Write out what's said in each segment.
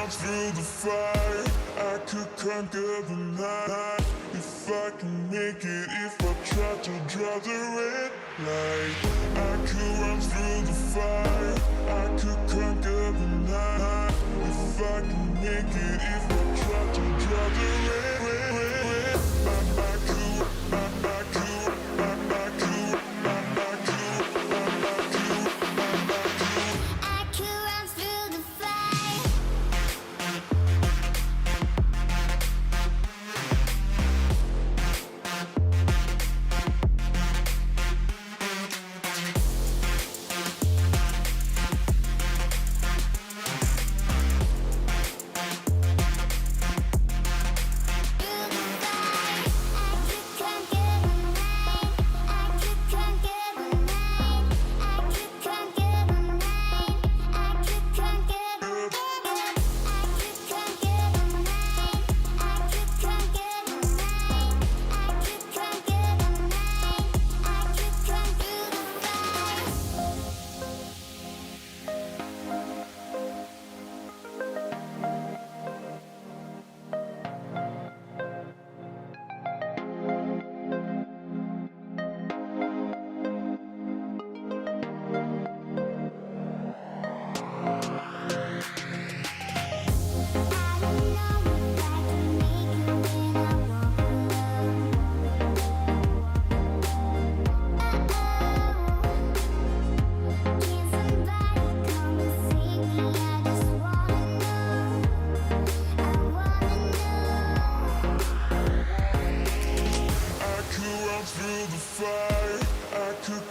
run through the fire, I could conquer the night. If I can make it, if I try to draw the red light. I could run through the fire, I could conquer the night. If I can make it, if I try to draw the red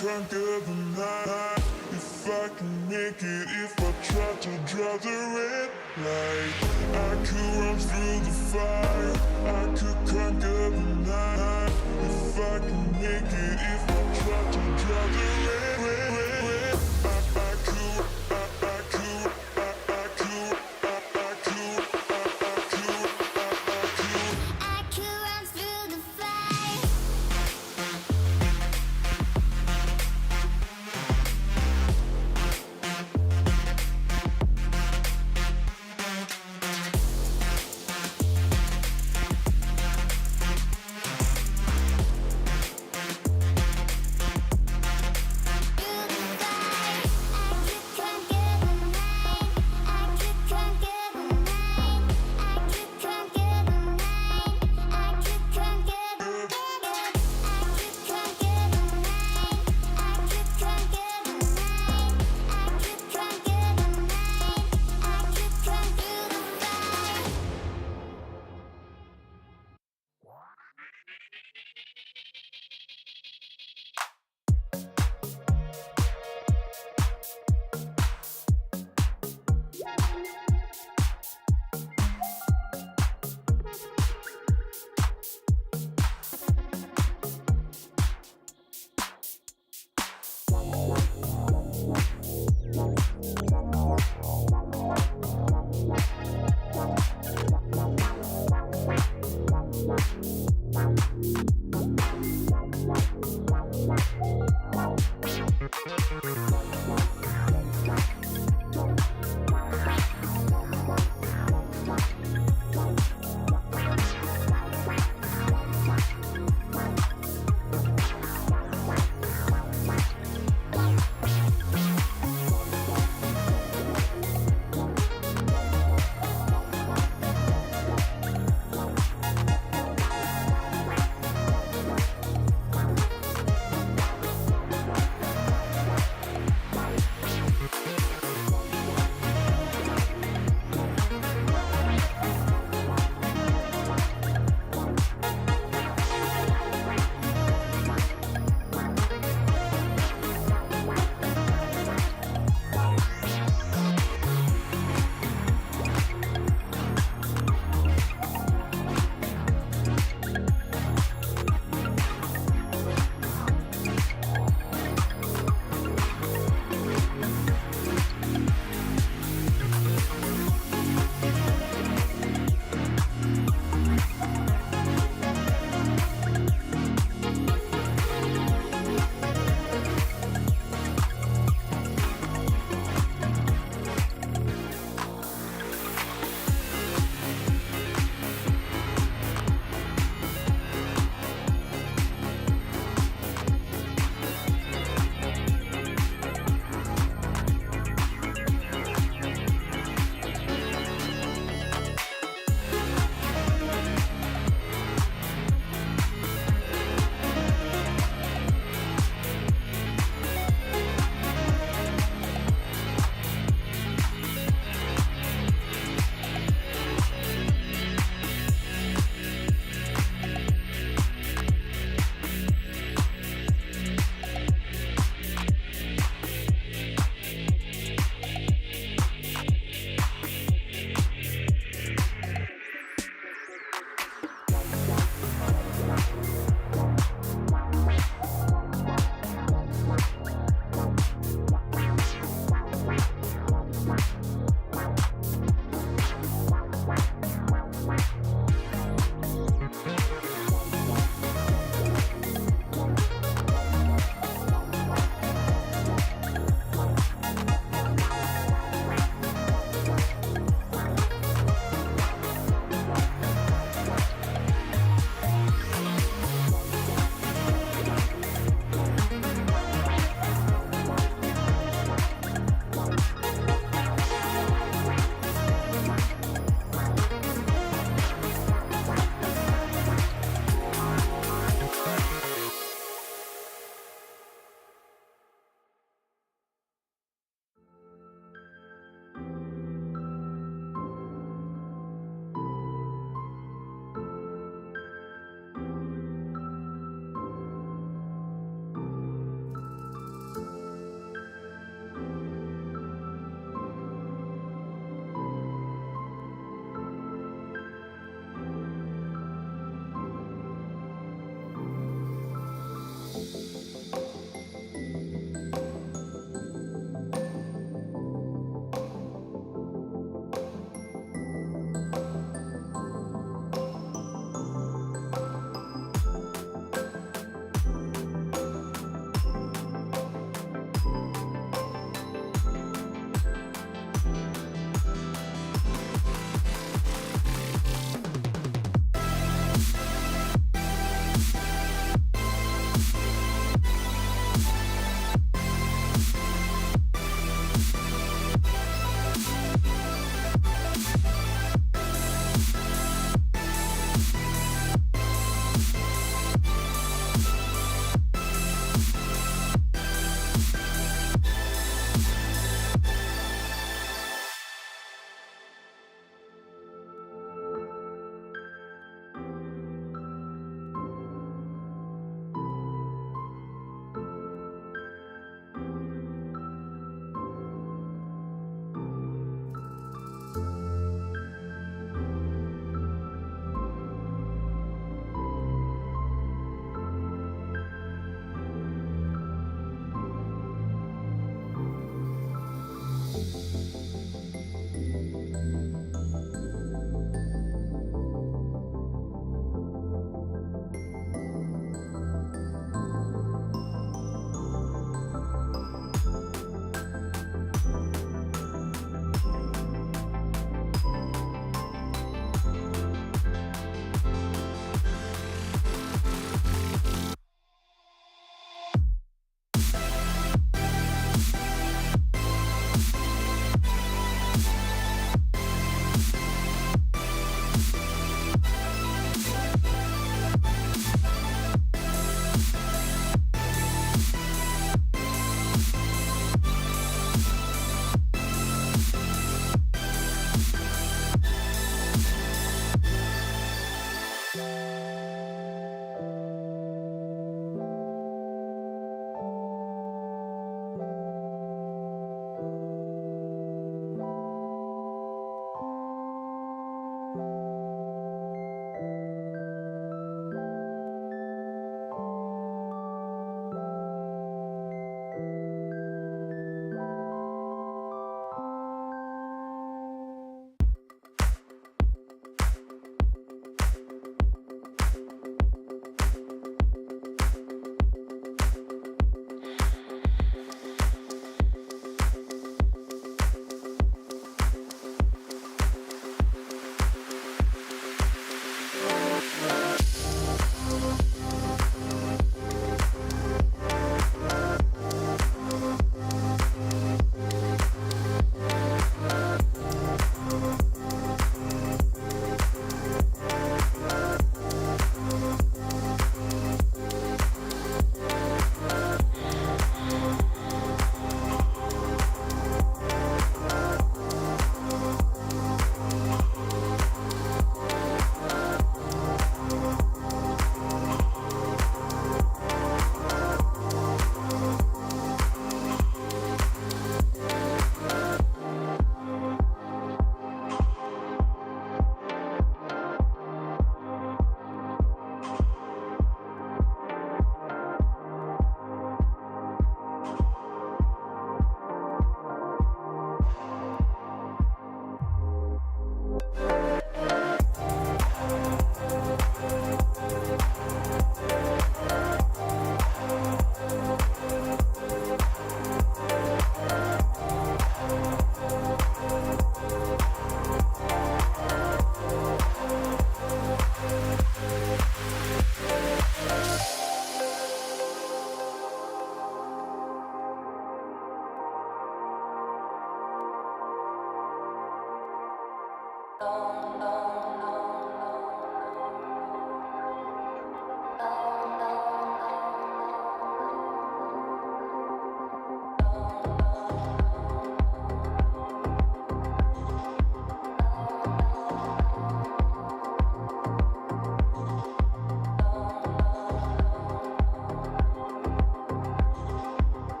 conquer the night. If I can make it, if I try to draw the red light. I could run through the fire, I could conquer the night. If I can make it, if I try to draw the red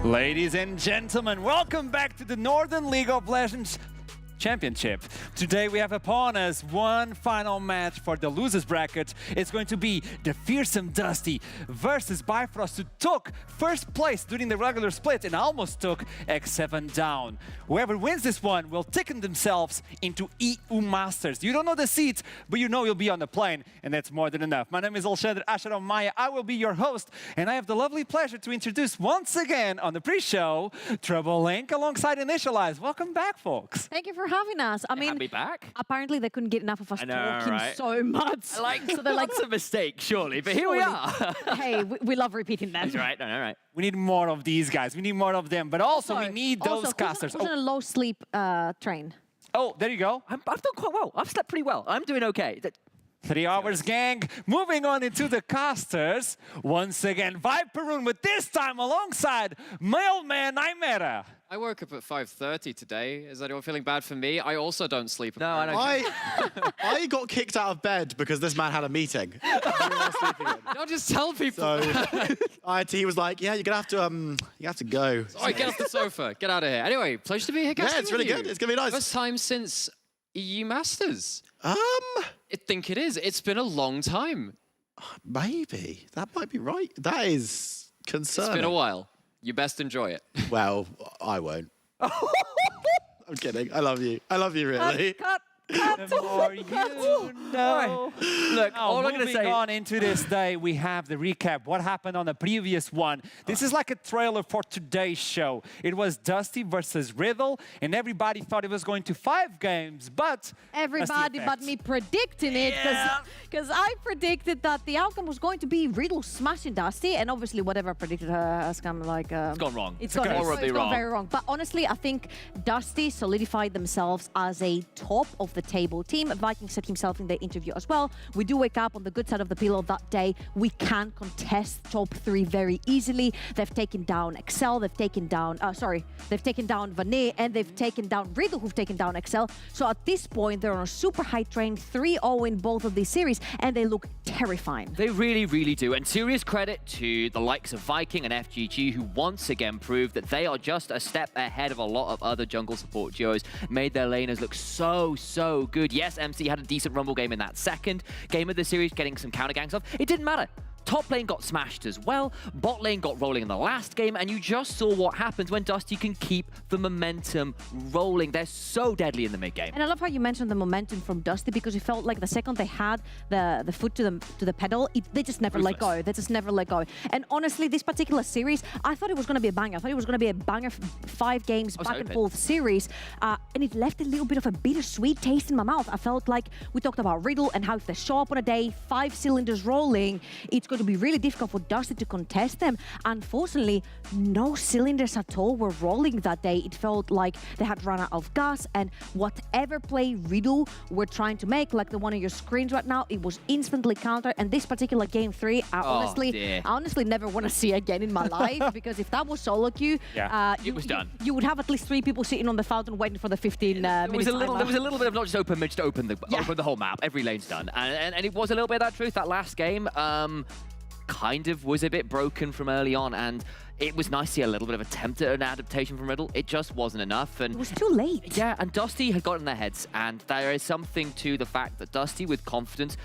Ladies and gentlemen, welcome back to the Northern League of Legends Championship. Today we have upon us one final match for the losers bracket. It's going to be the fearsome Dusty versus Bifrost, who took first place during the regular split and almost took X7 down. Whoever wins this one will ticket themselves into EU Masters. You don't know the seats, but you know you'll be on the plane, and that's more than enough. My name is Alexandre Asharon Maya. I will be your host, and I have the lovely pleasure to introduce once again on the pre-show, Trouble Link alongside Initialize. Welcome back, folks. Thank you for having us. I mean, be back. Apparently they couldn't get enough of us talking right? so much. So they're like, that's a mistake, surely, but here we are. Hey, we love repeating them. That's right, no, right. We need more of these guys. We need more of them, but also we need those casters. Who's on a low sleep train? Oh, there you go. I've done quite well. I've slept pretty well. I'm doing okay. 3 hours, gang. Moving on into the casters. Once again, Viperoon, but this time alongside Mailman Nightmare. I woke up at 5:30 today. Is anyone feeling bad for me? I also don't sleep. No, I don't. I got kicked out of bed because this man had a meeting. Don't just tell people. So IT was like, "Yeah, you're gonna have to you have to go." All right, get off the sofa. Get out of here. Anyway, pleasure to be here. Yeah, it's really good. It's gonna be nice. First time since EU Masters. I I think it is. It's been a long time. maybe that might be right. That is concerning. It's been a while. You best enjoy it. Well, I won't. I'm kidding. I love you. I love you, really. The more you know. Look, all I'm going to Moving say... on into this day, we have the recap. What happened on the previous one? This is like a trailer for today's show. It was Dusty versus Riddle, and everybody thought it was going to 5 games, but... Everybody but me predicting it, because I predicted that the outcome was going to be Riddle smashing Dusty, and obviously whatever I predicted has come like... It's gone wrong. It's gone very wrong. But honestly, I think Dusty solidified themselves as a top of the table team. Viking said himself in the interview as well. We do wake up on the good side of the pillow that day. We can contest top 3 very easily. They've taken down Excel, they've taken down, they've taken down Vanet, and they've taken down Riddle, who've taken down Excel. So at this point, they're on a super high train, 3-0 in both of these series, and they look terrifying. They really, really do. And serious credit to the likes of Viking and FGG, who once again proved that they are just a step ahead of a lot of other jungle support duos, made their laners look so good. Yes, MC had a decent Rumble game in that second game of the series, getting some counter gangs off. It didn't matter. Top lane got smashed as well. Bot lane got rolling in the last game, and you just saw what happens when Dusty can keep the momentum rolling. They're so deadly in the mid game. And I love how you mentioned the momentum from Dusty, because it felt like the second they had the foot to the pedal, they just never let go. They just never let go. And honestly, this particular series, I thought it was going to be a banger. I thought it was going to be a banger 5 games back and forth series, and it left a little bit of a bittersweet taste in my mouth. I felt like we talked about Riddle and how if they show up on a day, 5 cylinders rolling, it's going to be really difficult for Dusty to contest them. Unfortunately, no cylinders at all were rolling that day. It felt like they had run out of gas, and whatever play Riddle were trying to make, like the one on your screens right now, it was instantly countered. And this particular game 3, I honestly never want to see again in my life, because if that was solo queue, it was done. You would have at least 3 people sitting on the fountain waiting for the 15 minutes. There was a little bit of not just open mid, just open the whole map. Every lane's done, and it was a little bit of that truth. That last game kind of was a bit broken from early on, and it was nice to see a little bit of attempt at an adaptation from Riddle. It just wasn't enough, and it was too late. Yeah, and Dusty had got in their heads, and there is something to the fact that Dusty with confidence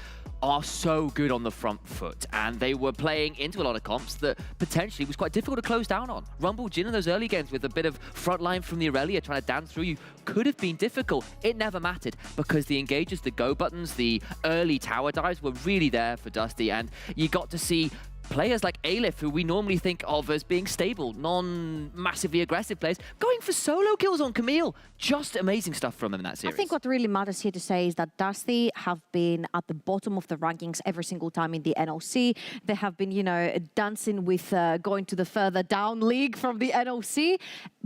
are so good on the front foot, and they were playing into a lot of comps that potentially was quite difficult to close down on. Rumble Jin in those early games with a bit of front line from the Aurelia trying to dance through you could have been difficult. It never mattered, because the engages, the go buttons, the early tower dives were really there for Dusty, and you got to see players like Aleph, who we normally think of as being stable, non-massively aggressive players, going for solo kills on Camille. Just amazing stuff from him in that series. I think what really matters here to say is that Dusty have been at the bottom of the rankings every single time in the NLC. They have been, you know, dancing with going to the further down league from the NLC.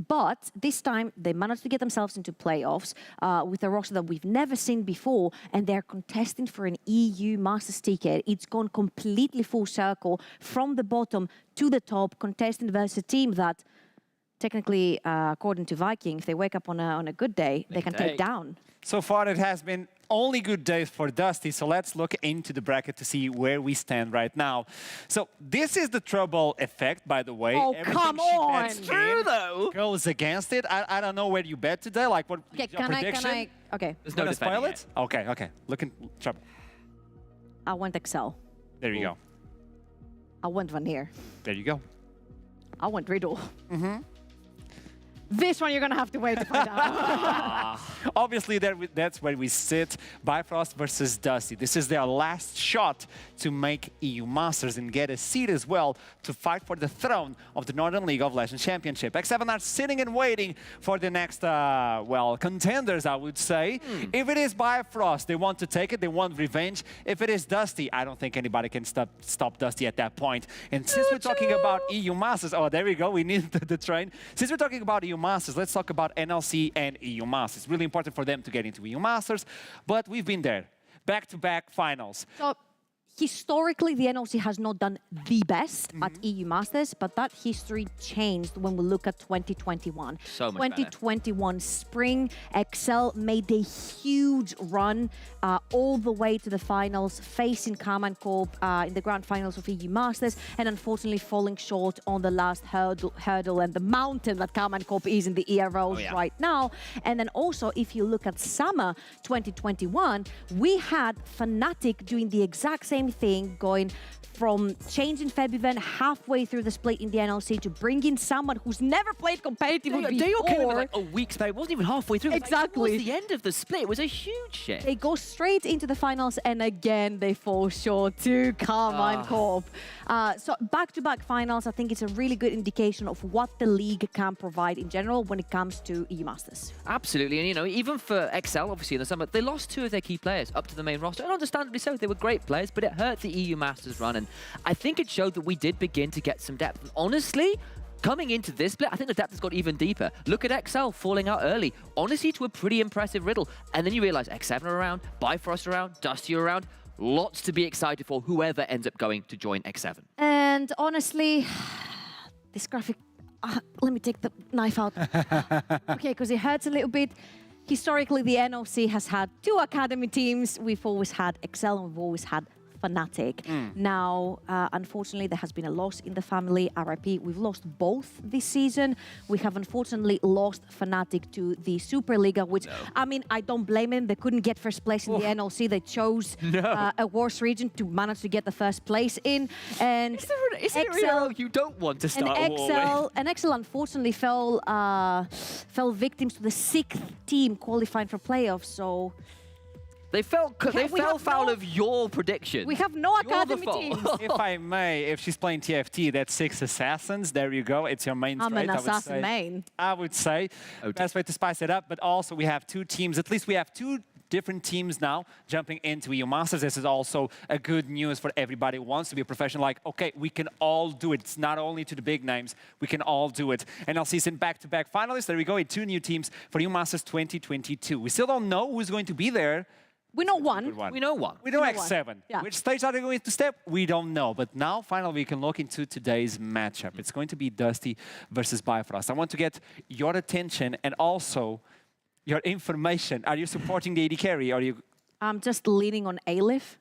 But this time, they managed to get themselves into playoffs with a roster that we've never seen before, and they're contesting for an EU Masters ticket. It's gone completely full circle from the bottom to the top, contesting versus a team that technically, according to Viking, if they wake up on a good day, they can take down. So far, it has been only good days for Dusty, so let's look into the bracket to see where we stand right now. So this is the trouble effect, by the way. Oh, Everything come she on! bets True, in though. goes against it. I don't know where you bet today, like what Okay, your prediction? Okay, There's no Gonna spoil defending it? Okay, okay. Looking trouble. I went Excel. There you go. I went Vanir. There you go. I went Riddle. This one you're gonna have to wait to find out. Obviously, that's where we sit. Bifrost versus Dusty. This is their last shot to make EU Masters and get a seat as well to fight for the throne of the Northern League of Legends Championship. X7 are sitting and waiting for the next, well, contenders, I would say. If it is Bifrost, they want to take it. They want revenge. If it is Dusty, I don't think anybody can stop Dusty at that point. And since we're talking about EU Masters, oh, there we go. We need the train. Since we're talking about EU Masters, let's talk about NLC and EU Masters. Really important for them to get into EU Masters, but we've been there. Back-to-back finals. So, historically, the NLC has not done the best at EU Masters, but that history changed when we look at 2021. So much better. 2021 spring, Excel made a huge run all the way to the finals, facing Kaman Corp in the grand finals of EU Masters, and unfortunately falling short on the last hurdle and the mountain that Kaman Corp is in the ERLs right now. And then also, if you look at summer 2021, we had Fnatic doing the exact same thing, going from changing Feb event halfway through the split in the NLC to bring in someone who's never played competitively before. They all came in with like a week's play. It wasn't even halfway through. Exactly. It was the end of the split. It was a huge shift. They go straight into the finals, and again they fall short to Carmine Corp. So back-to-back finals, I think it's a really good indication of what the league can provide in general when it comes to EU Masters. Absolutely, and you know, even for XL, obviously in the summer, they lost 2 of their key players up to the main roster, and understandably so. They were great players, but it hurt the EU Masters run, and I think it showed that we did begin to get some depth. And honestly, coming into this split, I think the depth has got even deeper. Look at XL falling out early, honestly, to a pretty impressive Riddle, and then you realize X7 are around, Bifrost are around, Dusty are around. Lots to be excited for, whoever ends up going to join X7. And honestly, this graphic, let me take the knife out. Okay, because it hurts a little bit. Historically, the NLC has had 2 academy teams. We've always had Excel and we've always had Fnatic. Now, unfortunately, there has been a loss in the family, RIP. We've lost both this season. We have unfortunately lost Fnatic to the Superliga, which, I mean, I don't blame them. They couldn't get first place in the NLC. They chose a worse region to manage to get the first place in. And Is there a hero you don't want to start a war with? And XL unfortunately fell victims to the 6th team qualifying for playoffs. So They fell foul of your prediction. we have no You're the academy fault. teams. If I may, if she's playing TFT, that's 6 assassins. There you go. It's your main I'm trait, an I would assassin say. main. I would say. Best way to spice it up. But also, we have 2 teams. At least we have 2 different teams now jumping into EU Masters. This is also a good news for everybody who wants to be a professional. Like, okay, we can all do it. It's not only to the big names. We can all do it. And I'll see some back-to-back finalists. There we go. 2 new teams for EU Masters 2022. We still don't know who's going to be there. We know one. We know one. We know know X7. one. Yeah. Which stage are they going to step? We don't know. But now, finally, we can look into today's matchup. It's going to be Dusty versus Bifrost. I want to get your attention and also your information. Are you supporting the AD carry? Or are you... I'm just leaning on Aleph.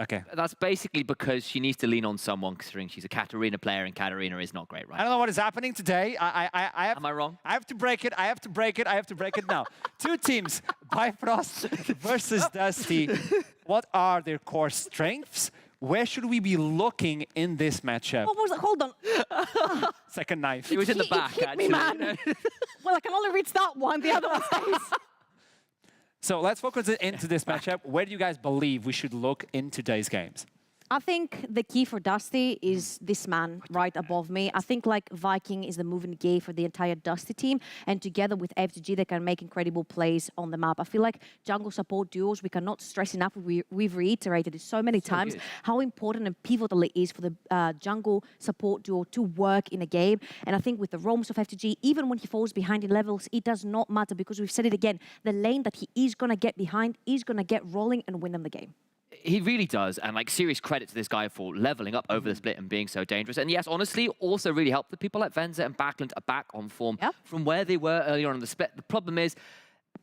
Okay. That's basically because she needs to lean on someone, considering she's a Katarina player, and Katarina is not great, I right? don't know what is happening today. I have, Am I wrong? I have to break it. I have to break it. I have to break it now. 2 teams, Bifrost versus Dusty. What are their core strengths? Where should we be looking in this matchup? What was it? Hold on. Second knife. It was in the It back, hit actually. me, man. Well, I can only reach that one. The other one stays. So let's focus into this matchup. Where do you guys believe we should look in today's games? I think the key for Dusty is this man right above me. I think like Viking is the moving gate for the entire Dusty team, and together with FGG, they can make incredible plays on the map. I feel like jungle support duos, we cannot stress enough. We've reiterated it so many times how important and pivotal it is for the jungle support duo to work in a game. And I think with the roams of FGG, even when he falls behind in levels, it does not matter because we've said it again. The lane that he is going to get behind is going to get rolling and win them the game. he really does. And like serious credit to this guy for leveling up over the split and being so dangerous. And yes, honestly, also really helped that people like Venza and Backlund are back on form from where they were earlier on in the split. The problem is,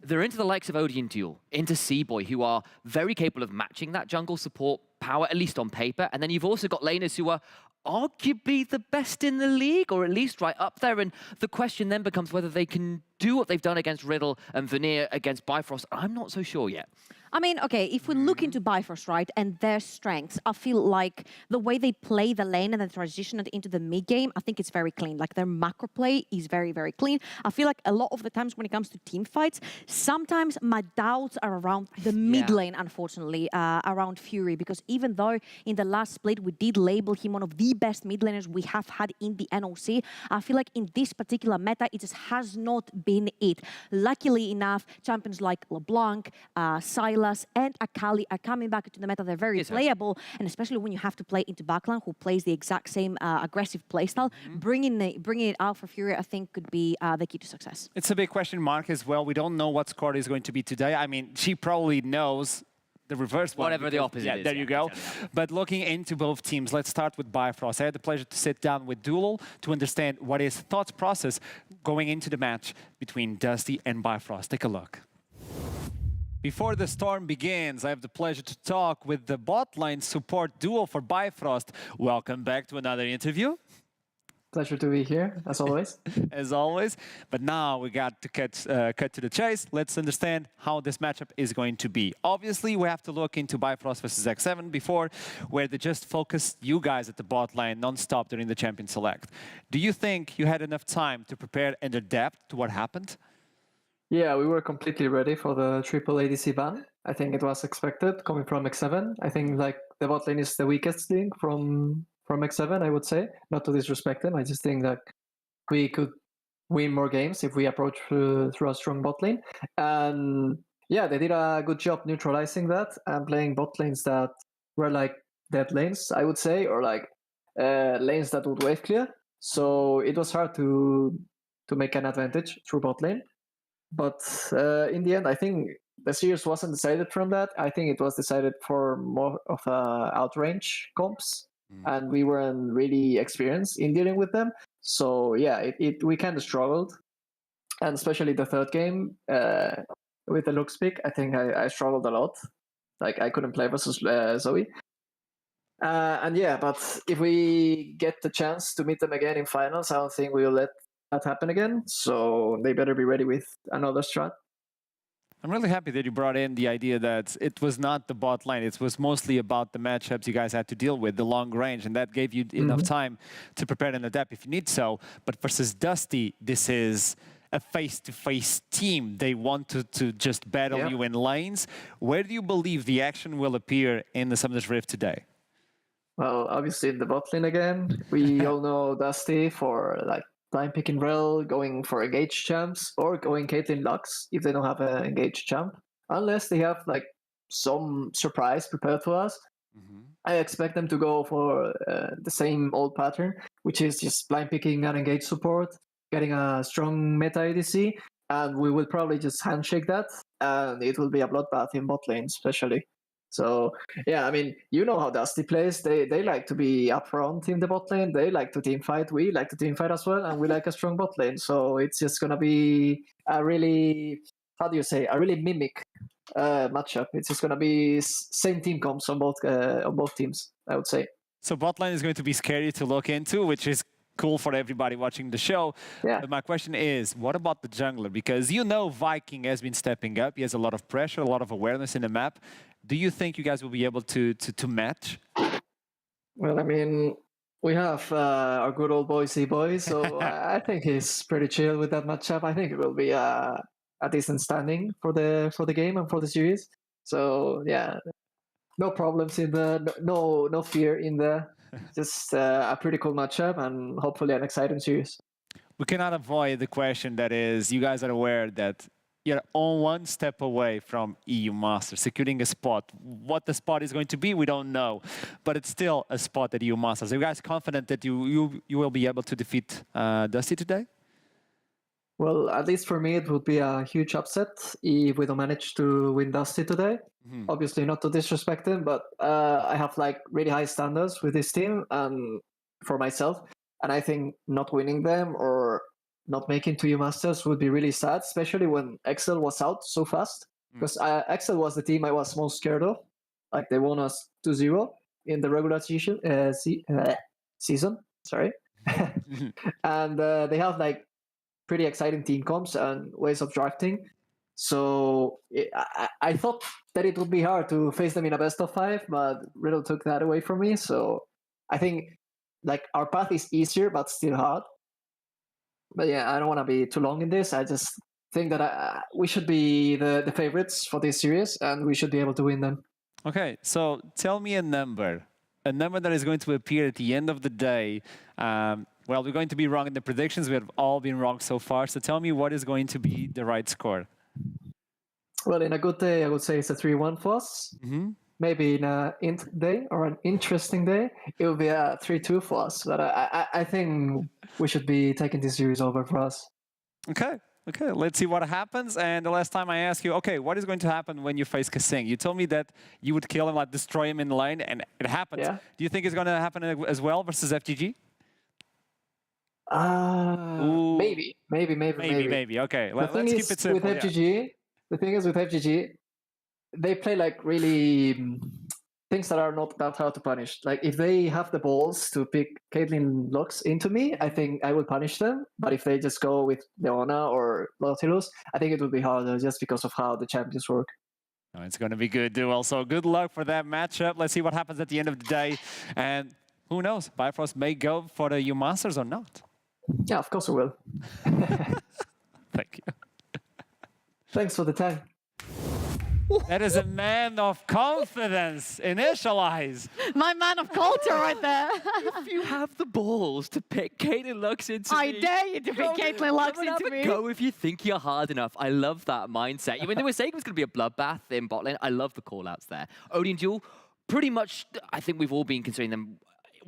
they're into the likes of Odeon Duel, into Seaboy, who are very capable of matching that jungle support power, at least on paper. And then you've also got laners who are arguably the best in the league, or at least right up there. And the question then becomes whether they can do what they've done against Riddle and Veneer against Bifrost. I'm not so sure yet. I mean, okay, if we look into Bifrost, right, and their strengths, I feel like the way they play the lane and then transition it into the mid game, I think it's very clean. Like their macro play is very, very clean. I feel like a lot of the times when it comes to team fights, sometimes my doubts are around the mid lane, unfortunately, around Fury, because even though in the last split we did label him one of the best mid laners we have had in the NLC, I feel like in this particular meta, it just has not been it. Luckily enough, champions like LeBlanc, Sylas, and Akali are coming back into the meta. They're very playable, and especially when you have to play into backline, who plays the exact same aggressive playstyle, bringing it out for Fury, I think, could be the key to success. It's a big question mark as well. We don't know what score is going to be today. I mean, she probably knows the reverse one. Whatever the opposite is. There you go. But looking into both teams, let's start with Bifrost. I had the pleasure to sit down with Duel to understand what his thought process going into the match between Dusty and Bifrost. Take a look. Before the storm begins, I have the pleasure to talk with the bot line support duo for Bifrost. Welcome back to another interview. Pleasure to be here, as always. As always. But now we got to cut to the chase. Let's understand how this matchup is going to be. Obviously, we have to look into Bifrost versus X7 before, where they just focused you guys at the bot line non-stop during the Champion Select. Do you think you had enough time to prepare and adapt to what happened? Yeah, we were completely ready for the triple ADC ban. I think it was expected coming from X7. I think like the bot lane is the weakest link from X7, I would say. Not to disrespect them, I just think that we could win more games if we approach through a strong bot lane. And yeah, they did a good job neutralizing that and playing bot lanes that were like dead lanes, I would say, or like lanes that would wave clear. So it was hard to make an advantage through bot lane. But in the end, I think the series wasn't decided from that. I think it was decided for more of outrange comps, and we weren't really experienced in dealing with them. So yeah, we kind of struggled, and especially the third game with the Lux pick, I think I struggled a lot. Like I couldn't play versus Zoe. And yeah, but if we get the chance to meet them again in finals, I don't think we'll let that happen again. So they better be ready with another strat. I'm really happy that you brought in the idea that it was not the bot line. It was mostly about the matchups you guys had to deal with, the long range, and that gave you enough time to prepare and adapt if you need so. But versus Dusty, this is a face-to-face team. They want to just battle you in lanes. Where do you believe the action will appear in the Summoner's Rift today? Well, obviously in the bot lane again. We all know Dusty for like blind picking Rel, going for engaged champs, or going Caitlyn Lux if they don't have an engaged champ. Unless they have like some surprise prepared for us. I expect them to go for the same old pattern, which is just blind picking an engaged support, getting a strong meta ADC, and we will probably just handshake that, and it will be a bloodbath in bot lane especially. So yeah, I mean, you know how Dusty plays. They like to be upfront in the bot lane. They like to team fight. We like to team fight as well, and we like a strong bot lane. So it's just gonna be a really, how do you say, a really mimic matchup. It's just gonna be same team comps on both teams, I would say. So bot lane is going to be scary to look into, which is cool for everybody watching the show. Yeah. But my question is, what about the jungler? Because you know Viking has been stepping up. He has a lot of pressure, a lot of awareness in the map. Do you think you guys will be able to match? Well, I mean, we have our good old boy Seaboy, so I think he's pretty chill with that matchup. I think it will be a decent standing for the game and for the series. So yeah, no problems in no fear in there. Just a pretty cool matchup and hopefully an exciting series. We cannot avoid the question that is, you guys are aware that you're on one step away from EU Masters, securing a spot. What the spot is going to be, we don't know. But it's still a spot at EU Masters. Are you guys confident that you will be able to defeat Dusty today? Well, at least for me, it would be a huge upset if we don't manage to win Dusty today. Obviously, not to disrespect him, but I have like really high standards with this team and for myself. And I think not winning them or not making 2U Masters would be really sad, especially when Excel was out so fast. Because Excel was the team I was most scared of. Like they won us 2-0 in the regular season. Sorry. And they have like pretty exciting team comps and ways of drafting. So I thought that it would be hard to face them in a best of 5, but Riddle took that away from me. So I think like our path is easier, but still hard. But yeah, I don't want to be too long in this. I just think that we should be the favorites for this series, and we should be able to win them. Okay, so tell me a number that is going to appear at the end of the day. Well, we're going to be wrong in the predictions. We have all been wrong so far. So tell me what is going to be the right score. Well, in a good day, I would say it's a 3-1 for us. Maybe in an int day or an interesting day, it will be a 3-2 for us. But I think we should be taking this series over for us. Okay, let's see what happens. And the last time I asked you, okay, what is going to happen when you face Kasing? You told me that you would kill him, like destroy him in the lane, and it happened. Yeah. Do you think it's going to happen as well versus FGG? Maybe. Okay, let's thing keep is, it simple. with FGG, the thing is with FGG, they play like really things that are not that hard to punish. Like if they have the balls to pick Caitlyn Lux into me, I think I will punish them. But if they just go with Leona or Nautilus, I think it will be harder just because of how the champions work. Oh, it's going to be good, Duel. So good luck for that matchup. Let's see what happens at the end of the day. And who knows, Bifrost may go for the U Masters or not. Yeah, of course we will. Thank you. Thanks for the time. That is a man of confidence. Initialize. My man of culture right there. If you have the balls to pick Caitlyn Lux into I me, dare you to pick Caitlyn Lux come and have into a me. Go if you think you're hard enough. I love that mindset. When they were saying it was going to be a bloodbath in bot lane, I love the call-outs there. Odeon Duel, pretty much, I think we've all been considering them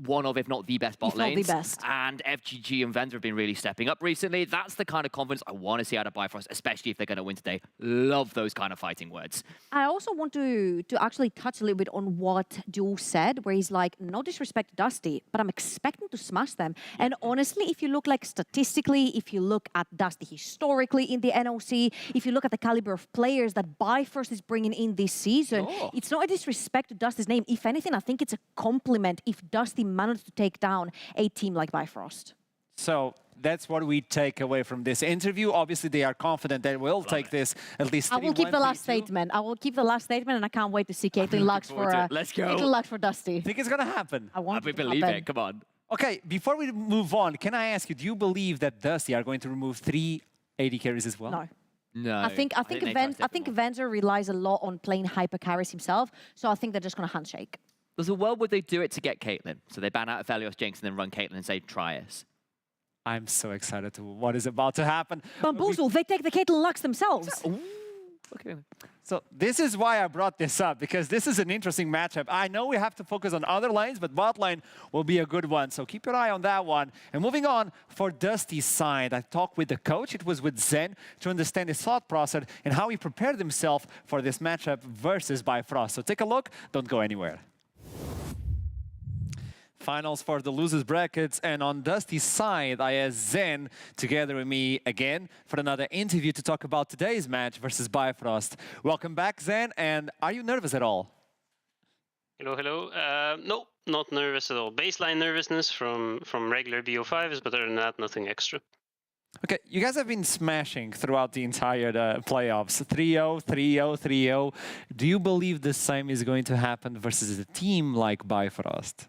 one of, if not the best bot If not the lanes. best. And FGG and Vendor have been really stepping up recently. That's the kind of confidence I want to see out of Bifrost, especially if they're going to win today. Love those kind of fighting words. I also want to actually touch a little bit on what Duel said, where he's like, no disrespect to Dusty, but I'm expecting to smash them. And honestly, if you look like statistically, if you look at Dusty historically in the NLC, if you look at the caliber of players that Bifrost is bringing in this season, it's not a disrespect to Dusty's name. If anything, I think it's a compliment if Dusty managed to take down a team like Bifrost. So that's what we take away from this interview. Obviously, they are confident they will take this at least. I will keep the last 3-1, 3-2. statement. I will keep the last statement, and I can't wait to see Caitlyn Lux for Let's go. Caitlyn Lux for Dusty. Think it's going to happen? I want We it to believe happen. it. Come on. Okay, before we move on, can I ask you, do you believe that Dusty are going to remove 3 AD carries as well? No. No. I think Venzer relies a lot on playing hyper carries himself, so I think they're just going to handshake. There's a world where they do it to get Caitlyn. So they ban out Aphelios Jinx and then run Caitlyn and say, try us. I'm so excited to what is about to happen. Bamboozle, they take the Caitlyn Lux themselves. Ooh, okay. So this is why I brought this up, because this is an interesting matchup. I know we have to focus on other lanes, but bot lane will be a good one. So keep your eye on that one. And moving on, for Dusty's side, I talked with the coach. It was with Zen to understand his thought process and how he prepared himself for this matchup versus Bifrost. So take a look. Don't go anywhere. Finals for the losers brackets, and on Dusty's side, I asked Zen together with me again for another interview to talk about today's match versus Bifrost. Welcome back, Zen, and are you nervous at all? Hello. No, not nervous at all. Baseline nervousness from regular Bo5s, but other than that, nothing extra. Okay, you guys have been smashing throughout the entire playoffs. 3-0, 3-0, 3-0. Do you believe the same is going to happen versus a team like Bifrost?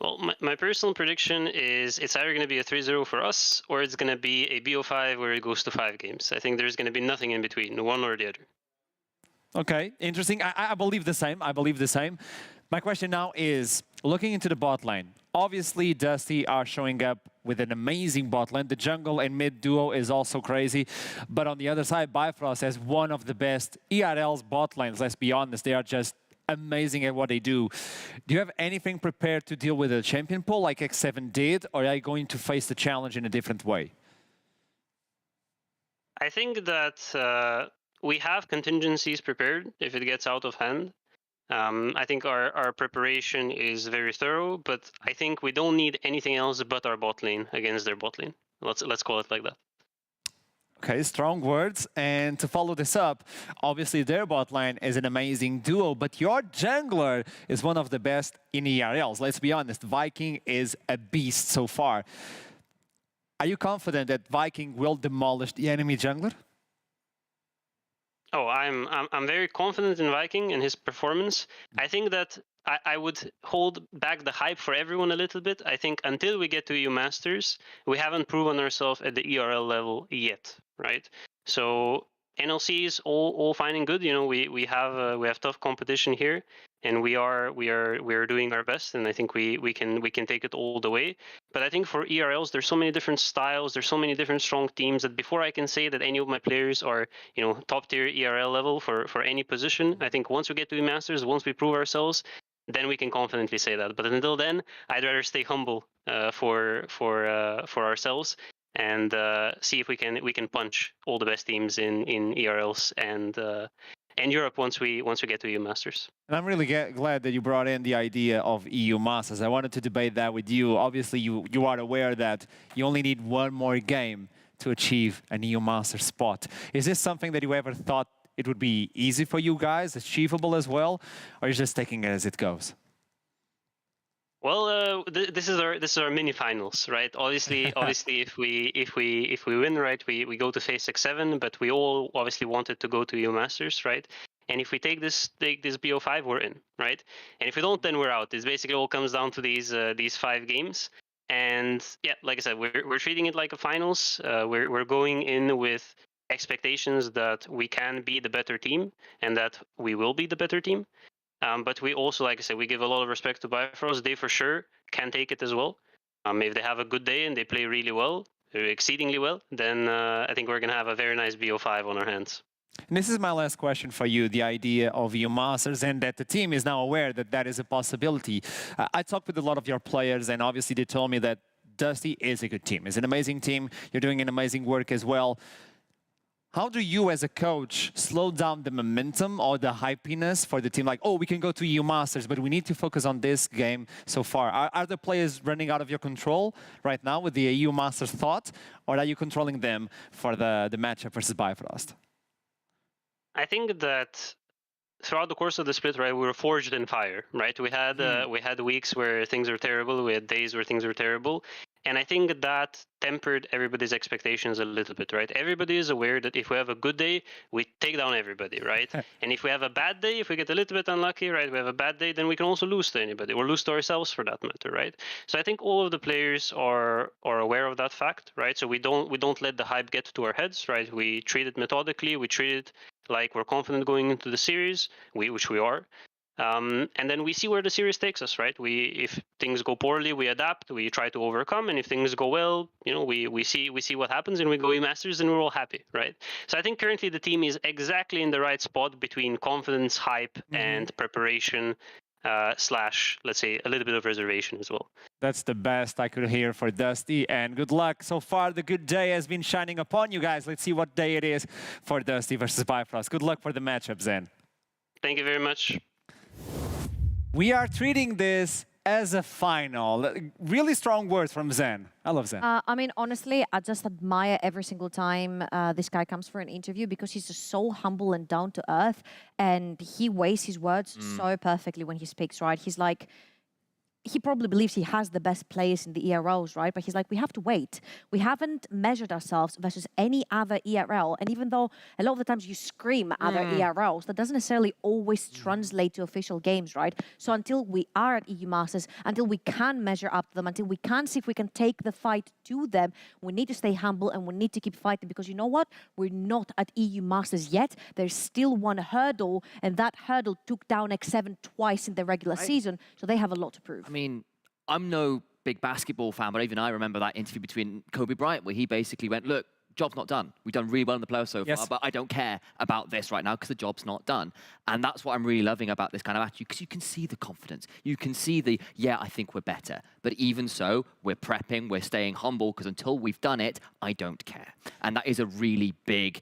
Well, my personal prediction is it's either going to be a 3-0 for us, or it's going to be a Bo5 where it goes to 5 games. I think there's going to be nothing in between, one or the other. Okay, interesting. I believe the same. I believe the same. My question now is, looking into the bot lane, obviously Dusty are showing up with an amazing bot lane. The jungle and mid duo is also crazy. But on the other side, Bifrost has one of the best ERL's bot lanes, let's be honest. They are just amazing at what they do. Do you have anything prepared to deal with a champion pool like X7 did, or are you going to face the challenge in a different way? I think that we have contingencies prepared if it gets out of hand. I think our preparation is very thorough, but I think we don't need anything else but our bot lane against their bot lane. Let's call it like that. Okay, strong words. And to follow this up, obviously their bot line is an amazing duo, but your jungler is one of the best in ERLs. Let's be honest, Viking is a beast so far. Are you confident that Viking will demolish the enemy jungler? Oh, I'm very confident in Viking and his performance. I think that I would hold back the hype for everyone a little bit. I think until we get to EU Masters, we haven't proven ourselves at the ERL level yet, right? So NLC is all fine and good. You know, we have tough competition here, and we are doing our best, and I think we can take it all the way. But I think for ERLs, there's so many different styles, there's so many different strong teams that before I can say that any of my players are, you know, top tier ERL level for any position, I think once we get to the Masters, once we prove ourselves, then we can confidently say that. But until then, I'd rather stay humble for ourselves and see if we can punch all the best teams in ERLs and Europe once we get to EU Masters. And I'm really glad that you brought in the idea of EU Masters. I wanted to debate that with you. Obviously, you are aware that you only need one more game to achieve an EU Masters spot. Is this something that you ever thought it would be easy for you guys, achievable as well, or you're just taking it as it goes? Well, this is our mini finals, right? Obviously, if we win, right, we go to phase 6-7, but we all obviously wanted to go to EU Masters, right? And if we take this BO5, we're in, right? And if we don't, then we're out. It basically all comes down to these 5 games. And yeah, like I said, we're treating it like a finals. We're going in with expectations that we can be the better team and that we will be the better team. But we also, like I said, we give a lot of respect to Bifrost. They for sure can take it as well. If they have a good day and they play really well, exceedingly well, then I think we're going to have a very nice BO5 on our hands. And this is my last question for you, the idea of EU Masters and that the team is now aware that that is a possibility. I talked with a lot of your players and obviously they told me that Dusty is a good team. It's an amazing team. You're doing an amazing work as well. How do you, as a coach, slow down the momentum or the hypiness for the team? Like, oh, we can go to EU Masters, but we need to focus on this game so far. Are the players running out of your control right now with the EU Masters thought, or are you controlling them for the matchup versus Bifrost? I think that throughout the course of the split, right, we were forged in fire, right? We had weeks where things were terrible. We had days where things were terrible. And I think that tempered everybody's expectations a little bit, right? Everybody is aware that if we have a good day, we take down everybody, right? And if we have a bad day, if we get a little bit unlucky, right, we have a bad day, then we can also lose to anybody or lose to ourselves for that matter, right? So I think all of the players are aware of that fact, right? So we don't let the hype get to our heads, right? We treat it methodically. We treat it like we're confident going into the series, which we are. And then we see where the series takes us, right? If things go poorly, we adapt, we try to overcome, and if things go well, you know, we see what happens, and we go E-Masters, and we're all happy, right? So I think currently the team is exactly in the right spot between confidence, hype, and preparation, slash, let's say, a little bit of reservation as well. That's the best I could hear for Dusty, and good luck. So far, the good day has been shining upon you guys. Let's see what day it is for Dusty versus Bifrost. Good luck for the matchup, Zen. Thank you very much. We are treating this as a final. Really strong words from Zen. I love Zen. I mean, honestly, I just admire every single time this guy comes for an interview because he's just so humble and down to earth, and he weighs his words so perfectly when he speaks, right? He's like, he probably believes he has the best players in the ERLs, right? But he's like, we have to wait. We haven't measured ourselves versus any other ERL. And even though a lot of the times you scream other ERLs, that doesn't necessarily always translate to official games, right? So until we are at EU Masters, until we can measure up to them, until we can see if we can take the fight to them, we need to stay humble and we need to keep fighting because you know what? We're not at EU Masters yet. There's still one hurdle, and that hurdle took down X7 twice in the regular season, so they have a lot to prove. I mean, I'm no big basketball fan, but even I remember that interview between Kobe Bryant where he basically went, look, job's not done. We've done really well in the playoffs so Yes. far, but I don't care about this right now because the job's not done. And that's what I'm really loving about this kind of attitude, because you can see the confidence. You can see the, yeah, I think we're better. But even so, we're prepping, we're staying humble, because until we've done it, I don't care. And that is a really big,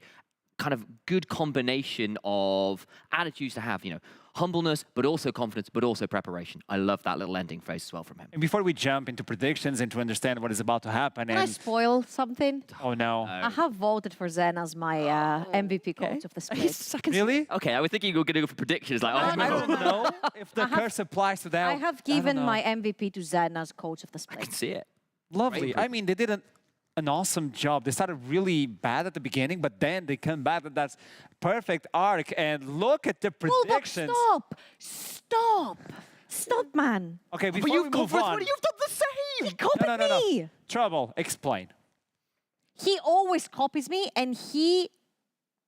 kind of good combination of attitudes to have, you know, humbleness, but also confidence, but also preparation. I love that little ending phrase as well from him. And before we jump into predictions and to understand what is about to happen, Can I spoil something? oh no, I have voted for Zen as my MVP coach of the split. really? Okay, I was thinking you were going to go for predictions. Like, oh, I don't know if the I have- curse applies to that. I have don't given know. my MVP to Zen as coach of the I can split. see it. Lovely. Great. I mean, they did an awesome job. They started really bad at the beginning, but then they come back and that's perfect arc. And look at the Bullbox, predictions. Stop, man. Okay, But before you've we gone move for on. you've done the same! He copied me. Trouble, explain. He always copies me, and he.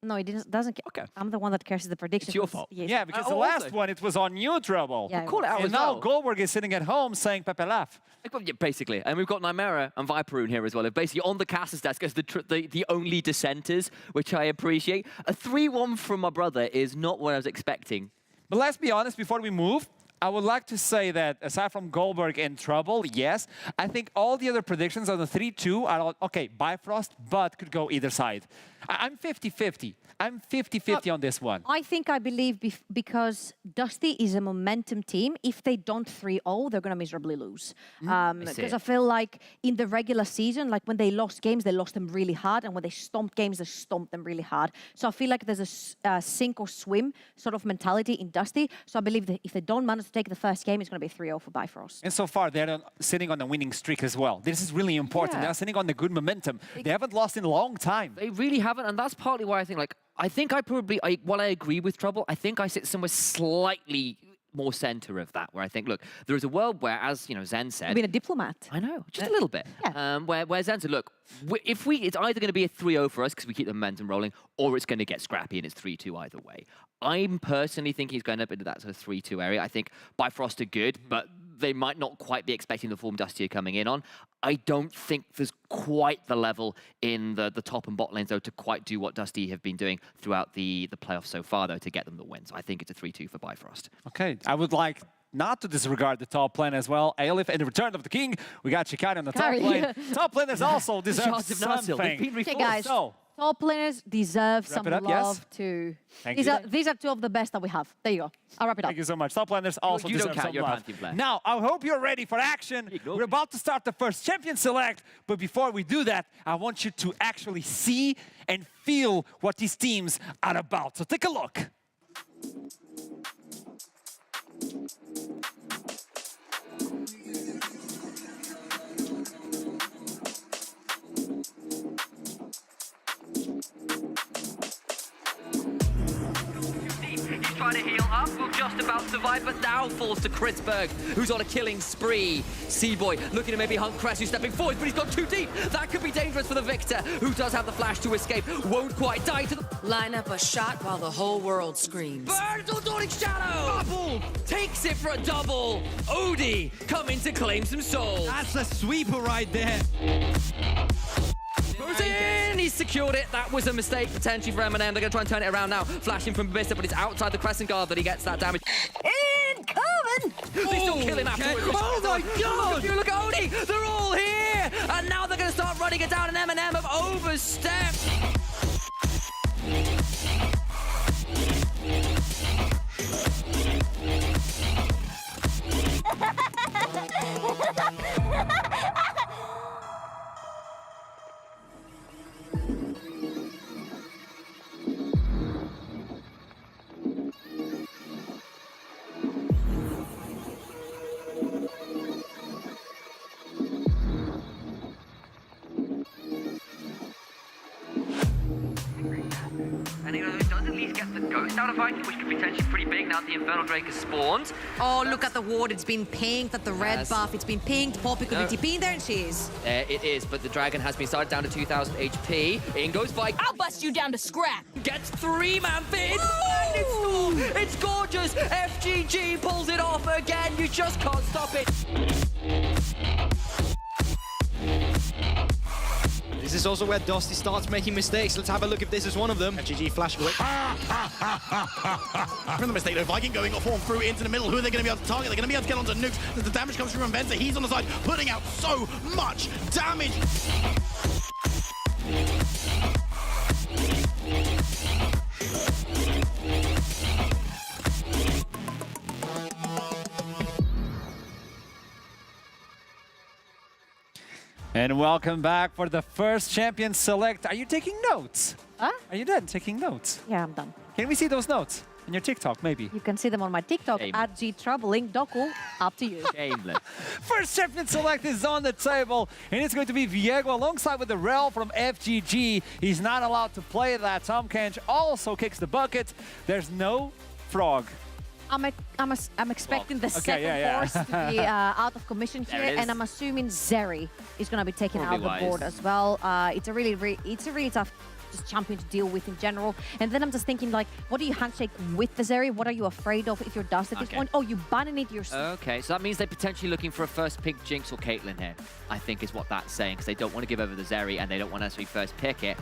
No, he doesn't care. Okay. I'm the one that cares the predictions. It's your fault. Yes. Yeah, because the Oh, last also- one, it was on you, Trouble. Yeah, Call it out And as now well. Goldberg is sitting at home saying Pepe Laugh. Well, yeah, basically. And we've got Nymera and Viperoon here as well. They're basically on the caster's desk as the only dissenters, which I appreciate. A 3-1 from my brother is not what I was expecting. But let's be honest, before we move, I would like to say that aside from Goldberg and Trouble, yes, I think all the other predictions on the 3-2 are all, okay, Bifrost, but could go either side. I'm 50-50. I'm 50-50 on this one. I believe because Dusty is a momentum team. If they don't 3-0, they're going to miserably lose. Because I feel like in the regular season, like when they lost games, they lost them really hard. And when they stomped games, they stomped them really hard. So I feel like there's a sink or swim sort of mentality in Dusty. So I believe that if they don't manage to take the first game, it's going to be 3-0 for Bifrost. And so far, they're sitting on a winning streak as well. This is really important. Yeah. They're sitting on the good momentum. They haven't lost in a long time. They really haven't, and that's partly why I think, like, while I agree with Trouble, I think I sit somewhere slightly more center of that, where I think, look, there is a world where, as you know, Zen said, Being a diplomat. I know, just a little bit. Yeah. Where Zen said, look, it's either going to be a 3-0 for us because we keep the momentum rolling, or it's going to get scrappy and it's 3-2 either way. I'm personally thinking he's going up into that sort of 3-2 area. I think Bifrost are good, but they might not quite be expecting the form Dusty are coming in on. I don't think there's quite the level in the top and bot lanes, though, to quite do what Dusty have been doing throughout the playoffs so far, though, to get them the win. So I think it's a 3-2 for Bifrost. Okay, I would like not to disregard the top lane as well. Aelif and the Return of the King. We got Chikari on the top Kari. lane. Top laners also deserve Shards of Narsil, they've something. been Okay, reforced. guys. So, Top laners deserve some it up, love yes? too. Thank these you. These are two of the best that we have. There you go. I'll wrap it up. Thank you so much. Top laners also you don't deserve count, some you're a love. Pantheon player. Now, I hope you're ready for action. Ignore We're me. about to start the first champion select, but before we do that, I want you to actually see and feel what these teams are about. So take a look. He's trying to heal up, will just about survive, but now falls to Kritzberg, who's on a killing spree. Seaboy looking to maybe hunt Cress, who's stepping forward, but he's gone too deep. That could be dangerous for the Victor, who does have the flash to escape. Won't quite die to the... Line up a shot while the whole world screams. Burns on Dawning Shadow! Bubble takes it for a double. Odie coming to claim some souls. That's a sweeper right there. Goes in! He's secured it. That was a mistake, potentially, for Eminem. They're going to try and turn it around now. Flashing from Bissa, but it's outside the Crescent Guard that he gets that damage. Incoming! They still kill him afterwards. Oh my God! Look at Odie! They're all here! And now they're going to start running it down, and Eminem have overstepped. And he does at least get the ghost out of item, which could be potentially pretty big now that the Infernal Drake has spawned. Oh, look at the ward. It's been pinged at the red Yes. buff. It's been pinged. Poppy could No. be TP'ing there, and she is. It is, but the dragon has been started down to 2,000 HP. In goes Vike. I'll bust you down to scrap. Gets 3-man fit. And it's gorgeous. FGG pulls it off again. You just can't stop it. This is also where Dusty starts making mistakes. Let's have a look if this is one of them. FGG flash away. From the mistake, though, Viking going off on through into the middle. Who are they going to be able to target? They're going to be able to get onto nukes. The damage comes from Inventor. He's on the side, putting out so much damage. And welcome back for the first champion select. Are you taking notes? Huh? Are you done taking notes? Yeah, I'm done. Can we see those notes on your TikTok, maybe? You can see them on my TikTok Shame. at gtroubling. Doku, up to you. Shameless. First champion select is on the table, and it's going to be Viego alongside with the Rel from FGG. He's not allowed to play that. Tom Kench also kicks the bucket. There's no frog. I'm expecting the Okay, second yeah. force to be out of commission There here, it and is. I'm assuming Zeri is going to be taken out of Probably the board wise. as well. It's a really tough just champion to deal with in general. And then I'm just thinking, like, what do you handshake with the Zeri? What are you afraid of if you're Dust at this Okay. point? Oh, you banning it yourself. Okay, so that means they're potentially looking for a first pick Jinx or Caitlyn here, I think is what that's saying, because they don't want to give over the Zeri and they don't want to actually first pick it.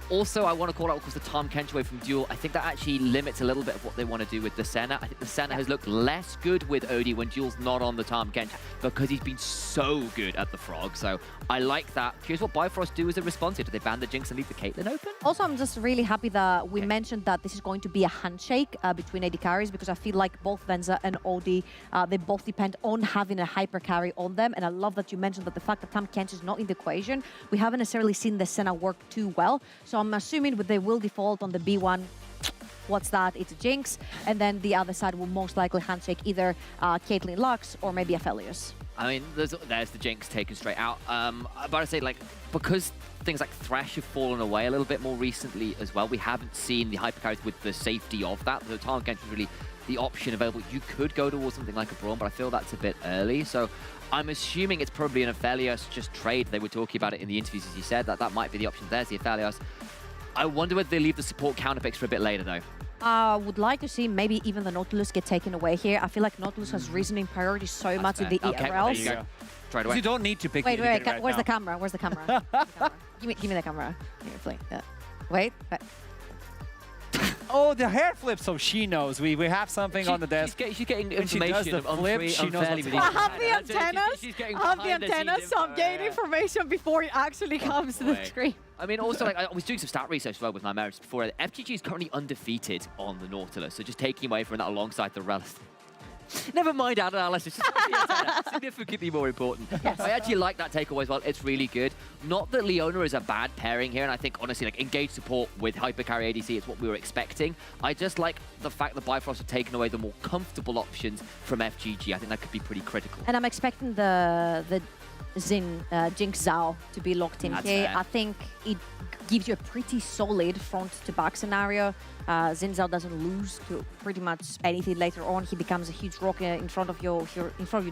Also, I want to call out, of course, the Tom Kench away from Duel. I think that actually limits a little bit of what they want to do with the Senna. I think the Senna has looked less good with Odie when Duel's not on the Tom Kench because he's been so good at the Frog. So I like that. Curious what Bifrost do as a response here. Do they ban the Jinx and leave the Caitlyn open? Also, I'm just really happy that we mentioned that this is going to be a handshake between AD carries, because I feel like both Venza and Odie, they both depend on having a hyper carry on them. And I love that you mentioned that the fact that Tom Kench is not in the equation, we haven't necessarily seen the Senna work too well. So I'm assuming they will default on the B1. What's that? It's a Jinx. And then the other side will most likely handshake either Caitlyn Lux or maybe Aphelios. I mean, there's the Jinx taken straight out. But I say, like, because things like Thresh have fallen away a little bit more recently as well, we haven't seen the hyper carries with the safety of that. The Tom Kench was really the option available. You could go towards something like a Braum, but I feel that's a bit early. So I'm assuming it's probably an Aphelios just trade. They were talking about it in the interviews, as you said, that might be the option. There's the Aphelios. I wonder whether they leave the support counter picks for a bit later, though. I would like to see maybe even the Nautilus get taken away here. I feel like Nautilus has risen in priority so much in the Okay, well, there ERLs. you go. Try it away. You don't need to pick Wait, it wait, right where's now. the camera? Where's the camera? Give me the camera. Here, play. Wait. Oh, the hair flip, so she knows. We have something on the desk. She's getting When she does information the flip, she knows unfairly what's with going I these on. have the That's it. antennas. She's getting I have the behind-the-scenes antennas, so I'm info, getting yeah. information before it actually comes to the boy. screen. I mean, also, like, I was doing some stat research as well with my marriage before. FGG is currently undefeated on the Nautilus, so just taking away from that alongside the Relic. Never mind ad analysis, just significantly more important. Yes. I actually like that takeaway as well. It's really good. Not that Leona is a bad pairing here, and I think, honestly, like, engaged support with Hypercarry ADC is what we were expecting. I just like the fact that Bifrost have taken away the more comfortable options from FGG. I think that could be pretty critical. And I'm expecting the Jinx Zhao to be locked in That's here. fair. I think it gives you a pretty solid front-to-back scenario. Xin Zhao doesn't lose to pretty much anything later on. He becomes a huge rock in front of your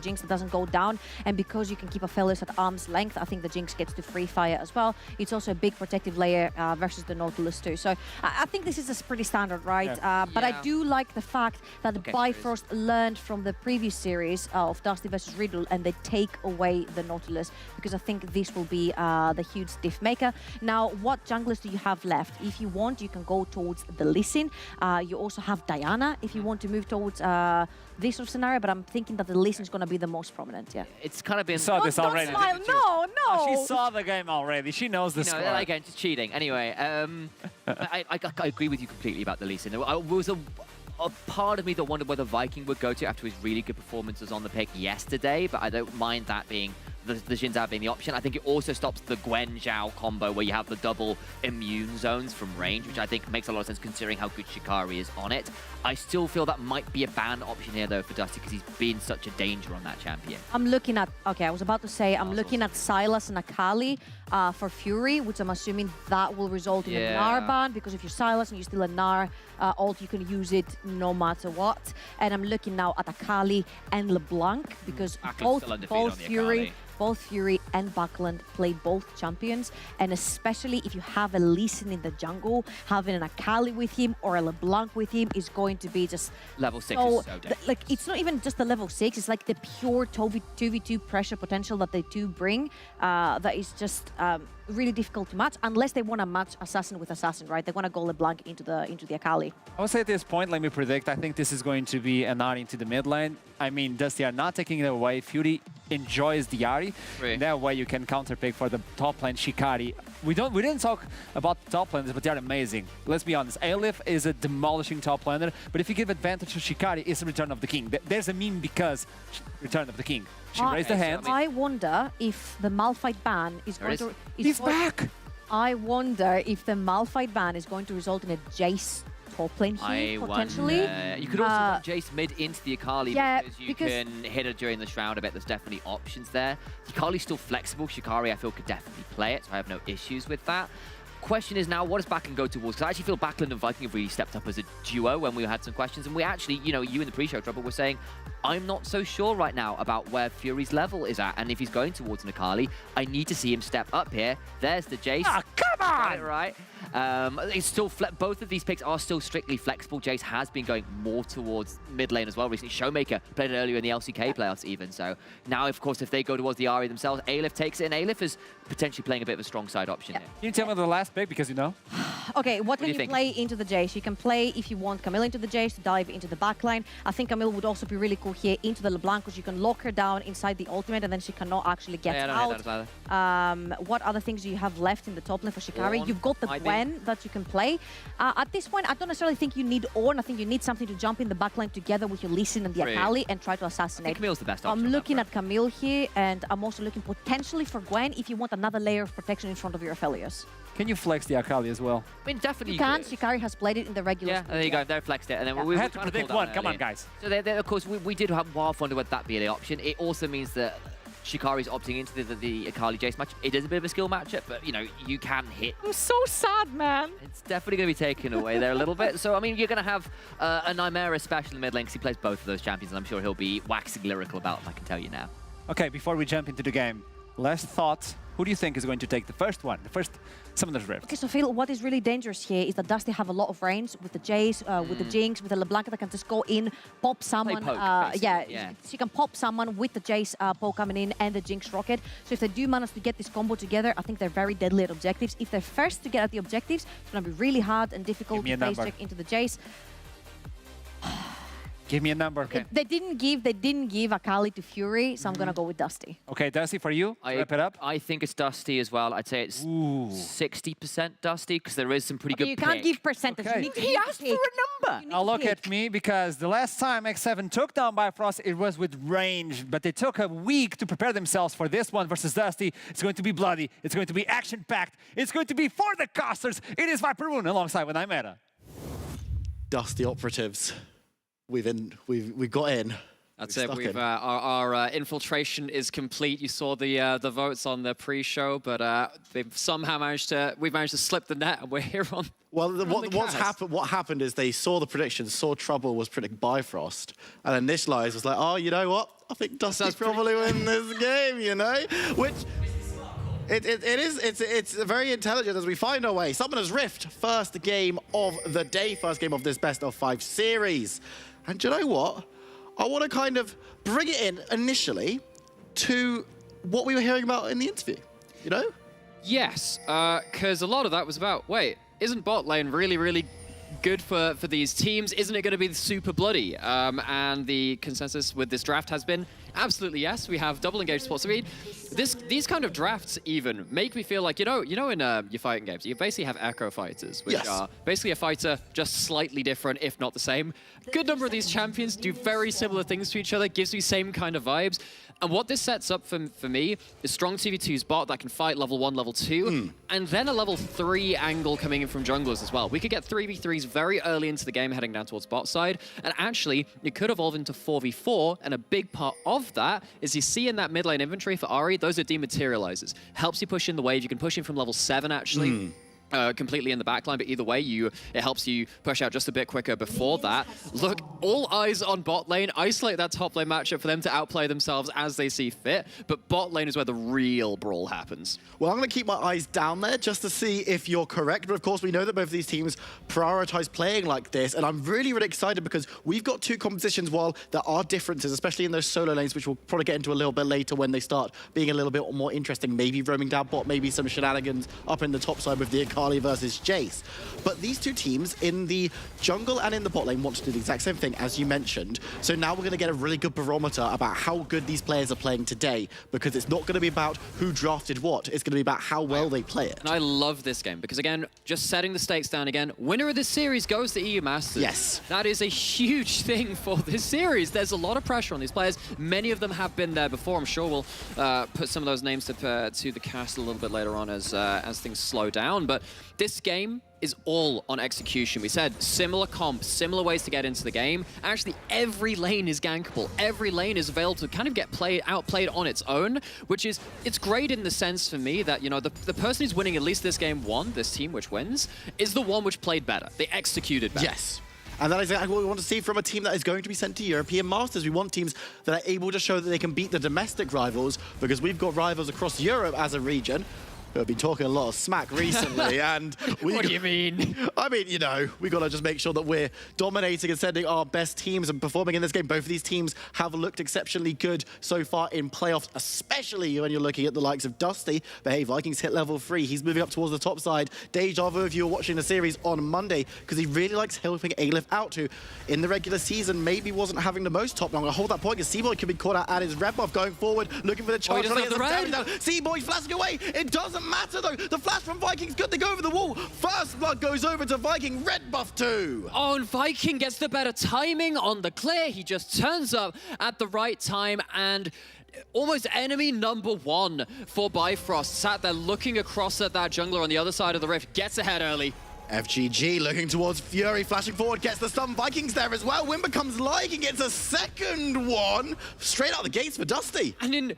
Jinx that doesn't go down. And because you can keep Aphelios at arm's length, I think the Jinx gets to free fire as well. It's also a big protective layer versus the Nautilus too. So I think this is pretty standard, right? But I do like the fact that Okay, Bifrost learned from the previous series of Dusty versus Riddle, and they take away the Nautilus, because I think this will be the huge diff maker. Now, what junglers do you have left? If you want, you can go towards the Lee Sin. You also have Diana if you want to move towards this sort of scenario, but I'm thinking that the Lee Sin is going to be the most prominent, yeah. It's kind of been... Saw this Don't already. smile, didn't you? no. She saw the game already. She knows the No, score. again, just cheating. Anyway, I agree with you completely about the Lee Sin. There was a part of me that wondered whether Viking would go to after his really good performances on the pick yesterday, but I don't mind that being the Xin Zhao being the option. I think it also stops the Gwen Zhao combo where you have the double immune zones from range, which I think makes a lot of sense considering how good Shikari is on it. I still feel that might be a ban option here though for Dusty because he's been such a danger on that champion. I'm looking at, okay, I was about to say, I'm looking at Silas and Akali for Fury, which I'm assuming that will result in a Gnar ban, because if you're Silas and you steal a Gnar ult, you can use it no matter what. And I'm looking now at Akali and LeBlanc, because Akali's still undefeated on the Akali. Both Fury and Buckland play both champions, and especially if you have a Lee Sin in the jungle, having an Akali with him or a LeBlanc with him is going to be just Level 6 is so dangerous. like, it's not even just the level 6, it's like the pure 2v2 pressure potential that they do bring that is just really difficult to match unless they want to match Assassin with Assassin, right? They want to go LeBlanc into the Akali. I would say at this point, let me predict, I think this is going to be an Ahri into the mid lane. I mean, Dusty are not taking it away. Fury enjoys the Ahri. Right. That way you can counterpick for the top lane Shikari. We didn't talk about the top laners, but they're amazing. Let's be honest. Aelif is a demolishing top laner, but if you give advantage to Shikari, it's a Return of the King. There's a meme because Return of the King. She raised the hand. I wonder if the Malphite ban is going to... He's back! I wonder if the Malphite ban is going to result in a Jace top lane here, potentially. You could also run Jace mid into the Akali because you can hit her during the Shroud a bit. There's definitely options there. The Akali's still flexible. Shikari, I feel, could definitely play it, so I have no issues with that. Question is now, what does Backlund go towards? Because I actually feel Backlund and Viking have really stepped up as a duo when we had some questions. And we actually, you know, you in the pre-show, Trouble, were saying, I'm not so sure right now about where Fury's level is at. And if he's going towards an Akali, I need to see him step up here. There's the Jace. Ah, come on! Got it right. It's still both of these picks are still strictly flexible. Jace has been going more towards mid lane as well recently. Showmaker played it earlier in the LCK playoffs even. So now, of course, if they go towards the Ahri themselves, Aelif takes it. And Aelif is potentially playing a bit of a strong side option here. Can you tell me the last pick, because you know? Okay, what do can you you think? play into the Jace? You can play, if you want, Camille into the Jace to dive into the backline. I think Camille would also be really cool here into the LeBlanc, because you can lock her down inside the ultimate and then she cannot actually get I don't hate that out. What other things do you have left in the top lane for Shikari? Ornn, You've got the Gwen that you can play. At this point, I don't necessarily think you need Ornn. I think you need something to jump in the backline together with your Lee Sin and the Right. Akali and try to I assassinate. think Camille's the best option. I'm on that looking front. at Camille here, and I'm also looking potentially for Gwen if you want another layer of protection in front of your Aphelios. Can you flex the Akali as well? I mean, definitely You can. could. Shikari has played it in the regular. Yeah, there you go. They flexed it, and then we I were had to trying predict call one. that Come on, earlier. guys. So of course, we did have wonder whether that be the option. It also means that Shikari's opting into the Akali Jace match. It is a bit of a skill matchup, but you know you can hit. I'm so sad, man. It's definitely going to be taken away there a little bit. So I mean, you're going to have a Nymera special in mid lane because he plays both of those champions, and I'm sure he'll be waxing lyrical about them. I can tell you now. Okay, before we jump into the game, last thoughts. Who do you think is going to take the first one? The first Summoner's Rift? Okay, so Phil, what is really dangerous here is that Dusty have a lot of range with the Jace, with the Jinx, with the LeBlanc that can just go in, pop someone. poke, yeah, she can pop someone with the Jace poke coming in and the Jinx rocket. So if they do manage to get this combo together, I think they're very deadly at objectives. If they're first to get at the objectives, it's going to be really hard and difficult Give me to a face number. check into the Jace. Give me a number. Okay. They didn't give Akali to Fury, so I'm going to go with Dusty. Okay, Dusty, for you, wrap it up. I think it's Dusty as well. I'd say it's 60% Dusty because there is some pretty Okay, good you can't pick. give percentage. Okay. You need to He asked for pick. a number. You need Now to look pick. at me, because the last time X7 took down Bifrost, it was with range, but they took a week to prepare themselves for this one versus Dusty. It's going to be bloody. It's going to be action-packed. It's going to be for the casters. It is Viperoon alongside with Nymera. Dusty operatives. We've got in. That's We've it. stuck We've in. our infiltration is complete. You saw the votes on the pre-show, but we've managed to slip the net, and we're here on. Well, the cast. what happened is they saw the predictions, saw Trouble was predicting Bifrost, and then Initialize was like, oh, you know what? I think Dusty's probably win this game, you know? Which, it's very intelligent as we find our way. Summoner's Rift, first game of the day, first game of this best of 5 series. And do you know what? I want to kind of bring it in initially to what we were hearing about in the interview, you know? Yes, because a lot of that was about, wait, isn't bot lane really, really good for these teams? Isn't it going to be super bloody? And the consensus with this draft has been absolutely yes. We have double engaged support speed. These kind of drafts even make me feel like, you know in your fighting games, you basically have echo fighters, which are basically a fighter just slightly different, if not the same. Good number of these champions do very similar things to each other, gives me same kind of vibes. And what this sets up for me is strong 2v2's bot that can fight level 1, level 2, and then a level 3 angle coming in from junglers as well. We could get 3v3s very early into the game heading down towards bot side, and actually it could evolve into 4v4, and a big part of that is you see in that mid lane inventory for Ahri, those are dematerializers. Helps you push in the wave, you can push in from level 7 actually. completely in the backline, but either way, it helps you push out just a bit quicker before that. Look, all eyes on bot lane. Isolate that top lane matchup for them to outplay themselves as they see fit, but bot lane is where the real brawl happens. Well, I'm going to keep my eyes down there just to see if you're correct, but of course we know that both of these teams prioritize playing like this, and I'm really, really excited because we've got two compositions while there are differences, especially in those solo lanes, which we'll probably get into a little bit later when they start being a little bit more interesting, maybe roaming down bot, maybe some shenanigans up in the top side with the Akali versus Jace. But these two teams in the jungle and in the bot lane want to do the exact same thing, as you mentioned. So now we're going to get a really good barometer about how good these players are playing today, because it's not going to be about who drafted what, it's going to be about how well they play it. And I love this game because, again, just setting the stakes down again, winner of this series goes to EU Masters. Yes. That is a huge thing for this series. There's a lot of pressure on these players. Many of them have been there before. I'm sure we'll put some of those names to the cast a little bit later on as things slow down. But this game is all on execution. We said similar comps, similar ways to get into the game. Actually, every lane is gankable. Every lane is available to kind of get outplayed on its own, which is, it's great in the sense for me that, you know, the person who's winning at least this game one, this team which wins, is the one which played better. They executed better. Yes. And that is exactly what we want to see from a team that is going to be sent to European Masters. We want teams that are able to show that they can beat the domestic rivals, because we've got rivals across Europe as a region who have been talking a lot of smack recently. And What do you mean? I mean, you know, we got to just make sure that we're dominating and sending our best teams and performing in this game. Both of these teams have looked exceptionally good so far in playoffs, especially when you're looking at the likes of Dusty. But hey, Vikings hit level 3. He's moving up towards the top side. Deja vu if you were watching the series on Monday, because he really likes helping Aleph out, who in the regular season maybe wasn't having the most top. Now I'm going to hold that point because C-Boy can be caught out at his red buff going forward, looking for the charge. He doesn't have the red. Down. C-Boy flashing away. It doesn't matter though. The flash from Vikings good. They go over the wall. First blood goes over to Viking. Red buff 2. Oh, and Viking gets the better timing on the clear. He just turns up at the right time, and almost enemy number 1 for Bifrost. Sat there looking across at that jungler on the other side of the rift. Gets ahead early. FGG looking towards Fury, flashing forward, gets the stun. Vikings there as well. Win becomes live and gets a second one. Straight out the gates for Dusty. And in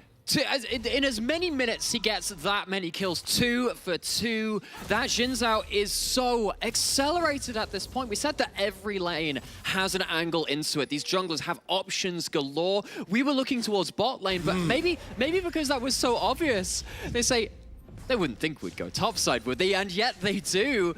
as many minutes he gets that many kills, 2 for 2. That Xin Zhao is so accelerated at this point. We said that every lane has an angle into it. These junglers have options galore. We were looking towards bot lane, but maybe because that was so obvious, they say, they wouldn't think we'd go topside, would they? And yet they do.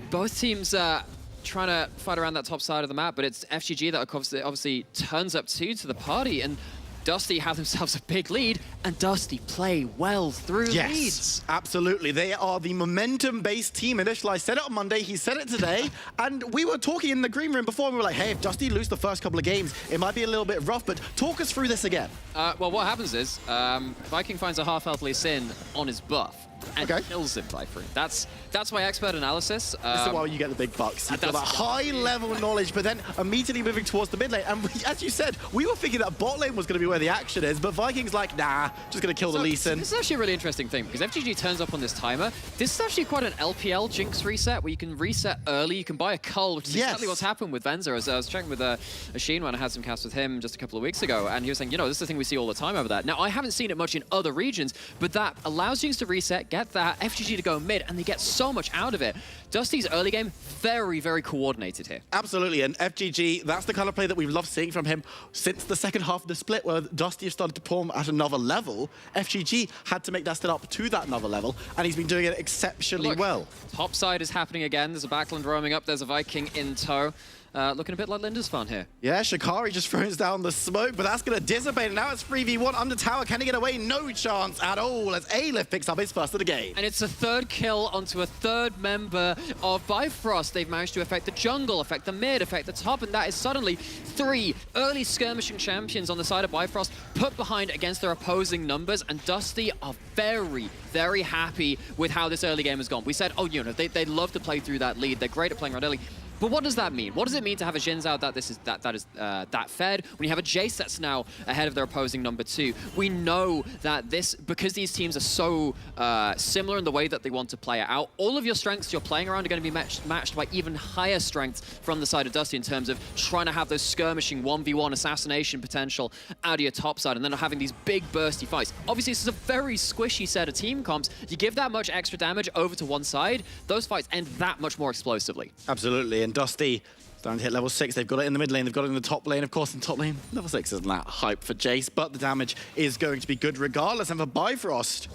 Both teams trying to fight around that top side of the map, but it's FGG that obviously turns up to the party, and Dusty have themselves a big lead, and Dusty play well through leads. Absolutely. They are the momentum-based team. Initial, I said it on Monday, he said it today, and we were talking in the green room before, and we were like, hey, if Dusty lose the first couple of games, it might be a little bit rough, but talk us through this again. Well, what happens is, Viking finds a half-health Lee Sin on his buff, and kills him by 3. That's my expert analysis. This is why you get the big bucks. You've got that high-level knowledge, but then immediately moving towards the mid lane. And as you said, we were thinking that bot lane was going to be where the action is, but Vikings like, nah, just going to kill the Lee Sin. This is actually a really interesting thing, because FGG turns up on this timer. This is actually quite an LPL Jinx reset, where you can reset early, you can buy a cull, which is exactly what's happened with Venza. As I was checking with Asheen when I had some casts with him just a couple of weeks ago, and he was saying, you know, this is the thing we see all the time over there. Now, I haven't seen it much in other regions, but that allows Jinx to reset, get that, FGG to go mid, and they get so much out of it. Dusty's early game, very, very coordinated here. Absolutely, and FGG, that's the kind of play that we've loved seeing from him since the second half of the split, where Dusty has started to perform at another level. FGG had to make that step up to that another level, and he's been doing it exceptionally well. Top side is happening again. There's a backland roaming up. There's a Viking in tow. Looking a bit like Linda's fun here. Yeah, Shikari just throws down the smoke, but that's going to dissipate. And now it's 3v1 under tower. Can he get away? No chance at all as Aleph picks up his first of the game. And it's a third kill onto a third member of Bifrost. They've managed to affect the jungle, affect the mid, affect the top, and that is suddenly 3 early skirmishing champions on the side of Bifrost put behind against their opposing numbers, and Dusty are very, very happy with how this early game has gone. We said, oh, you know, they love to play through that lead. They're great at playing around early. But what does that mean? What does it mean to have a Xin Zhao that is that fed? When you have a Jace that's now ahead of their opposing number 2, we know that because these teams are so similar in the way that they want to play it out, all of your strengths you're playing around are going to be matched by even higher strengths from the side of Dusty in terms of trying to have those skirmishing 1v1 assassination potential out of your top side and then having these big bursty fights. Obviously, this is a very squishy set of team comps. You give that much extra damage over to one side, those fights end that much more explosively. Absolutely, and Dusty starting to hit level 6. They've got it in the mid lane, they've got it in the top lane. Of course, in top lane, level 6 isn't that hype for Jace, but the damage is going to be good regardless. And for Bifrost,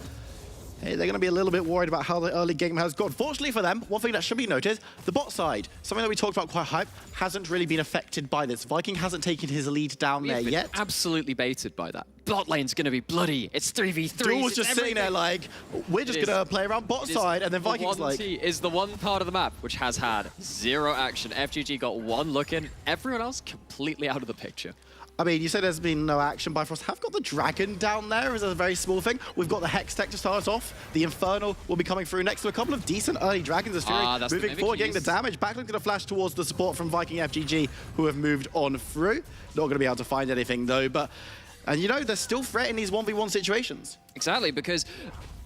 hey, they're going to be a little bit worried about how the early game has gone. Fortunately for them, one thing that should be noted, the bot side, something that we talked about quite hype, hasn't really been affected by this. Viking hasn't taken his lead down there yet. Absolutely baited by that. Bot lane's going to be bloody. It's 3v3. Duel was just sitting there like, we're just going to play around bot side, and then Vikings like... is the one part of the map which has had zero action. FGG got one look in, everyone else completely out of the picture. I mean, you say there's been no action. Bifrost have got the Dragon down there as a very small thing. We've got the Hex Tech to start us off. The Infernal will be coming through next to a couple of decent early Dragons as Fury moving forward, getting the damage. Backlink going to flash towards the support from Viking FGG, who have moved on through. Not going to be able to find anything, though, but... And you know, they're still threatening these 1v1 situations. Exactly, because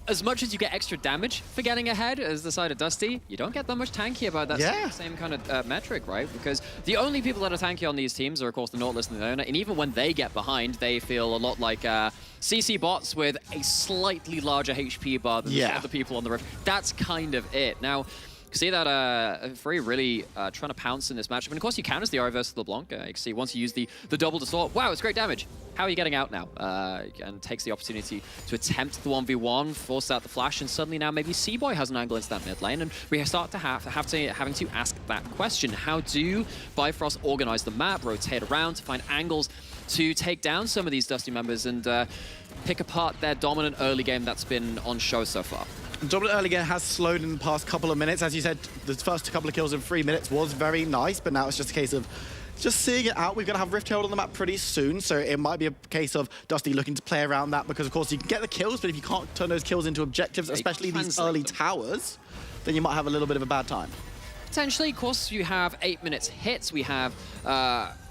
as much as you get extra damage for getting ahead as the side of Dusty, you don't get that much tanky about that same kind of metric, right? Because the only people that are tanky on these teams are, of course, the Nautilus and the Owner, and even when they get behind, they feel a lot like CC bots with a slightly larger HP bar than the other people on the Rift. That's kind of it. Now, see that Fury really trying to pounce in this matchup. And of course, you counters the reverse of LeBlanc. You can see once you use the double distort, wow, it's great damage. How are you getting out now? And takes the opportunity to attempt the 1v1, force out the flash, and suddenly now maybe C-Boy has an angle into that mid lane. And we start to having to ask that question. How do Bifrost organize the map, rotate around to find angles to take down some of these Dusty members and pick apart their dominant early game that's been on show so far? Dominant early game has slowed in the past couple of minutes. As you said, the first couple of kills in 3 minutes was very nice, but now it's just a case of just seeing it out. We're going to have Rift Herald on the map pretty soon, so it might be a case of Dusty looking to play around that because, of course, you can get the kills, but if you can't turn those kills into objectives, especially these early towers, then you might have a little bit of a bad time. Potentially, of course, you have 8 minutes hits. We have...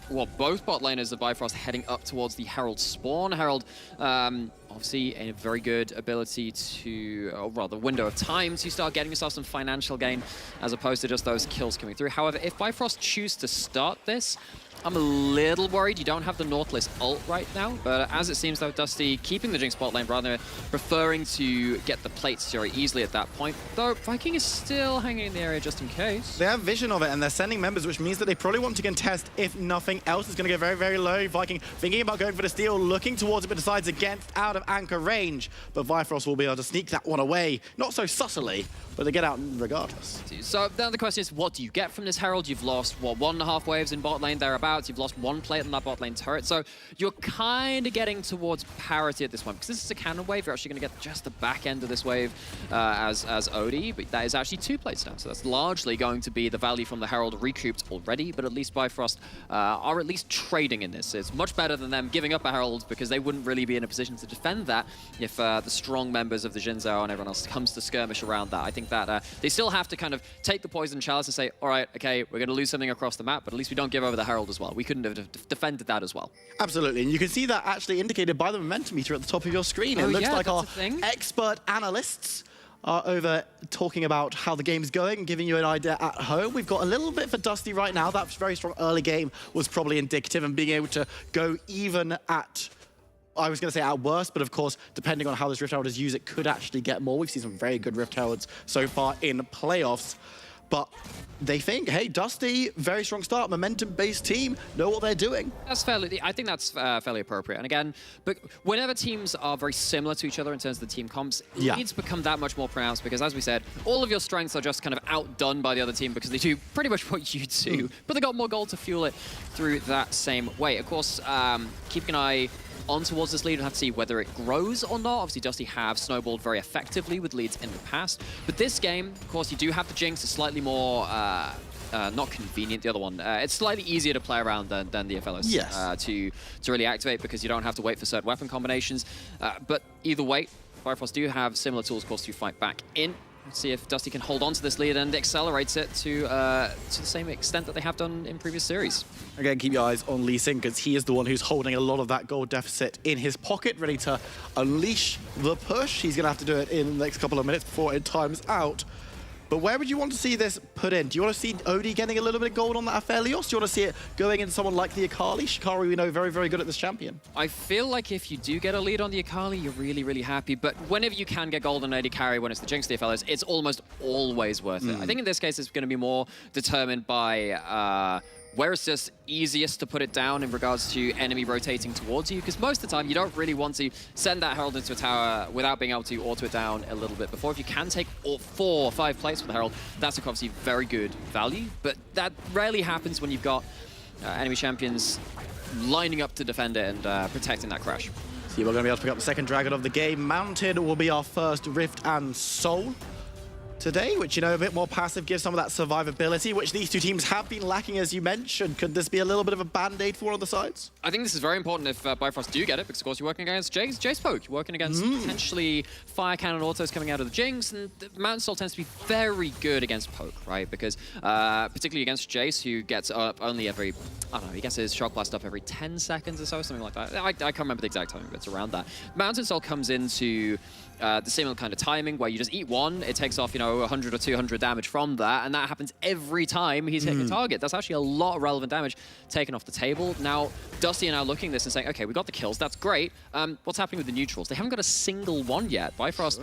well, both bot laners of Bifrost heading up towards the Herald spawn. Herald, obviously, a very good ability to, or rather, window of time to start getting yourself some financial gain, as opposed to just those kills coming through. However, if Bifrost choose to start this, I'm a little worried you don't have the Nautilus ult right now, but as it seems though, Dusty keeping the Jinx bot lane, rather preferring to get the plates very easily at that point, though Viking is still hanging in the area just in case. They have vision of it and they're sending members, which means that they probably want to contest if nothing else is going to go very, very low. Viking thinking about going for the steal, looking towards it, but decides against out of anchor range. But Bifrost will be able to sneak that one away, not so subtly, but they get out regardless. So then the question is, what do you get from this Herald? You've lost, what, 1.5 waves in bot lane, thereabouts. You've lost one plate on that bot lane turret. So you're kind of getting towards parity at this point. Because this is a cannon wave, you're actually going to get just the back end of this wave as OD. But that is actually 2 plates now. So that's largely going to be the value from the Herald recouped already. But at least Bifrost are at least trading in this. It's much better than them giving up a Herald because they wouldn't really be in a position to defend that if the strong members of the Xin Zhao and everyone else comes to skirmish around that. I think that they still have to kind of take the poison chalice and say, all right, okay, we're going to lose something across the map, but at least we don't give over the Herald as well. We couldn't have defended that as well. Absolutely, and you can see that actually indicated by the momentum meter at the top of your screen. It looks like our expert analysts are over talking about how the game's going and giving you an idea at home. We've got a little bit for Dusty right now. That very strong early game was probably indicative, and being able to go even at... I was going to say at worst, but of course, depending on how this Rift Herald is used, it could actually get more. We've seen some very good Rift Heralds so far in playoffs. But they think, hey, Dusty, very strong start, momentum-based team, know what they're doing. That's fairly, I think that's fairly appropriate. And again, but whenever teams are very similar to each other in terms of the team comps, it needs to become that much more pronounced because, as we said, all of your strengths are just kind of outdone by the other team because they do pretty much what you do, but they got more gold to fuel it through that same way. Of course, keeping an eye on towards this lead and have to see whether it grows or not. Obviously, Dusty have snowballed very effectively with leads in the past. But this game, of course, you do have the Jinx. It's slightly more, not convenient, the other one. It's slightly easier to play around than the FLS to really activate because you don't have to wait for certain weapon combinations. But either way, Bifrost do have similar tools, of course, to fight back in. Let's see if Dusty can hold on to this lead and accelerates it to the same extent that they have done in previous series. Again, keep your eyes on Lee Sin, because he is the one who's holding a lot of that gold deficit in his pocket, ready to unleash the push. He's going to have to do it in the next couple of minutes before it times out. But where would you want to see this put in? Do you want to see Odie getting a little bit of gold on that Aphelios? Do you want to see it going in someone like the Akali? Shikari, we know, very, very good at this champion. I feel like if you do get a lead on the Akali, you're really, really happy. But whenever you can get gold on AD carry, when it's the Jinx, the Aphelios, it's almost always worth it. I think in this case, it's going to be more determined by where it's just easiest to put it down in regards to enemy rotating towards you, because most of the time you don't really want to send that Herald into a tower without being able to auto it down a little bit before. If you can take 4 or 5 plates with the Herald, that's obviously very good value, but that rarely happens when you've got enemy champions lining up to defend it and protecting that crash. So we're going to be able to pick up the second dragon of the game. Mountain will be our first Rift and Soul today, which, you know, a bit more passive, gives some of that survivability, which these two teams have been lacking, as you mentioned. Could this be a little bit of a band-aid for one of the sides? I think this is very important if Bifrost do get it, because of course you're working against Jace Poke, you're working against potentially fire cannon autos coming out of the Jinx, and Mountain Soul tends to be very good against Poke, right? Because particularly against Jace, who gets up only every, I don't know, he gets his Shock Blast up every 10 seconds or so, something like that. I can't remember the exact timing, but it's around that. Mountain Soul comes into the similar kind of timing where you just eat one, it takes off, you know, 100 or 200 damage from that, and that happens every time he's hitting a target. That's actually a lot of relevant damage taken off the table. Now, Dusty are now looking at this and saying, okay, we got the kills, that's great. What's happening with the neutrals? They haven't got a single one yet. Bifrost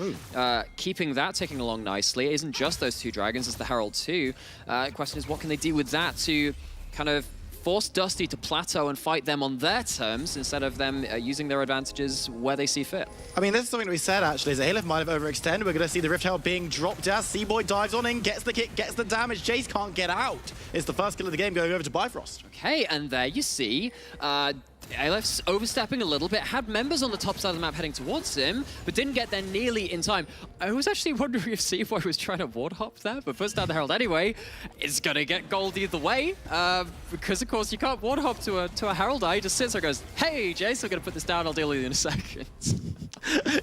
keeping that ticking along nicely. It isn't just those 2 dragons, it's the Herald too. Question is, what can they do with that to kind of force Dusty to plateau and fight them on their terms instead of them using their advantages where they see fit? I mean, this is something that we said, actually, is that Alef might have overextended. We're going to see the Rift Herald being dropped as Seaboy dives on in, gets the kick, gets the damage. Jace can't get out. It's the first kill of the game going over to Bifrost. Okay, and there you see Alef's overstepping a little bit, had members on the top side of the map heading towards him, but didn't get there nearly in time. I was actually wondering if Seaboy was trying to ward hop there, but puts down the Herald anyway. It's going to get gold either way, because of course you can't ward hop to a Herald. He just sits there and goes, hey Jace, I'm going to put this down, I'll deal with you in a second.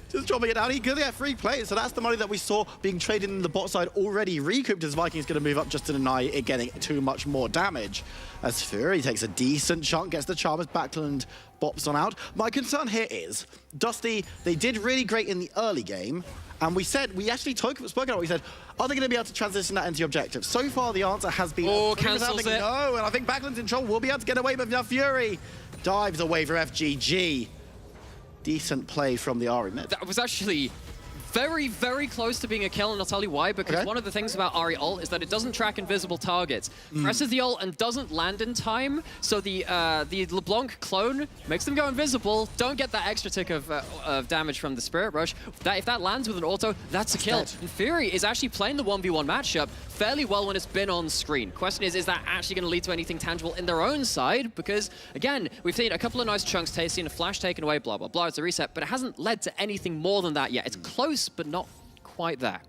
Just dropping it down. He could get free play, so that's the money that we saw being traded in the bot side already recouped, as Viking's going to move up just to deny it getting too much more damage. As Fury takes a decent chunk, gets the Charmers, Backland bops on out. My concern here is, Dusty, they did really great in the early game, and we actually spoke about, we said, are they going to be able to transition that into the objective? So far, the answer has been, cancels it. No, and I think Backland's in trouble. We'll be able to get away, but now Fury dives away from FGG. Decent play from the Ahri mid. That was actually very, very close to being a kill, and I'll tell you why, because one of the things about Ahri ult is that it doesn't track invisible targets. Presses the ult and doesn't land in time, so the LeBlanc clone makes them go invisible, don't get that extra tick of damage from the Spirit Rush. If that lands with an auto, that's a kill. And Fury is actually playing the 1v1 matchup fairly well when it's been on screen. Question is that actually going to lead to anything tangible in their own side? Because, again, we've seen a couple of nice chunks, seen a flash taken away, blah, blah, blah, it's a reset, but it hasn't led to anything more than that yet. It's close, but not quite there.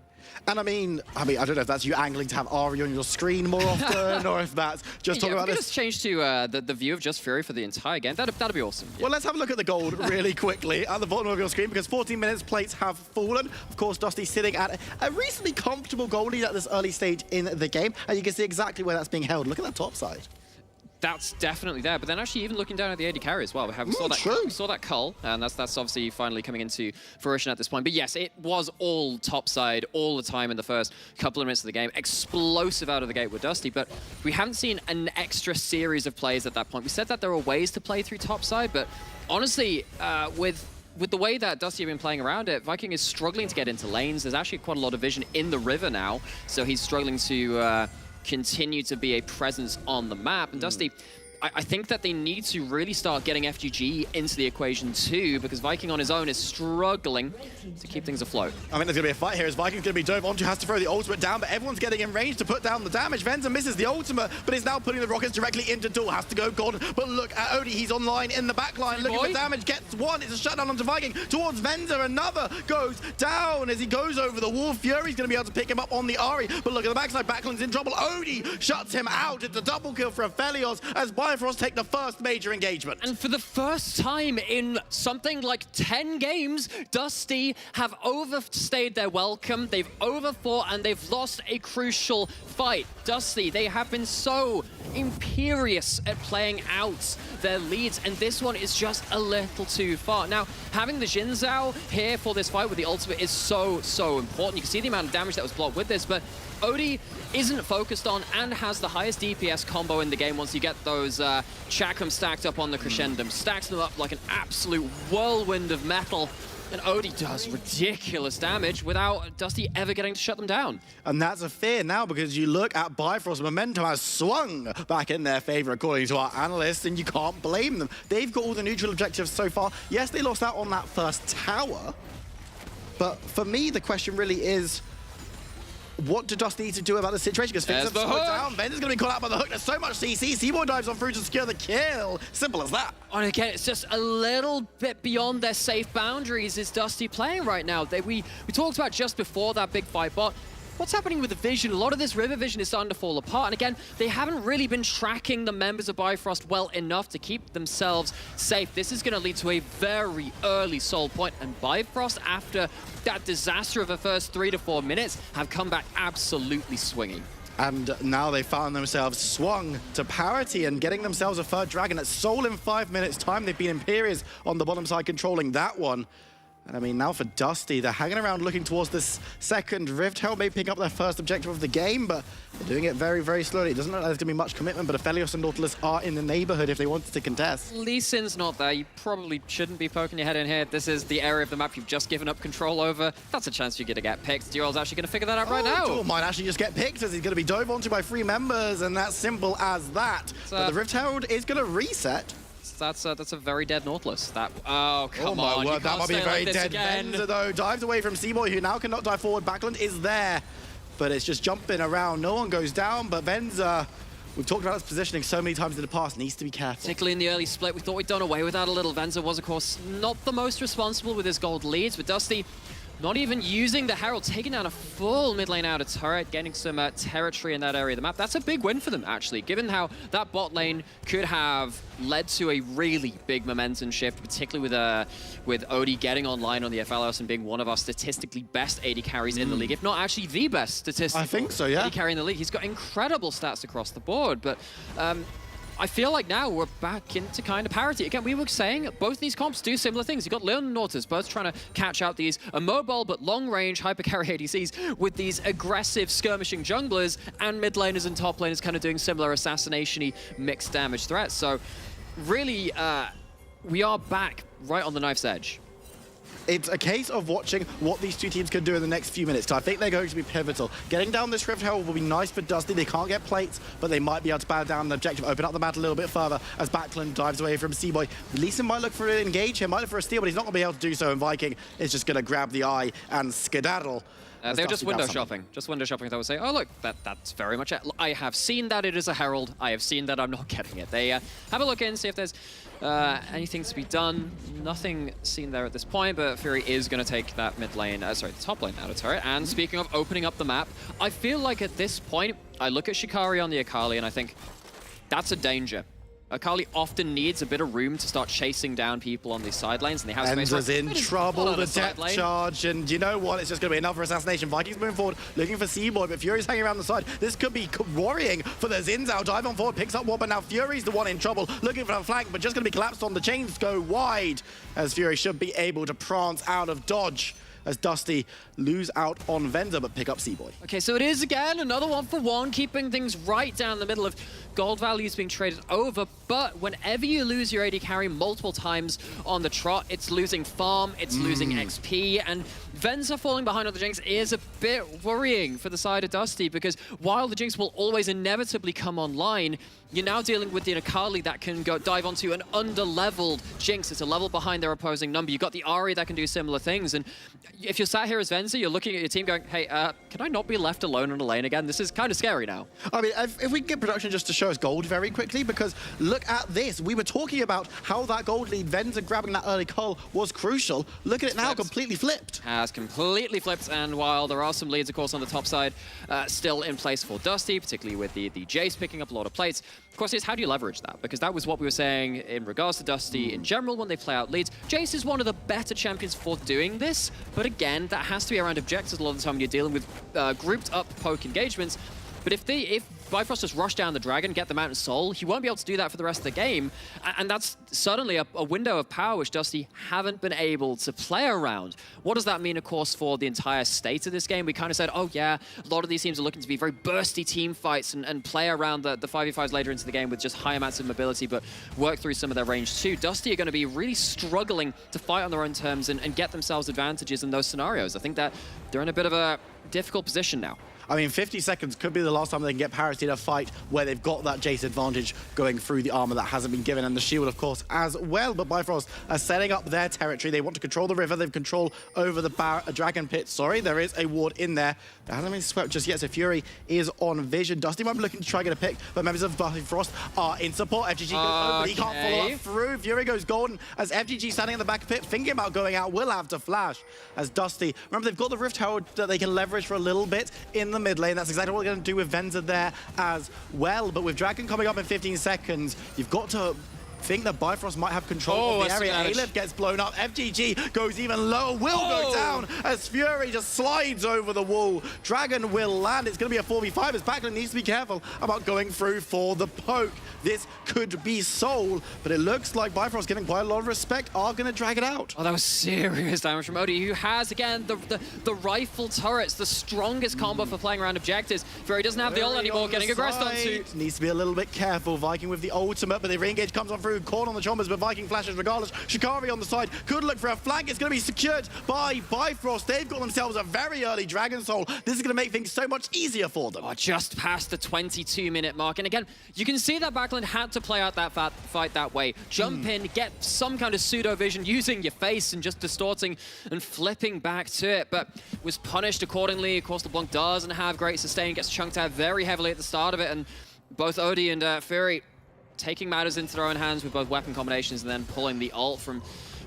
And I mean, I don't know if that's you angling to have Ahri on your screen more often, or if that's just talking about this. Just change to the view of just Fury for the entire game. That'd be awesome. Well, let's have a look at the gold really quickly at the bottom of your screen, because 14 minutes plates have fallen. Of course, Dusty sitting at a reasonably comfortable gold lead at this early stage in the game, and you can see exactly where that's being held. Look at that top side. That's definitely there, but then actually even looking down at the AD carry as well, we saw that cull, and that's obviously finally coming into fruition at this point. But yes, it was all topside all the time in the first couple of minutes of the game, explosive out of the gate with Dusty, but we haven't seen an extra series of plays at that point. We said that there are ways to play through topside, but honestly, with the way that Dusty have been playing around it, Viking is struggling to get into lanes. There's actually quite a lot of vision in the river now, so he's struggling to continue to be a presence on the map. And Dusty, I think that they need to really start getting FGG into the equation too, because Viking on his own is struggling to keep things afloat. I think there's going to be a fight here as Viking's going to be dove onto, has to throw the ultimate down, but everyone's getting in range to put down the damage. Venza misses the ultimate, but is now putting the rockets directly into Duel. Has to go golden, but look at Odie, he's online in the back line. Look at the damage, gets one, it's a shutdown onto Viking, towards Venza, another goes down as he goes over the wall. Fury's going to be able to pick him up on the Ahri, but look at the backside, Backland's in trouble. Odie shuts him out. It's a double kill for Aphelios as Bifrost take the first major engagement. And for the first time in something like 10 games, Dusty have overstayed their welcome, they've overfought, and they've lost a crucial fight. Dusty, they have been so imperious at playing out their leads, and this one is just a little too far. Now, having the Xin Zhao here for this fight with the ultimate is so important. You can see the amount of damage that was blocked with this, but Odie isn't focused on and has the highest DPS combo in the game once you get those Chakram stacked up on the Crescendum. Stacks them up like an absolute whirlwind of metal. And Odie does ridiculous damage without Dusty ever getting to shut them down. And that's a fear now, because you look at Bifrost, momentum has swung back in their favor according to our analysts, and you can't blame them. They've got all the neutral objectives so far. Yes, they lost out on that first tower, but for me, the question really is, what do Dusty need to do about the situation? Because things have slowed down. Venza's going to be caught out by the hook. There's so much CC. Seymour dives on through to secure the kill. Simple as that. And again, it's just a little bit beyond their safe boundaries is Dusty playing right now. We talked about just before that big fight bot. What's happening with the vision? A lot of this river vision is starting to fall apart. And again, they haven't really been tracking the members of Bifrost well enough to keep themselves safe. This is going to lead to a very early soul point. And Bifrost, after that disaster of the first 3 to 4 minutes, have come back absolutely swinging. And now they found themselves swung to parity and getting themselves a third dragon at Soul in 5 minutes time. They've been Imperious on the bottom side controlling that one. And I mean, now for Dusty, they're hanging around looking towards this second Rift Hell, may pick up their first objective of the game, but they're doing it very slowly. It doesn't look like there's going to be much commitment, but Aphelios and Nautilus are in the neighborhood if they wanted to contest. Lee Sin's not there. You probably shouldn't be poking your head in here. This is the area of the map you've just given up control over. That's a chance you're going to get picked. Duel's actually going to figure that out right now. Duel might actually just get picked as he's going to be dove onto by 3 members, and that's simple as that. But the Rift Herald is going to reset. That's a very dead Nautilus. Oh, come my on. word, that might be very dead. Venza, though, dives away from Seymour, who now cannot dive forward. Backland is there, but it's just jumping around. No one goes down, but Venza, we've talked about his positioning so many times in the past, needs to be careful. Particularly in the early split, we thought we'd done away with that a little. Venza was, of course, not the most responsible with his gold leads, but Dusty not even using the Herald, taking down a full mid lane outer turret, getting some territory in that area of the map. That's a big win for them, actually, given how that bot lane could have led to a really big momentum shift, particularly with Odie getting online on the Aphelios and being one of our statistically best AD carries in the league, if not actually the best statistical I think so, yeah. AD carry in the league. He's got incredible stats across the board, but I feel like now we're back into kind of parity. Again, we were saying both these comps do similar things. You've got Leon and Nautilus both trying to catch out these immobile but long-range hyper-carry ADCs with these aggressive skirmishing junglers, and mid laners and top laners kind of doing similar assassination-y mixed damage threats. So really, we are back right on the knife's edge. It's a case of watching what these two teams can do in the next few minutes. I think they're going to be pivotal. Getting down this Rift Herald will be nice for Dusty. They can't get plates, but they might be able to bow down the objective, open up the map a little bit further as Backland dives away from Seaboy. Leeson might look for an engage here, might look for a steal, but he's not going to be able to do so, and Viking is just going to grab the eye and skedaddle. They were just window shopping. Just window shopping. They would say, oh, look, that's very much it. I have seen that it is a Herald. I have seen that I'm not getting it. They have a look in, see if there's anything to be done. Nothing seen there at this point, but Fury is going to take that mid lane, the top lane out of turret. And speaking of opening up the map, I feel like at this point, I look at Shikari on the Akali and I think, that's a danger. Akali often needs a bit of room to start chasing down people on these side lanes, and they have space. Enza's in trouble, the depth charge, and you know what? It's just going to be another assassination. Vikings moving forward, looking for Seaboy, but Fury's hanging around the side. This could be worrying for the Xin Zhao. Dive on forward, picks up one, but now Fury's the one in trouble, looking for a flank, but just going to be collapsed on. The chains go wide, as Fury should be able to prance out of dodge, as Dusty lose out on Venza, but pick up Seaboy. Okay, so it is again another 1-for-1, keeping things right down the middle of gold values being traded over. But whenever you lose your AD carry multiple times on the trot, it's losing farm, it's losing XP, and Venza falling behind on the Jinx is a bit worrying for the side of Dusty, because while the Jinx will always inevitably come online, you're now dealing with the Akali that can go dive onto an under-leveled Jinx. It's a level behind their opposing number. You've got the Ahri that can do similar things, and if you're sat here as Venza, you're looking at your team going, hey, can I not be left alone in a lane again? This is kind of scary now. I mean, if we can get production just to show us gold very quickly, because look at this. We were talking about how that gold lead, Venza grabbing that early cull, was crucial. Look at it now, completely flipped. Has completely flipped, and while there are some leads, of course, on the top side, still in place for Dusty, particularly with the Jace picking up a lot of plates. Of course, it's how do you leverage that? Because that was what we were saying in regards to Dusty in general when they play out leads. Jace is one of the better champions for doing this, but again, that has to be around objectives a lot of the time when you're dealing with grouped up poke engagements. But if Bifrost just rush down the dragon, get the Mountain Soul, he won't be able to do that for the rest of the game. And that's suddenly a window of power which Dusty haven't been able to play around. What does that mean, of course, for the entire state of this game? We kind of said, oh yeah, a lot of these teams are looking to be very bursty team fights and play around the 5v5s later into the game with just high amounts of mobility, but work through some of their range too. Dusty are going to be really struggling to fight on their own terms and get themselves advantages in those scenarios. I think that they're in a bit of a difficult position now. I mean, 50 seconds could be the last time they can get parity in a fight where they've got that Jace advantage going through the armor that hasn't been given, and the shield, of course, as well. But Bifrost are setting up their territory. They want to control the river. They've control over the dragon pit. Sorry, there is a ward in there. It hasn't been swept just yet, so Fury is on vision. Dusty might be looking to try and get a pick, but members of Bifrost are in support. FGG goes over. He can't follow up through. Fury goes golden as FGG standing in the back pit, thinking about going out, will have to flash as Dusty. Remember, they've got the Rift Herald that they can leverage for a little bit in the mid lane. That's exactly what we're going to do with Venza there as well. But with Dragon coming up in 15 seconds, you've got to think that Bifrost might have control of the area. Aleph gets blown up. FGG goes even lower, will go down as Fury just slides over the wall. Dragon will land. It's going to be a 4v5 as Backlund needs to be careful about going through for the poke. This could be Soul, but it looks like Bifrost getting quite a lot of respect are going to drag it out. Oh, that was serious damage from Odie, who has, again, the rifle turrets, the strongest combo for playing around objectives. Fury doesn't have the ult anymore, getting aggressed onto. Needs to be a little bit careful. Viking with the ultimate, but the re-engage comes on through. Caught on the chombers, but Viking flashes regardless. Shikari on the side could look for a flank. It's going to be secured by Bifrost. They've got themselves a very early Dragon Soul. This is going to make things so much easier for them. Oh, just past the 22-minute mark. And again, you can see that Backlund had to play out that fight that way. Jump in, get some kind of pseudo vision using your face and just distorting and flipping back to it, but was punished accordingly. Of course, LeBlanc doesn't have great sustain, gets chunked out very heavily at the start of it, and both Odie and Fury taking matters into their own hands with both weapon combinations and then pulling the ult from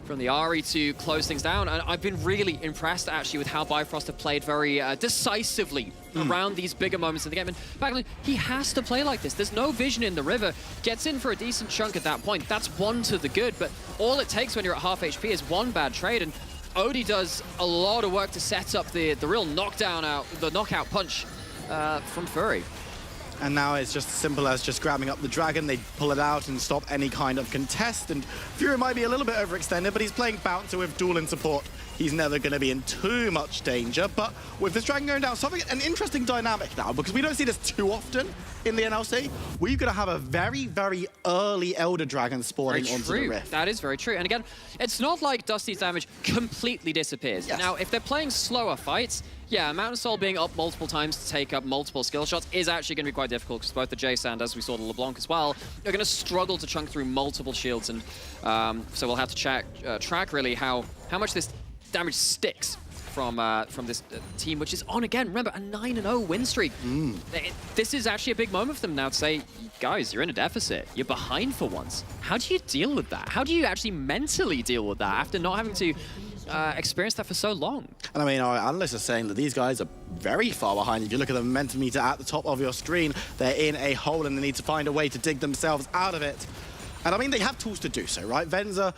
the Ahri to close things down. And I've been really impressed, actually, with how Bifrost have played very decisively around these bigger moments in the game. And Backlund, he has to play like this. There's no vision in the river. Gets in for a decent chunk at that point. That's one to the good, but all it takes when you're at half HP is one bad trade. And Odie does a lot of work to set up the real knockout punch from Fury. And now it's just as simple as just grabbing up the dragon. They pull it out and stop any kind of contest. And Fury might be a little bit overextended, but he's playing Bouncer with duel in support. He's never going to be in too much danger. But with this dragon going down, an interesting dynamic now, because we don't see this too often in the NLC. We're going to have a very, very early Elder Dragon spawning onto the Rift. That is very true. And again, it's not like Dusty's damage completely disappears. Yes. Now, if they're playing slower fights, yeah, Mountain Soul being up multiple times to take up multiple skill shots is actually going to be quite difficult, because both the Jace and, as we saw, the LeBlanc as well, are going to struggle to chunk through multiple shields. And so we'll have to track really how much this damage sticks from this team, which is on, again, remember, a 9-0 win streak. This is actually a big moment for them now to say, guys, you're in a deficit. You're behind for once. How do you deal with that? How do you actually mentally deal with that after not having to experience that for so long? And I mean, our analysts are saying that these guys are very far behind. If you look at the momentum meter at the top of your screen, they're in a hole and they need to find a way to dig themselves out of it. And I mean, they have tools to do so, right? Venza,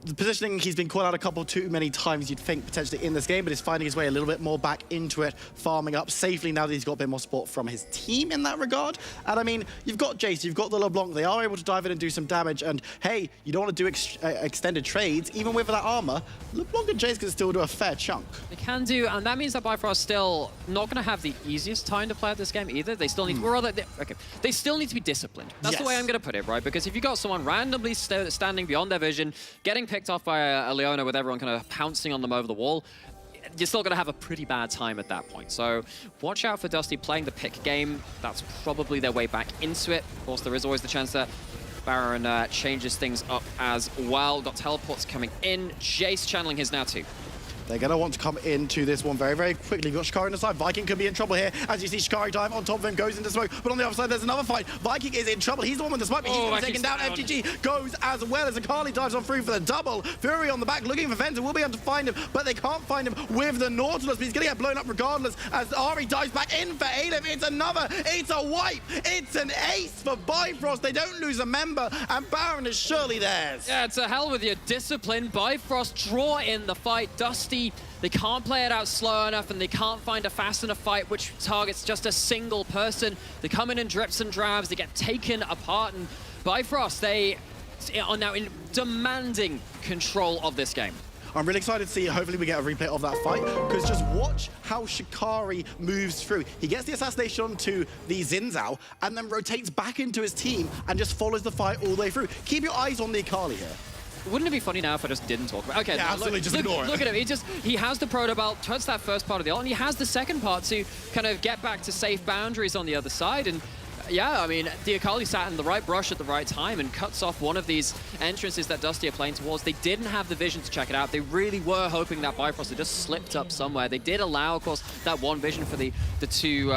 the positioning, he's been caught out a couple too many times, you'd think, potentially in this game, but he's finding his way a little bit more back into it, farming up safely now that he's got a bit more support from his team in that regard. And I mean, you've got Jace, you've got the LeBlanc, they are able to dive in and do some damage, and hey, you don't want to do extended trades, even with that armor, LeBlanc and Jace can still do a fair chunk. They can do, and that means that Bifrost still not going to have the easiest time to play out this game either. They still need they still need to be disciplined. That's the way I'm going to put it, right? Because if you got someone randomly standing beyond their vision, getting picked off by a Leona with everyone kind of pouncing on them over the wall, you're still going to have a pretty bad time at that point. So watch out for Dusty playing the pick game. That's probably their way back into it. Of course, there is always the chance that Baron changes things up as well. Got teleports coming in. Jace channeling his now too. They're going to want to come into this one very, very quickly. We've got Shikari on the side. Viking could be in trouble here. As you see, Shikari dive on top of him, goes into smoke. But on the other side, there's another fight. Viking is in trouble. He's the one with the smoke, but he's taken down. FGG goes as well as Akali dives on through for the double. Fury on the back looking for Fenton. Will be able to find him, but they can't find him with the Nautilus. But he's going to get blown up regardless as Ari dives back in for Aleph. It's another. It's a wipe. It's an ace for Bifrost. They don't lose a member, and Baron is surely theirs. Yeah, to hell with your discipline. Bifrost draw in the fight. Dusty, they can't play it out slow enough, and they can't find a fast enough fight which targets just a single person. They come in drips and drabs. They get taken apart, and Bifrost, they are now in demanding control of this game. I'm really excited to see, hopefully we get a replay of that fight, because just watch how Shikari moves through. He gets the assassination onto the Xin Zhao, and then rotates back into his team and just follows the fight all the way through. Keep your eyes on the Akali here. Wouldn't it be funny now if I just didn't talk about it? Okay, yeah, absolutely, just ignore it. Look at him. He has the proto belt, touched that first part of the ult, and he has the second part to kind of get back to safe boundaries on the other side. And yeah, I mean, the Akali sat in the right brush at the right time and cuts off one of these entrances that Dusty are playing towards. They didn't have the vision to check it out. They really were hoping that Bifrost had just slipped up somewhere. They did allow, of course, that one vision for the two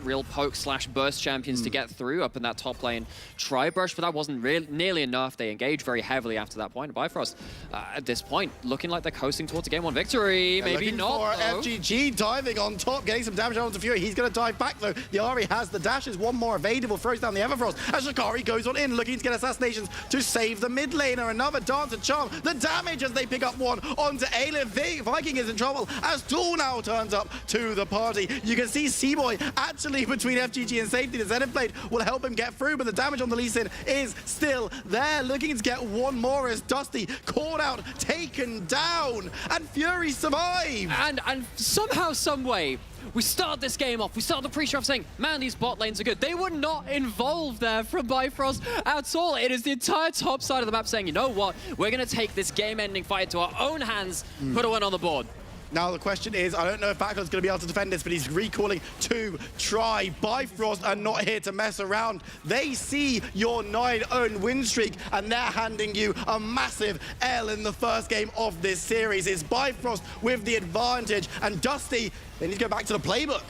real poke/burst champions to get through up in that top lane tri-brush, but that wasn't nearly enough. They engaged very heavily after that point. Bifrost, at this point, looking like they're coasting towards a game 1 victory. Yeah, maybe not, though. FGG diving on top, getting some damage onto Fury. He's going to dive back, though. The Ari has the dashes. One more available, throws down the Everfrost. As Shikari goes on in, looking to get assassinations to save the mid laner. Another dance and charm. The damage as they pick up one onto Aleph. Viking is in trouble as Tool now turns up to the party. You can see C-Boy actually between FGG and safety. The Zenith Blade will help him get through, but the damage on the Lee Sin is still there. Looking to get one more as Dusty caught out, taken down, and Fury survives. And somehow, some way, we start this game off. We start the pre-show off saying, man, these bot lanes are good. They were not involved there from Bifrost at all. It is the entire top side of the map saying, you know what? We're going to take this game-ending fight to our own hands, put a win on the board. Now the question is, I don't know if Backland's going to be able to defend this, but he's recalling to try. Bifrost are not here to mess around. They see your 9-0 win streak, and they're handing you a massive L in the first game of this series. It's Bifrost with the advantage, and Dusty, they need to go back to the playbook.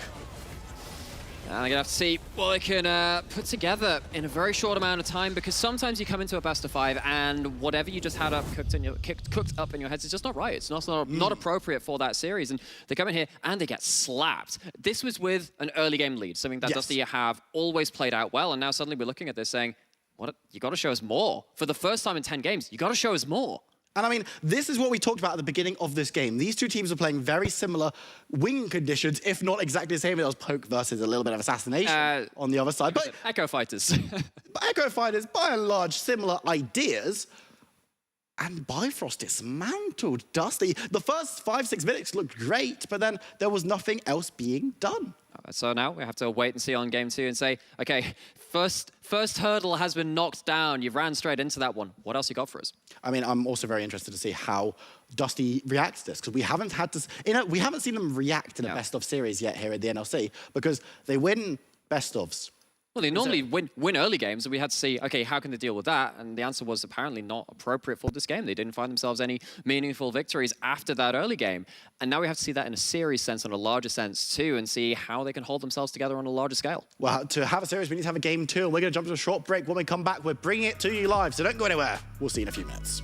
And they're going to have to see what they can put together in a very short amount of time, because sometimes you come into a best of 5 and whatever you just had up cooked up in your heads is just not right. It's not appropriate for that series. And they come in here and they get slapped. This was with an early game lead, something that Dusty have always played out well. And now suddenly we're looking at this saying, "What? You got to show us more. For the first time in 10 games, you got to show us more." And I mean, this is what we talked about at the beginning of this game. These two teams are playing very similar wing conditions, if not exactly the same. It was poke versus a little bit of assassination on the other side. But Echo Fighters. Echo Fighters, by and large, similar ideas. And Bifrost dismantled Dusty. The first 5-6 minutes looked great, but then there was nothing else being done. So now we have to wait and see on game 2 and say, okay, first hurdle has been knocked down. You've ran straight into that one. What else you got for us? I mean, I'm also very interested to see how Dusty reacts to this, because we haven't seen them react in a best of series yet here at the NLC, because they win best ofs. Well, they normally win early games, and we had to see, okay, how can they deal with that? And the answer was apparently not appropriate for this game. They didn't find themselves any meaningful victories after that early game. And now we have to see that in a series sense, on a larger sense too, and see how they can hold themselves together on a larger scale. Well, to have a series, we need to have a game 2, and we're going to jump to a short break. When we come back, we're bringing it to you live, so don't go anywhere. We'll see you in a few minutes.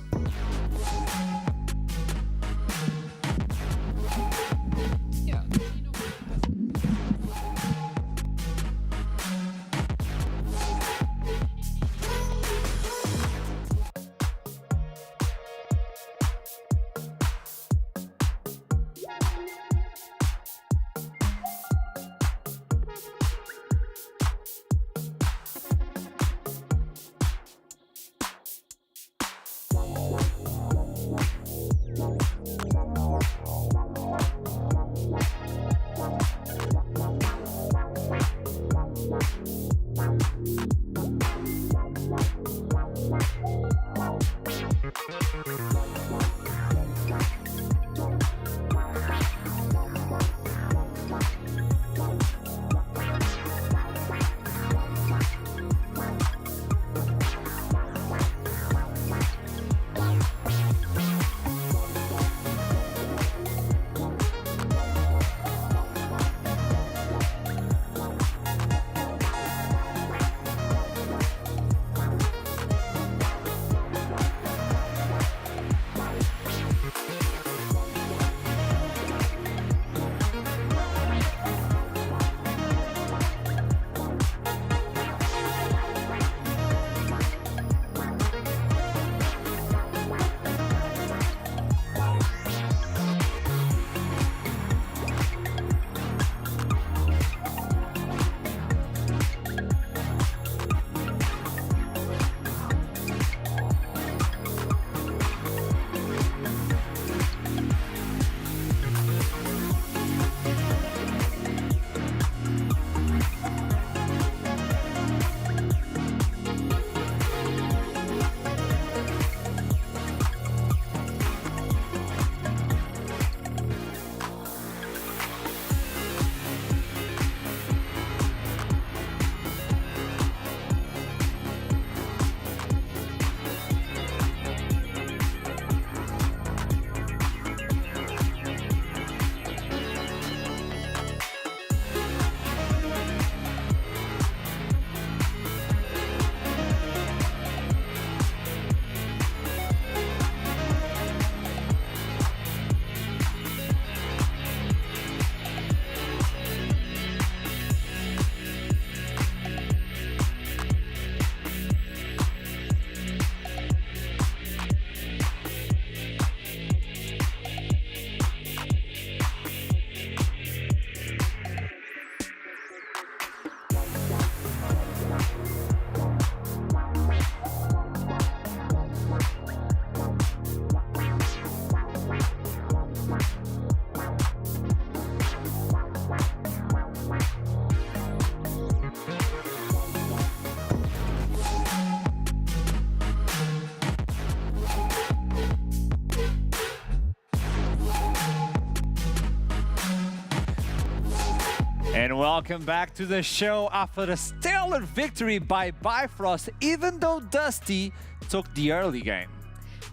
welcome back to the show after a stellar victory by Bifrost, even though Dusty took the early game.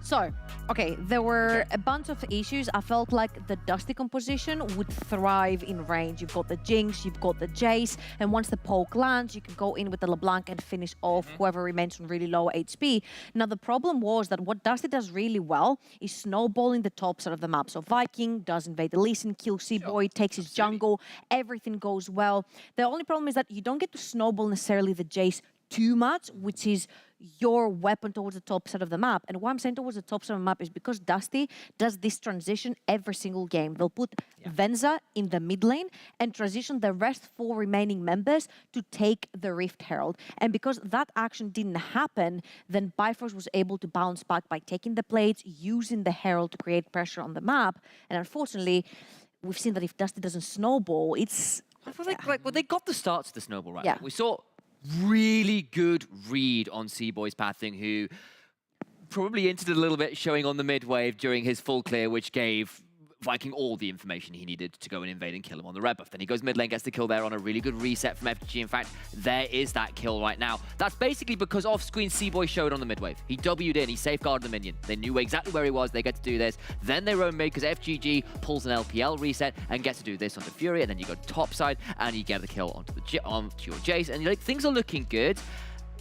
So, okay, there were a bunch of issues. I felt like the Dusty composition would thrive in range. You've got the Jinx, you've got the Jace, and once the poke lands, you can go in with the LeBlanc and finish off whoever remains on really low HP. Now, the problem was that what Dusty does really well is snowballing the top side of the map. So Viking does invade the Lee Sin, kills C-Boy, takes his jungle, everything goes well. The only problem is that you don't get to snowball necessarily the Jace too much, which is your weapon towards the top side of the map. And why I'm saying towards the top side of the map is because Dusty does this transition every single game. They'll put Venza in the mid lane and transition the rest 4 remaining members to take the Rift Herald. And because that action didn't happen, then Bifrost was able to bounce back by taking the plates, using the Herald to create pressure on the map. And unfortunately, we've seen that if Dusty doesn't snowball, it's... I feel like, well, they got the start to the snowball, right? Yeah. We saw really good read on C-Boy's pathing, who probably entered a little bit, showing on the mid wave during his full clear, which gave Viking all the information he needed to go and invade and kill him on the red buff. Then he goes mid lane, gets the kill there on a really good reset from FGG. In fact, there is that kill right now. That's basically because off-screen C-Boy showed on the mid wave. He W'd in, he safeguarded the minion. They knew exactly where he was, they get to do this. Then they roam mid because FGG pulls an LPL reset and gets to do this onto Fury, and then you go top side and you get the kill onto your Jace. And like, things are looking good,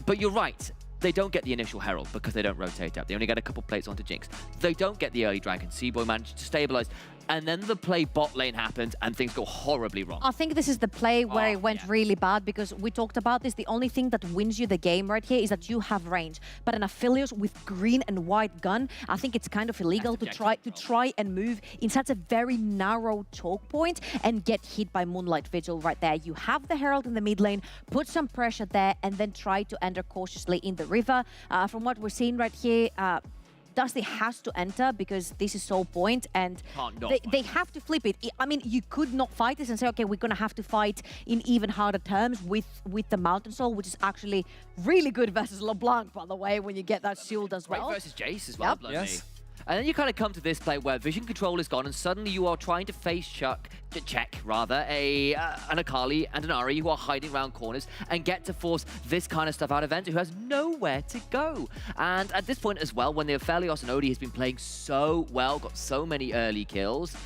but you're right. They don't get the initial Herald because they don't rotate out. They only get a couple plates onto Jinx. They don't get the early Dragon. C-Boy managed to stabilize. And then the play bot lane happened and things go horribly wrong. I think this is the play where it went really bad because we talked about this. The only thing that wins you the game right here is that you have range. But an Aphelios with green and white gun, I think it's kind of illegal to try and move in such a very narrow choke point and get hit by Moonlight Vigil right there. You have the Herald in the mid lane, put some pressure there, and then try to enter cautiously in the river. From what we're seeing right here, Dusty has to enter because this is Soul Point, and they have to flip it. I mean, you could not fight this and say, okay, we're going to have to fight in even harder terms with the Mountain Soul, which is actually really good versus LeBlanc, by the way, when you get that shield as well. Right versus Jace as well, yes. And then you kind of come to this play where vision control is gone, and suddenly you are trying to face check an Akali and an Ahri who are hiding around corners and get to force this kind of stuff out of Venza, who has nowhere to go. And at this point as well, when the Aphelios and Odie has been playing so well, got so many early kills,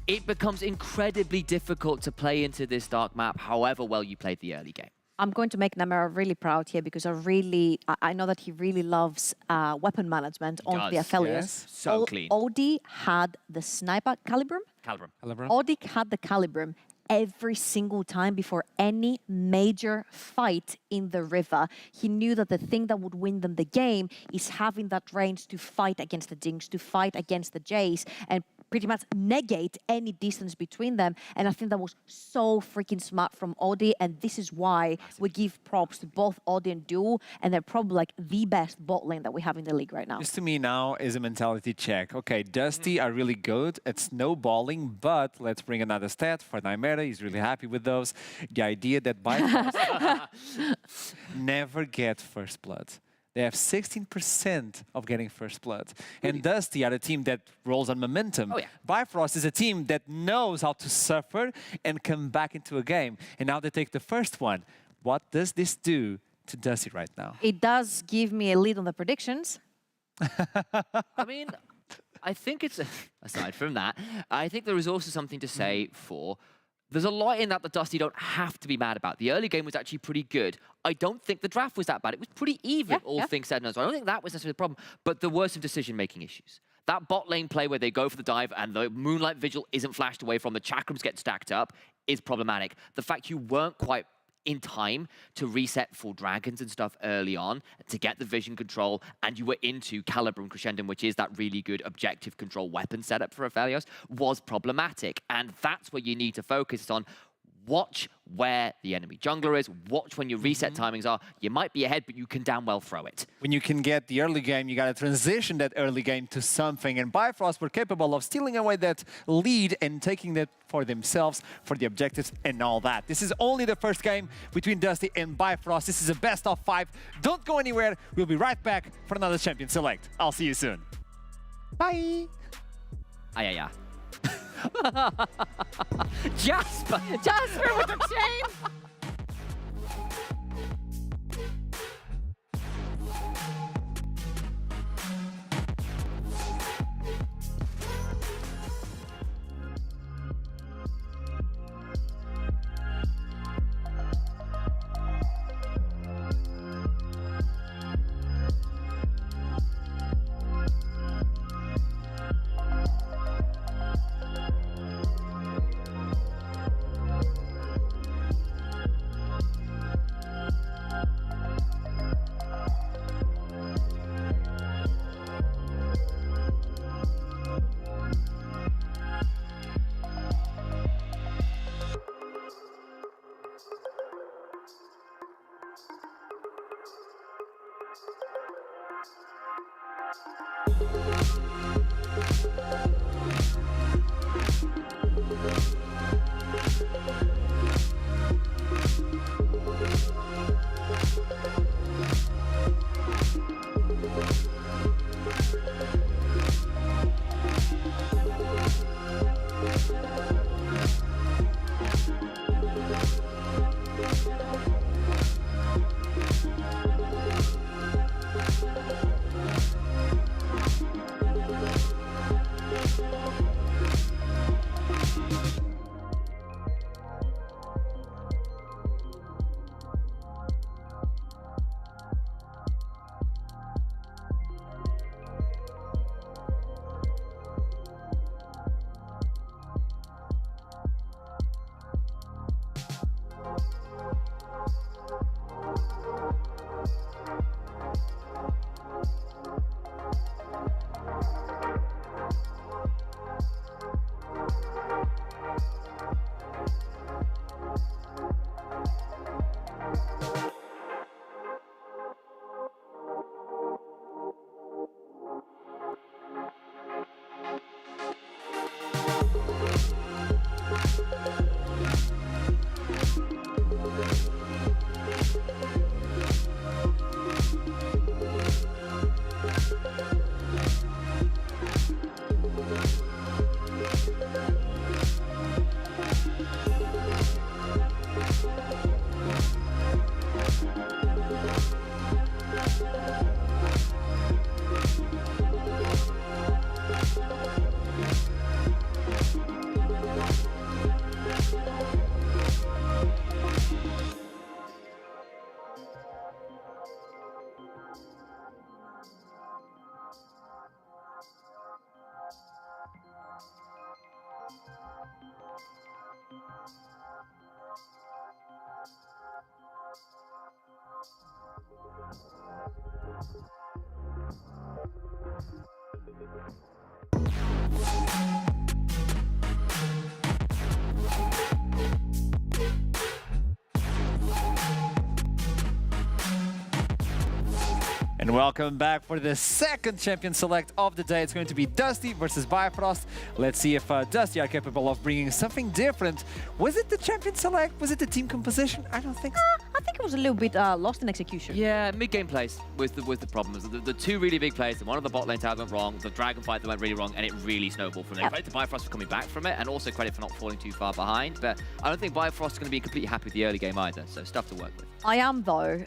it becomes incredibly difficult to play into this dark map, however well you played the early game. I'm going to make Namera really proud here because I know that he really loves weapon management on the Aphelios. Yes. So clean. Odie had the sniper Calibrum. Odie had the Calibrum every single time before any major fight in the river. He knew that the thing that would win them the game is having that range to fight against the Jinx, to fight against the Jace, and pretty much negate any distance between them. And I think that was so freaking smart from Odie, and this is why we give props to both Odie and Duo, and they're probably like the best bot lane that we have in the league right now. This to me now is a mentality check. Okay, Dusty are really good at snowballing, but let's bring another stat for Nymera. He's really happy with those. The idea that Bifrost never get first blood. They have 16% of getting first blood. And Dusty are a team that rolls on momentum. Bifrost is a team that knows how to suffer and come back into a game. And now they take the first one. What does this do to Dusty right now? It does give me a lead on the predictions. I mean, I think it's, aside from that, I think there is also something to say for, there's a lot in that Dusty don't have to be mad about. The early game was actually pretty good. I don't think the draft was that bad. It was pretty even, all things said and done. So I don't think that was necessarily the problem, but there were some decision-making issues. That bot lane play where they go for the dive and the Moonlight Vigil isn't flashed away from, the chakrams get stacked up, is problematic. The fact you weren't quite in time to reset full dragons and stuff early on to get the vision control, and you were into Calibrum Crescendum, which is that really good objective control weapon setup for Aphelios, was problematic. And that's where you need to focus on. Watch where the enemy jungler is. Watch when your reset timings are. You might be ahead, but you can damn well throw it. When you can get the early game, you got to transition that early game to something. And Bifrost were capable of stealing away that lead and taking that for themselves, for the objectives and all that. This is only the first game between Dusty and Bifrost. This is a best of 5. Don't go anywhere. We'll be right back for another Champion Select. I'll see you soon. Bye. Yeah. Jasper! Jasper with the chain! And welcome back for the second champion select of the day. It's going to be Dusty versus Bifrost. Let's see if Dusty are capable of bringing something different. Was it the champion select? Was it the team composition? I don't think so. I think it was a little bit lost in execution. Yeah, mid-game plays was the problem. The two really big plays, one of the bot lane towers went wrong, the dragon fight that went really wrong, and it really snowballed from there. Credit to Bifrost for coming back from it, and also credit for not falling too far behind. But I don't think Bifrost is going to be completely happy with the early game either, so stuff to work with. I am, though,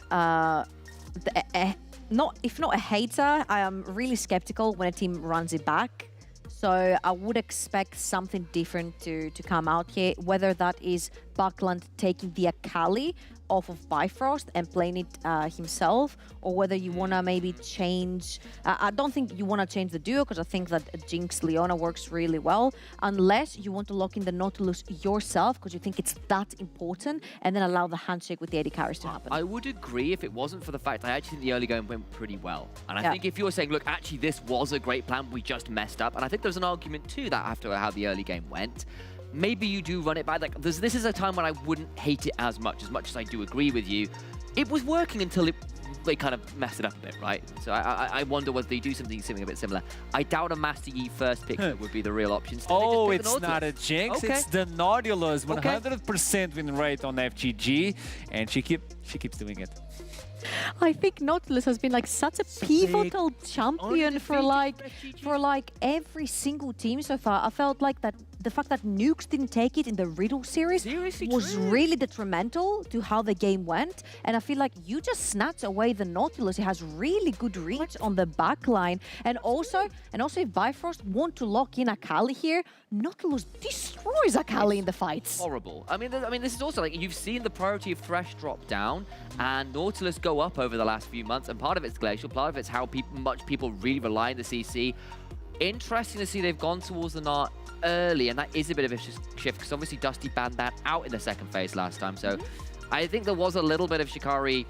if not a hater, I am really skeptical when a team runs it back. So I would expect something different to come out here, whether that is Buckland taking the Akali off of Bifrost and playing it himself, or whether you want to maybe change... I don't think you want to change the duo, because I think that Jinx Leona works really well, unless you want to lock in the Nautilus yourself, because you think it's that important, and then allow the handshake with the AD carries to happen. I would agree if it wasn't for the fact I actually think the early game went pretty well. And I think if you're saying, look, actually this was a great plan, we just messed up, and I think there's an argument to that after how the early game went. Maybe you do run it back. Like, this is a time when I wouldn't hate it as much as I do agree with you. It was working until they kind of messed it up a bit, right? So I wonder whether they do something a bit similar. I doubt a Master Yi first pick would be the real option. Oh, it's not a Jinx, it's the Nautilus. 100% win rate on FGG, and she keeps doing it. I think Nautilus has been like such a pivotal champion for like every single team so far. I felt like that the fact that Nukes didn't take it in the Riddle series Seriously was true. really detrimental to how the game went. And I feel like you just snatched away the Nautilus. It has really good reach on the back line. And also if Bifrost want to lock in Akali here, Nautilus destroys Akali in the fights. Horrible. I mean, this is also like you've seen the priority of Thresh drop down and Nautilus go up over the last few months, and part of it's Glacial, part of it's how much people really rely on the CC. Interesting to see they've gone towards the Nart early, and that is a bit of a shift because obviously Dusty banned that out in the second phase last time. So I think there was a little bit of Shikari.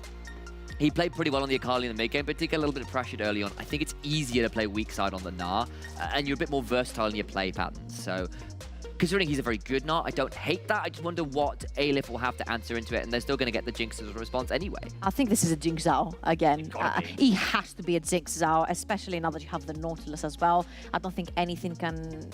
He played pretty well on the Akali in the mid game, but did get a little bit pressured early on. I think it's easier to play weak side on the Gnar, and you're a bit more versatile in your play patterns. So considering he's a very good Gnar, I don't hate that. I just wonder what Aleph will have to answer into it, and they're still going to get the Jinx as a response anyway. I think this is a Jinx Zhao again. gotta be. He has to be a Jinx Zhao, especially now that you have the Nautilus as well. I don't think anything can...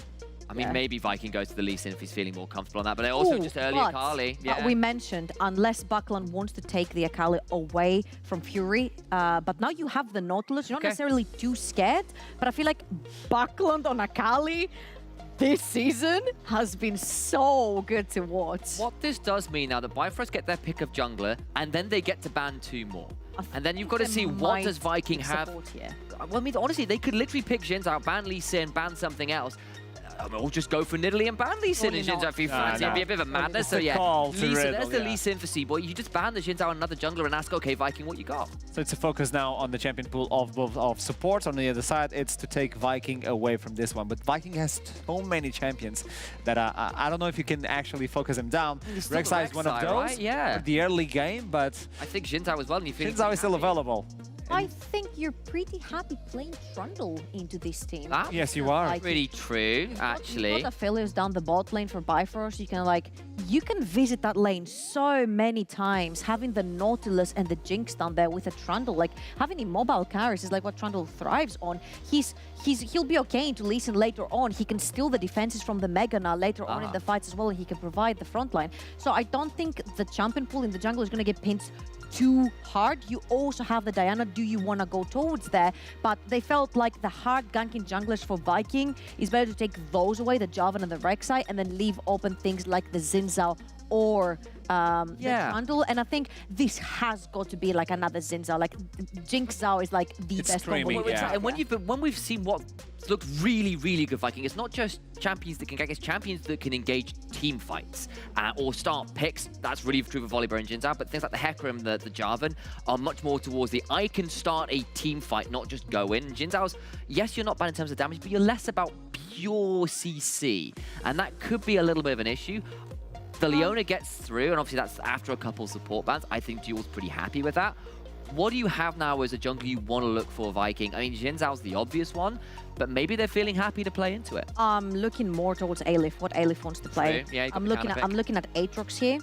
I mean, Yeah. maybe Viking goes to the Lee Sin if he's feeling more comfortable on that, but also Ooh, just early but Akali. Yeah. we mentioned, unless Buckland wants to take the Akali away from Fury, but now you have the Nautilus, you're not Okay. necessarily too scared, but I feel like Buckland on Akali this season has been so good to watch. What this does mean now that Bifrost get their pick of jungler, and then they get to ban 2 more. And then you've got to see what does Viking have. Here. Well, I mean, honestly, they could literally pick Jins out, ban Lee Sin, ban something else. Or just go for Nidalee and ban Lee Sin Surely and Jins not. out if you No, fancy. It'd be a bit of a madness. It's So a yeah, call to Lee Sin, Riddle, there's the yeah. Lee Sin for C-Boy. You just ban the Jins out on another jungler and ask, okay, Viking, what you got? So it's a focus now on the champion pool of support. On the other side, it's to take Viking away from this one. But Viking has so many champions that I don't know if you can actually focus them down. still Rek'Sai is one of Rek'Sai, those right? Yeah. for the early game, but I think Jins out as well. And you feel Shinzao is still available. I think you're pretty happy playing Trundle into this team. That Yes, you are. Like, pretty true, You've actually. got Aphelios down the bot lane for Bifrost. You can visit that lane so many times. Having the Nautilus and the Jinx down there with a Trundle, like having immobile carries is like what Trundle thrives on. He'll be okay into Lee Sin later on. He can steal the defenses from the Mega now later on in the fights as well, and he can provide the front line. So I don't think the champion pool in the jungle is going to get pinned too hard. You also have the Diana. Do you want to go towards there? But they felt like the hard ganking junglers for Viking is better to take those away, the Jarvan and the Rek'Sai, and then leave open things like the Xin Zhao or the Trundle. And I think this has got to be like another Xin Zhao. Like Jinx Zhao is like the It's best screaming, combo. yeah. And when we've seen what looked really, really good Viking, it's not just champions that can gank, it's champions that can engage team fights or start picks. That's really true for Volibear and Jinzao, but things like the Hecarim, the Jarvan, are much more towards the I can start a team fight, not just go in. Jinzao's, yes, you're not bad in terms of damage, but you're less about pure CC, and that could be a little bit of an issue. The Leona gets through, and obviously that's after a couple support bans. I think Duel's pretty happy with that. What do you have now as a jungler you want to look for, Viking? I mean, Jinzao's the obvious one, but maybe they're feeling happy to play into it. I'm looking more towards Aleph, what Aleph wants to play. True. Yeah, you got I'm the looking at counter Aatrox here.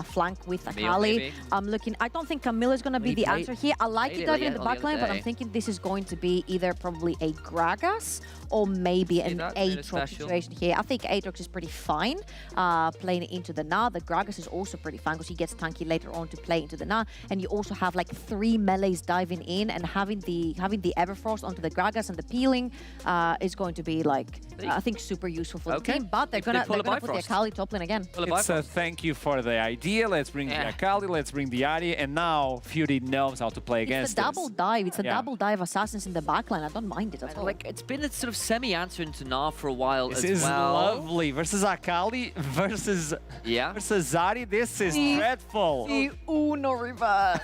Flank with Camille, Akali. maybe. I don't think Camille is going to be the answer here. I like played it it diving in like the the back other line, but I'm day. thinking this is going to be either probably a Gragas or maybe an that, doing a Aatrox special. situation here. I think Aatrox is pretty fine playing into the Gnar. The Gragas is also pretty fine because he gets tanky later on to play into the Gnar. And you also have like 3 melees diving in, and having the Everfrost onto the Gragas and the peeling is going to be like, I think super useful for the team. But they're If they gonna pull a put the Bifrost. Akali top lane again. Pull a It's a Bifrost. thank you for the idea. Let's bring the Akali, let's bring the Ahri, and now Fury knows how to play It's against a double this. dive. It's a Yeah. double dive assassins in the backline. I don't mind it at all. Like, it's been a sort of semi-answer into Gnar for a while This as is well. lovely. Versus Akali, versus Zari. This is dreadful. The Uno reverse.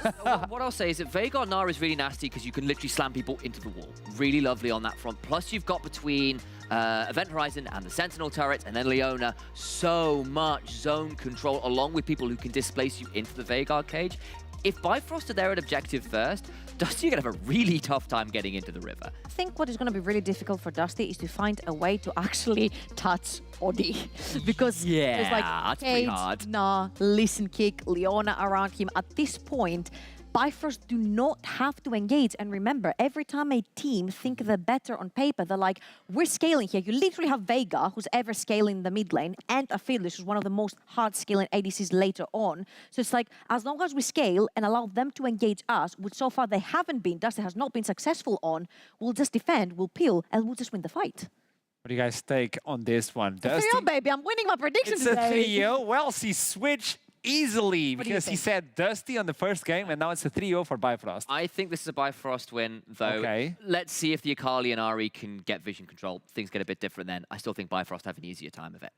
What I'll say is that Veigar Gnar is really nasty because you can literally slam people into the wall. Really lovely on that front. Plus, you've got between Event Horizon and the Sentinel turret, and then Leona, so much zone control, along with people who can displace you into the Veigar cage. If Bifrost are there at objective first, Dusty are going to have a really tough time getting into the river. I think what is going to be really difficult for Dusty is to find a way to actually touch Odi. Because there's Yeah, like that's pretty Cage, hard. Gnar, Listen Kick, Leona around him. At this point, Bifrost do not have to engage. And remember, every time a team think they're better on paper, they're like, we're scaling here. You literally have Veigar, who's ever scaling the mid lane, and Aphelios, who's one of the most hard scaling ADCs later on. So it's like, as long as we scale and allow them to engage us, which so far they haven't been, Dusty has not been successful on, we'll just defend, we'll peel, and we'll just win the fight. What do you guys take on this one? Dusty? 3-0, baby. I'm winning my prediction It's today. a 3-0. Well, he switched easily What do you because he think? said Dusty on the first game, and now it's a 3-0 for Bifrost. I think this is a Bifrost win, though. Okay. Let's see if the Akali and Ari can get vision control. Things get a bit different then. I still think Bifrost have an easier time of it.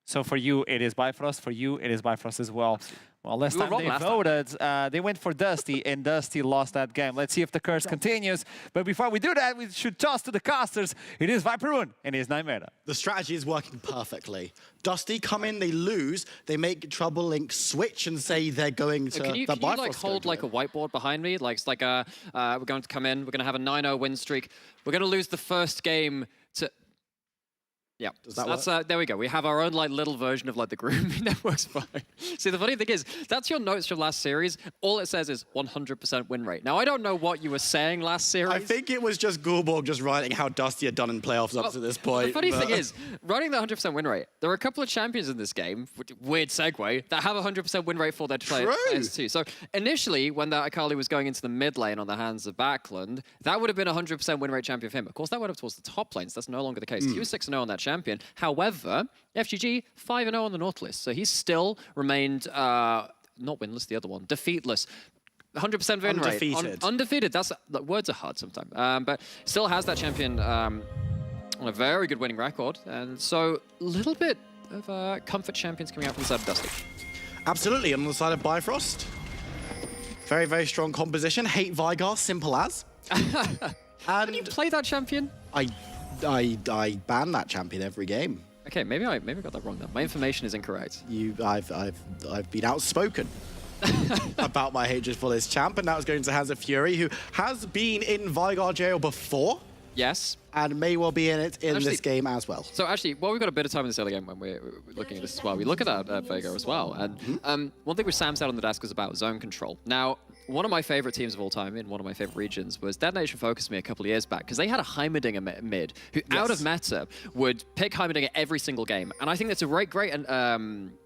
So for you, it is Bifrost. For you, it is Bifrost as well. Well, last We were time wrong they last time. voted, they went for Dusty, and Dusty lost that game. Let's see if the curse continues. But before we do that, we should toss to the casters. It is Viperoon and his Nightmare. The strategy is working perfectly. Dusty come in, they lose, they make Trouble Link switch and say they're going to Can you the like Bifrost hold like a whiteboard behind me? Like it's like we're going to come in, we're going to have a 9-0 win streak. We're going to lose the first game to. Yeah, Does that that's work? there we go. We have our own like little version of like the grouping that works fine. See, the funny thing is, that's your notes from last series. All it says is 100% win rate. Now, I don't know what you were saying last series. I think it was just Gulborg just writing how Dusty had done in playoffs up to this point. The funny but- thing is, running the 100% win rate, there are a couple of champions in this game, weird segue, that have a 100% win rate for their players too. So initially, when that Akali was going into the mid lane on the hands of Backland, that would have been a 100% win rate champion for him. Of course, that went up towards the top lanes. That's no longer the case. He was 6-0 on that champion. However, FGG 5-0 on the Nautilus. So he's still remained not winless, the other one, defeatless. 100% win rate. Undefeated. Undefeated. Words are hard sometimes. But still has that champion on a very good winning record. And so a little bit of comfort champions coming out from the side of Dusty. Absolutely, and on the side of Bifrost, very, very strong composition. Hate Vigar, simple as. And You play that champion? I ban that champion every game. Okay, maybe I got that wrong then. My information is incorrect. I've been outspoken about my hatred for this champ, and that was going to Hands of Fury, who has been in Vigar jail before Yes. and may well be in it in Actually- this game as well. So actually, well, we've got a bit of time in this early game when we're looking at this as well. We look at that Vega as well. And one thing which Sam said on the desk was about zone control. Now, one of my favorite teams of all time in one of my favorite regions was Dead Nation Focused Me a couple of years back because they had a Heimerdinger mid who, out of meta, would pick Heimerdinger every single game. And I think that's a great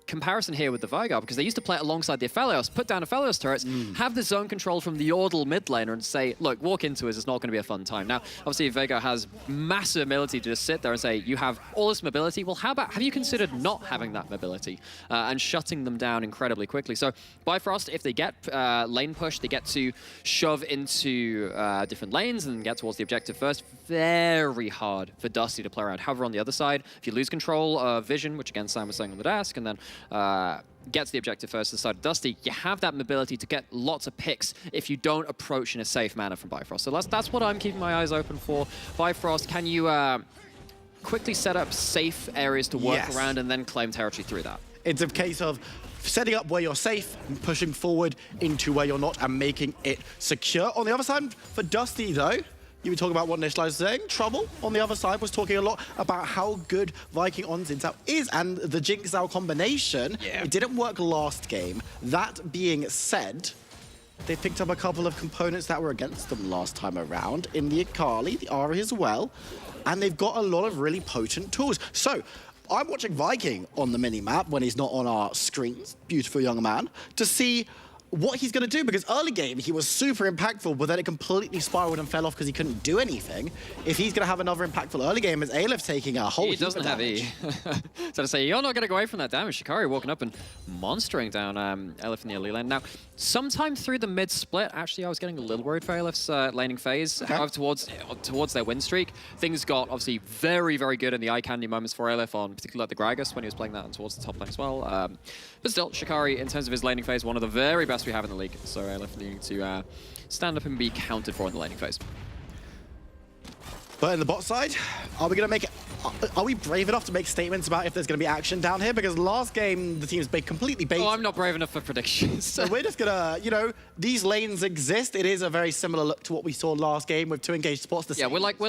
comparison here with the Vigar because they used to play it alongside the Aphelios, put down Aphelios turrets, have the zone control from the Yordle mid laner and say, look, walk into us, it's not going to be a fun time. Now, obviously, Vega has massive ability to just sit there and say, you have all this mobility. Well, how about, have you considered not having that mobility and shutting them down incredibly quickly? So Bifrost, if they get lane push, they get to shove into different lanes and get towards the objective first. Very hard for Dusty to play around. However, on the other side, if you lose control of vision, which again Sam was saying on the desk, and then gets the objective first to the side of Dusty, you have that mobility to get lots of picks if you don't approach in a safe manner from Bifrost. So that's what I'm keeping my eyes open for. Bifrost, can you quickly set up safe areas to work around and then claim territory through that? It's a case of setting up where you're safe and pushing forward into where you're not and making it secure. On the other side, for Dusty, though, you were talking about what Nishla was saying. Trouble, on the other side, was talking a lot about how good Viking on Xin is and the Jinx Zhao combination. It didn't work last game. That being said, they picked up a couple of components that were against them last time around in the Akali, the Ahri as well, and they've got a lot of really potent tools. So, I'm watching Viking on the mini-map when he's not on our screens, beautiful young man, to see what he's going to do, because early game he was super impactful, but then it completely spiraled and fell off because he couldn't do anything. If he's going to have another impactful early game, as Aleph taking a whole He doesn't have E. So to say, you're not going to go away from that damage. Shikari walking up and monstering down Aleph in the early lane. Now, sometime through the mid split, actually, I was getting a little worried for Aleph's laning phase. However, towards their win streak, things got obviously very, very good in the eye candy moments for Aleph, on particularly at the Gragas when he was playing that and towards the top lane as well. But still, Shikari, in terms of his laning phase, one of the very best we have in the league. So Aleph needing to stand up and be counted for in the laning phase. But in the bot side, are we going to make it? Are we brave enough to make statements about if there's going to be action down here? Because last game, the team's completely baited. Oh, I'm not brave enough for predictions. So we're just going to, you know, these lanes exist. It is a very similar look to what we saw last game with 2 engaged spots. Yeah, we're like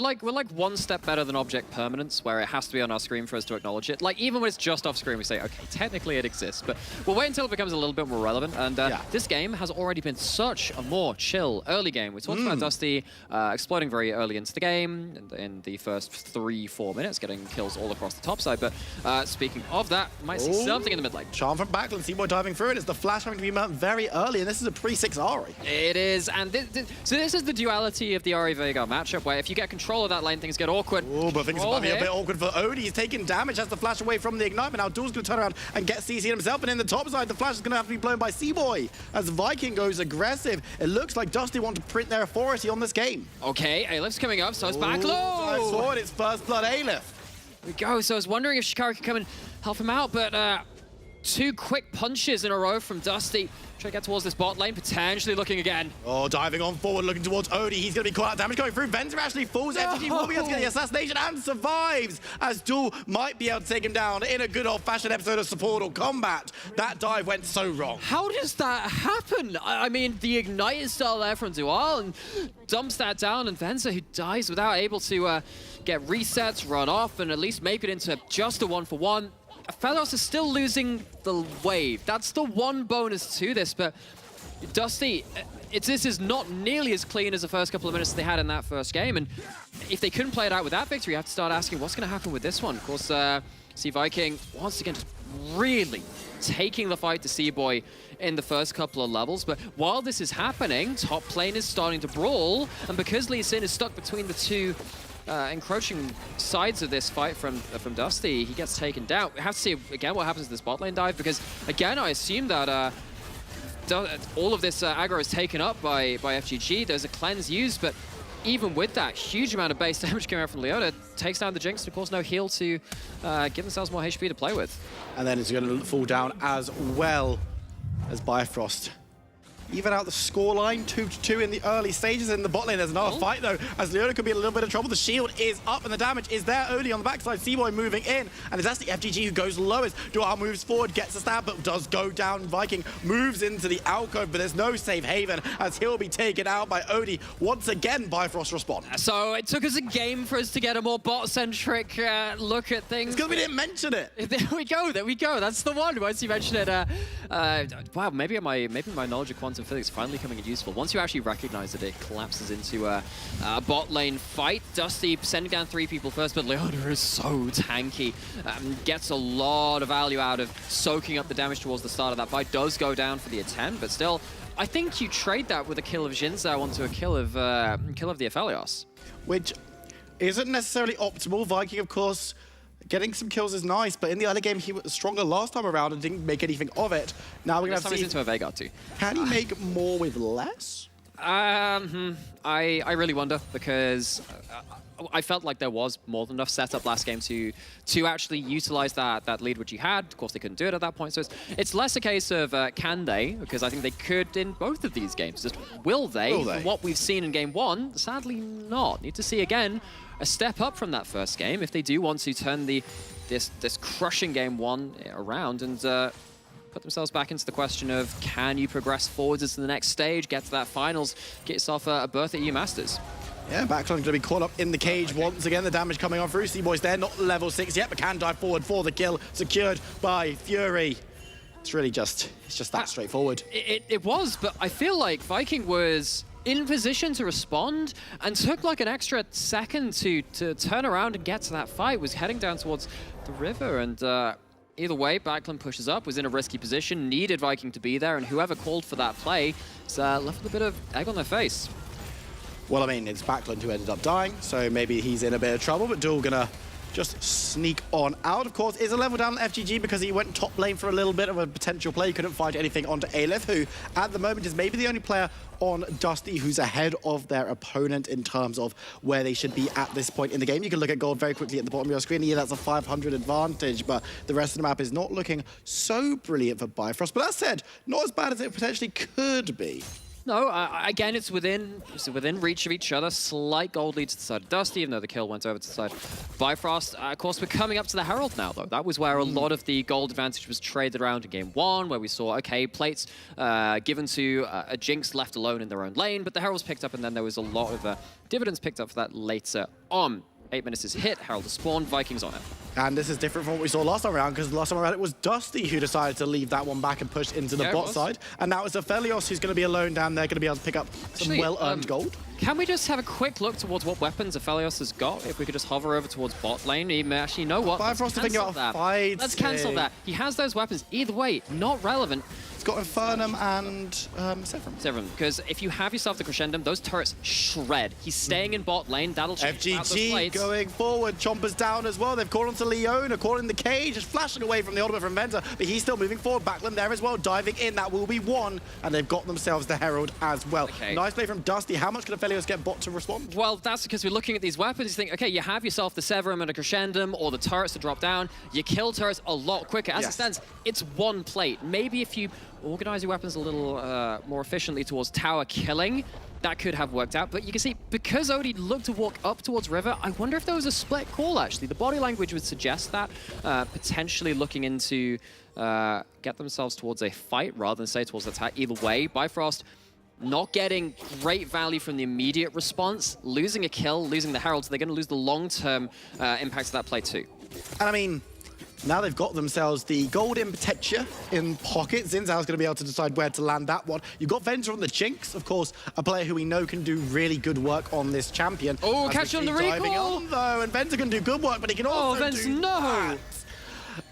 one step better than object permanence, where it has to be on our screen for us to acknowledge it. Like, even when it's just off screen, we say, okay, technically it exists, but we'll wait until it becomes a little bit more relevant. And this game has already been such a more chill early game. We talked about Dusty exploiting very early into the game, in the first 3-4 minutes, getting kills all across the top side. But speaking of that, might see something in the mid lane. Charm from Backlund, C-Boy diving through it. It's the flash having to be met very early, and this is a pre-6 Ari. It is, and so this is the duality of the Ari Veigar matchup, where if you get control of that lane, things get awkward. Oh, but things are a bit awkward for Odie. He's taking damage, has the flash away from the Ignite, but now Duel's going to turn around and get CC himself, and in the top side, the flash is going to have to be blown by C-Boy. As Viking goes aggressive, it looks like Dusty want to print their authority on this game. Okay, Aleph coming up, so it's Backlund. I saw it, it's first blood Aleph. There we go, so I was wondering if Shikari could come and help him out, but 2 quick punches in a row from Dusty. Try to get towards this bot lane, potentially looking again. Oh, diving on forward, looking towards Odie. He's going to be caught out. Damage going through. Venter actually falls. No. FTG will be able to get the assassination and survives, as Duel might be able to take him down in a good old-fashioned episode of Support or Combat. That dive went so wrong. How does that happen? I mean, the Ignite is still there from Dual and dumps that down, and Venza, who dies without able to get resets, run off, and at least make it into just a 1-for-1. Fellos is still losing the wave. That's the one bonus to this, but Dusty, this is not nearly as clean as the first couple of minutes they had in that first game, and if they couldn't play it out with that victory, you have to start asking what's going to happen with this one. Of course, see Viking once again just really taking the fight to C-Boy in the first couple of levels, but while this is happening, top lane is starting to brawl, and because Lee Sin is stuck between the two encroaching sides of this fight from Dusty, he gets taken down. We have to see again what happens to this bot lane dive, because again I assume that all of this aggro is taken up by FGG. There's a cleanse used, but even with that huge amount of base damage coming out from Leona, takes down the Jinx, and of course no heal to give themselves more HP to play with. And then it's going to fall down as well as Bifrost. Even out the scoreline, 2-2 in the early stages. In the bot lane, there's another fight though, as Leona could be in a little bit of trouble. The shield is up and the damage is there only on the backside. C-Boy moving in, and it's actually FGG who goes lowest. Dual moves forward, gets a stab, but does go down. Viking moves into the alcove, but there's no safe haven, as he'll be taken out by Odie. Once again, Bifrost respawn. So it took us a game for us to get a more bot-centric look at things. It's because we didn't mention it. There we go. That's the one. Once you mention it, wow, maybe my knowledge of quantum physics finally coming in useful. Once you actually recognize that it collapses into a bot lane fight, Dusty sending down 3 people first, but Leona is so tanky. Gets a lot of value out of soaking up the damage towards the start of that fight. Does go down for the attempt, but still, I think you trade that with a kill of Jinza onto a kill of the Aphelios. Which isn't necessarily optimal. Viking, of course, getting some kills is nice, but in the early game, he was stronger last time around and didn't make anything of it. Now we're going to have to see... into a Veigar too. Can he make more with less? I really wonder, because I felt like there was more than enough setup last game to actually utilize that lead which he had. Of course, they couldn't do it at that point, so it's less a case of can they, because I think they could in both of these games. Just will they? From what we've seen in game 1, sadly not. Need to see again a step up from that first game if they do want to turn this crushing game 1 around and put themselves back into the question of can you progress forwards into the next stage, get to that finals, get yourself a berth at EU Masters. Yeah, Backlund going to be caught up in the cage once again. The damage coming on through. C-Boy's there, not level 6 yet, but can dive forward for the kill, secured by Fury. It's really just that straightforward. It was, but I feel like Viking was in position to respond and took like an extra second to turn around and get to that fight. Was heading down towards the river, and either way, Backlund pushes up, was in a risky position, needed Viking to be there, and whoever called for that play is left with a bit of egg on their face. Well, I mean, it's Backlund who ended up dying, so maybe he's in a bit of trouble, but Duel gonna just sneak on out. Of course, is a level down on FGG because he went top lane for a little bit of a potential play. Couldn't find anything onto Aleph, who at the moment is maybe the only player on Dusty who's ahead of their opponent in terms of where they should be at this point in the game. You can look at gold very quickly at the bottom of your screen. Yeah, that's a 500 advantage, but the rest of the map is not looking so brilliant for Bifrost. But that said, not as bad as it potentially could be. No, again, it's within reach of each other. Slight gold lead to the side of Dusty, even though the kill went over to the side of Bifrost. Of course, we're coming up to the Herald now, though. That was where a lot of the gold advantage was traded around in game 1, where we saw, okay, plates given to a Jinx left alone in their own lane, but the Herald was picked up, and then there was a lot of dividends picked up for that later on. 8 minutes is hit, Herald is spawned, Vikings on it. And this is different from what we saw last time around, because last time around it was Dusty who decided to leave that one back and push into the bot side. And now it's Aphelios who's going to be alone down there, going to be able to pick up some well-earned gold. Can we just have a quick look towards what weapons Aphelios has got? If we could just hover over towards bot lane, he may actually know what. Bifrost to think about fights. Let's cancel that. He has those weapons. Either way, not relevant. It's got Infernum and Severum. Because if you have yourself the Crescendum, those turrets shred. He's staying in bot lane. That'll change out those FGG plates. going forward. Chomper's down as well. They've caught onto Leona, caught in the cage, just flashing away from the ultimate from Venter, but he's still moving forward. Backland there as well, diving in. That will be one, and they've got themselves the Herald as well. Okay. Nice play from Dusty. How much can Aphelios get bot to respond? Well, that's because we're looking at these weapons. You think, okay, you have yourself the Severum and a Crescendum, or the turrets to drop down. You kill turrets a lot quicker. As it stands, it's one plate. Maybe if you organize your weapons a little more efficiently towards tower killing, that could have worked out. But you can see, because Odie looked to walk up towards River, I wonder if there was a split call, actually. The body language would suggest that, potentially looking into get themselves towards a fight rather than say towards the attack. Either way, Bifrost not getting great value from the immediate response, losing a kill, losing the Herald, so they're going to lose the long-term impact of that play too. And I mean, now they've got themselves the gold in Petechia in pocket. Zinzao's going to be able to decide where to land that one. You've got Venter on the Jinx, of course, a player who we know can do really good work on this champion. Oh, catch on the recall! On, though, and Venter can do good work, but he can also do that.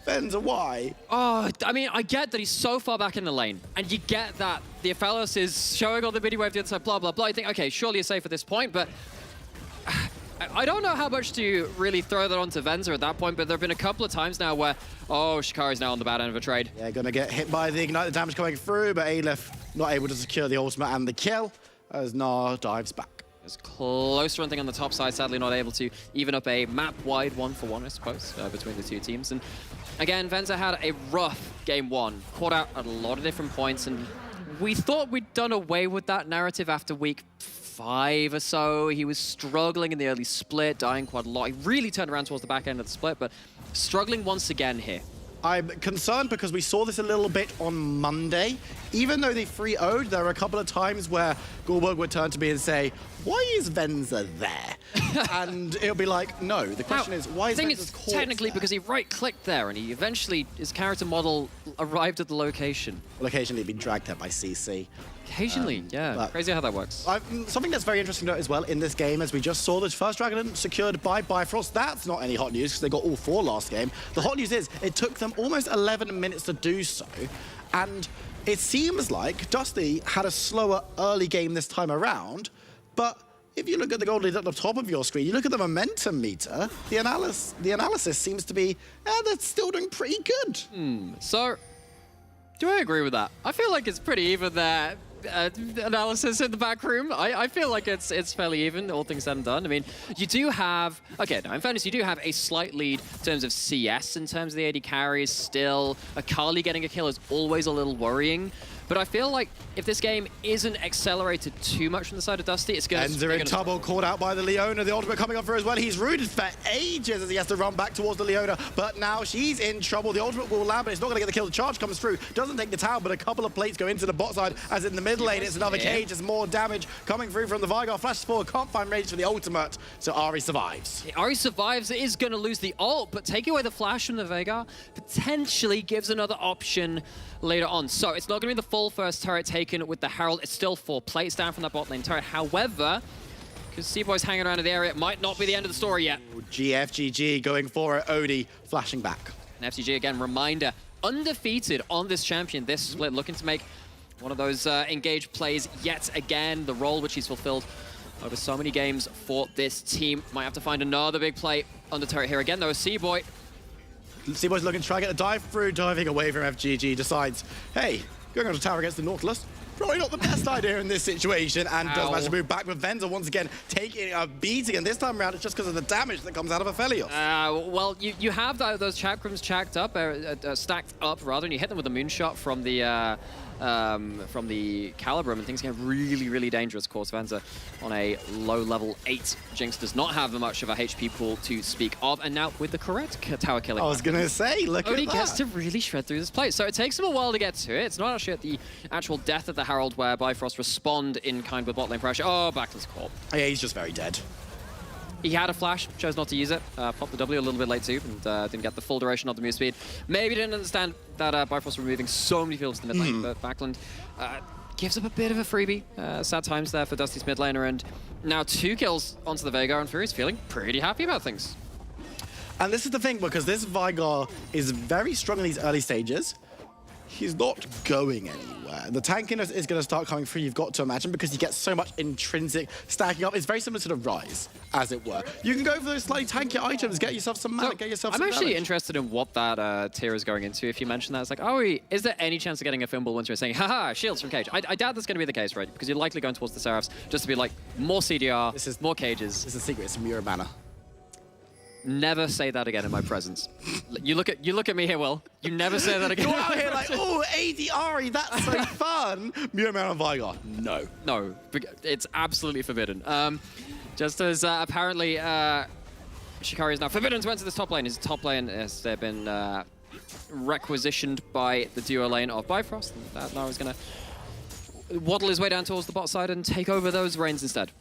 Venter, why? Oh, I mean, I get that he's so far back in the lane, and you get that the Aphelios is showing on the midi wave the other side, blah, blah, blah. You think, okay, surely you're safe at this point, but I don't know how much to really throw that onto Venza at that point, but there have been a couple of times now where, oh, Shikari's now on the bad end of a trade. Yeah, gonna get hit by the Ignite, the damage coming through, but Aleph not able to secure the ultimate and the kill as Gnar dives back. There's close run thing on the top side, sadly not able to even up a map-wide 1-for-1, I suppose, between the two teams. And again, Venza had a rough game one, caught out at a lot of different points, and we thought we'd done away with that narrative after week 5 or so. He was struggling in the early split, dying quite a lot. He really turned around towards the back end of the split, but struggling once again here. I'm concerned because we saw this a little bit on Monday. Even though they 3-0'd, there were a couple of times where Goldberg would turn to me and say, why is Venza there? And it'll be like, no. The question is, why is Venza's corpse technically there? because he right-clicked there and he eventually, his character model arrived at the location. Well, occasionally he'd been dragged there by CC. Occasionally, yeah. Crazy how that works. Something that's very interesting to note as well in this game, as we just saw, the first Dragon secured by Bifrost. That's not any hot news because they got all 4 last game. The hot news is it took them almost 11 minutes to do so. And it seems like Dusty had a slower early game this time around, but if you look at the gold lead at the top of your screen, you look at the momentum meter, the analysis seems to be, they're still doing pretty good. So, do I agree with that? I feel like it's pretty even there. Analysis in the back room. I feel like it's fairly even, all things said and done. I mean, you do have, okay, now in fairness, you do have a slight lead in terms of CS, in terms of the AD carries still. Akali getting a kill is always a little worrying. But I feel like if this game isn't accelerated too much from the side of Dusty, it's going to... Enzer in trouble, caught out by the Leona. The ultimate coming up for her as well. He's rooted for ages as he has to run back towards the Leona. But now she's in trouble. The ultimate will land, but it's not going to get the kill. The charge comes through. Doesn't take the tower, but a couple of plates go into the bot side. As in the mid lane, it's another cage. There's more damage coming through from the Vigar. Flashes forward, can't find rage for the ultimate. So Ari survives. Ari survives. It is going to lose the ult, but taking away the flash from the Veigar potentially gives another option later on. So it's not going to be the full first turret taken with the Herald. It's still 4 plates down from that bot lane turret. However, because C-Boy's hanging around in the area, it might not be the end of the story yet. GFGG going for it. Odie flashing back. And FGG, again, reminder, undefeated on this champion this split, looking to make one of those engaged plays yet again. The role which he's fulfilled over so many games for this team. Might have to find another big play on the turret here again, though. C-Boy. C-Boy's looking to try and get a dive through, diving away from FGG, decides, hey, going on to tower against the Nautilus, probably not the best idea in this situation, and does manage to move back with Venza once again, taking a beating, and this time around it's just because of the damage that comes out of Aphelios. Well, you have those chakrams stacked up, rather, and you hit them with a moonshot from the Calibrum, and things get really, really dangerous. Of course, Venza on a low level 8. Jinx does not have much of a HP pool to speak of, and now with the correct tower killing. I was going to say, look at that. Odie gets to really shred through this plate, so it takes him a while to get to it. It's not actually at the actual death of the Herald where Bifrost respond in kind with bot lane pressure. Oh, Backland's caught. Yeah, he's just very dead. He had a flash, chose not to use it. Popped the W a little bit late too, and didn't get the full duration of the move speed. Maybe didn't understand that Bifrost were moving so many fields to the mid lane, but Backland gives up a bit of a freebie. Sad times there for Dusty's mid laner, and now 2 kills onto the Veigar, and Fury's feeling pretty happy about things. And this is the thing, because this Veigar is very strong in these early stages. He's not going anywhere. The tankiness is going to start coming through, you've got to imagine, because you get so much intrinsic stacking up. It's very similar to the Rise, as it were. You can go for those slightly tankier items, get yourself some mana, get yourself some I'm actually damage. interested in what that tier is going into. If you mention that, it's like, oh, is there any chance of getting a Fimble once you're saying, haha, shields from Cage? I doubt that's going to be the case, right? Because you're likely going towards the Seraphs just to be like, more CDR, more cages. This is a secret, it's Mura mana. Never say that again in my presence. You look at me here, Will. You never say that again. You're out here like, oh, AD Ari, that's so fun. Mura mana and Veigar. No. No, it's absolutely forbidden. Just as apparently Shikari is now forbidden to enter this top lane. His top lane has been requisitioned by the duo lane of Bifrost. And that now is going to waddle his way down towards the bot side and take over those lanes instead.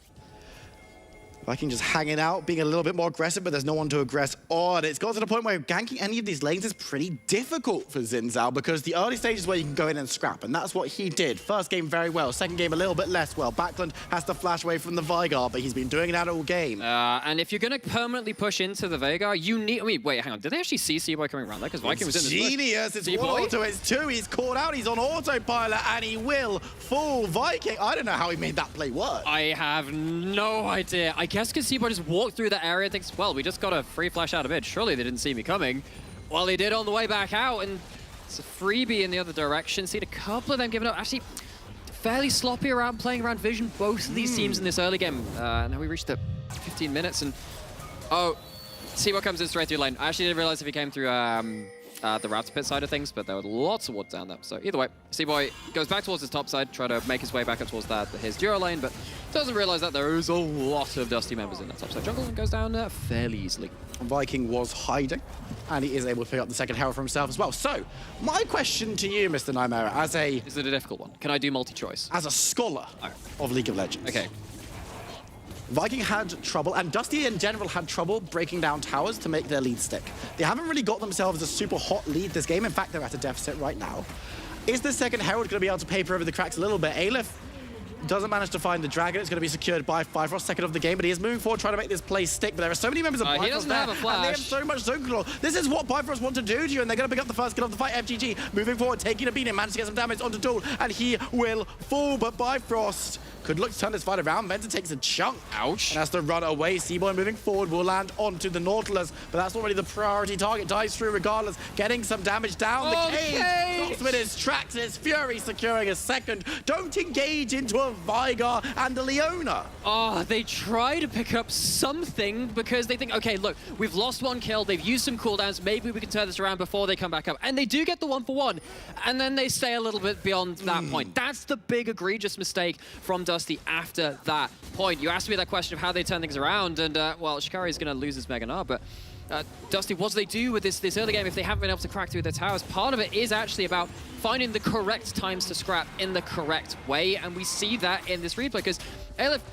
Viking just hanging out, being a little bit more aggressive, but there's no one to aggress on. It's got to the point where ganking any of these lanes is pretty difficult for Xin Zhao, because the early stages where you can go in and scrap, and that's what he did. First game very well, second game a little bit less well. Backland has to flash away from the Veigar, but he's been doing it out all game. And if you're going to permanently push into the Veigar, you need... I mean, wait, hang on. Did they actually see C-Boy coming around there? Because Viking was in this... Genius! It's one auto, it's 2. He's caught out, he's on autopilot, and he will fool Viking. I don't know how he made that play work. I have no idea. I guess because C-Boy just walked through that area and thinks, well, we just got a free flash out of it. Surely they didn't see me coming. Well, he did on the way back out, and it's a freebie in the other direction. Seen a couple of them giving up. Actually, fairly sloppy around, playing around vision, both of these teams in this early game. Now we reached the 15 minutes, and oh, C-Boy comes in straight through lane. I actually didn't realize if he came through the Raptor pit side of things, but there were lots of wards down there. So either way, C-Boy goes back towards his top side, try to make his way back up towards his duo lane, but doesn't realize that there is a lot of Dusty members in that top side jungle and goes down fairly easily. Viking was hiding, and he is able to pick up the second Herald for himself as well. So, my question to you, Mr. Nightmare, as a... Is it a difficult one? Can I do multi-choice? As a scholar of League of Legends. Okay. Viking had trouble, and Dusty in general had trouble breaking down towers to make their lead stick. They haven't really got themselves a super hot lead this game. In fact, they're at a deficit right now. Is the second Herald going to be able to paper over the cracks a little bit? Aleph doesn't manage to find the dragon. It's going to be secured by Bifrost, second of the game, but he is moving forward, trying to make this play stick. But there are so many members of Bifrost he doesn't have a flash. and they have so much zone control. This is what Bifrost want to do to you, and they're going to pick up the first kill of the fight. FGG moving forward, taking a beating, managed to get some damage onto Tool, and he will fall. But Bifrost could look to turn this fight around. Venter takes a chunk. Ouch. And has to run away. C-Boy moving forward will land onto the Nautilus, but that's not really the priority target. Dives through regardless, getting some damage down. The cage stops with his tracks. His Fury securing a second. Don't engage into a Veigar and a Leona. Oh, they try to pick up something because they think, okay, look, we've lost one kill. They've used some cooldowns. Maybe we can turn this around before they come back up. And they do get the 1-for-1. And then they stay a little bit beyond that point. That's the big egregious mistake from Dusty after that point. You asked me that question of how they turn things around, and well, Shikari is going to lose his Mega Gnar, but Dusty, what do they do with this early game if they haven't been able to crack through their towers? Part of it is actually about finding the correct times to scrap in the correct way, and we see that in this replay, because Aleph,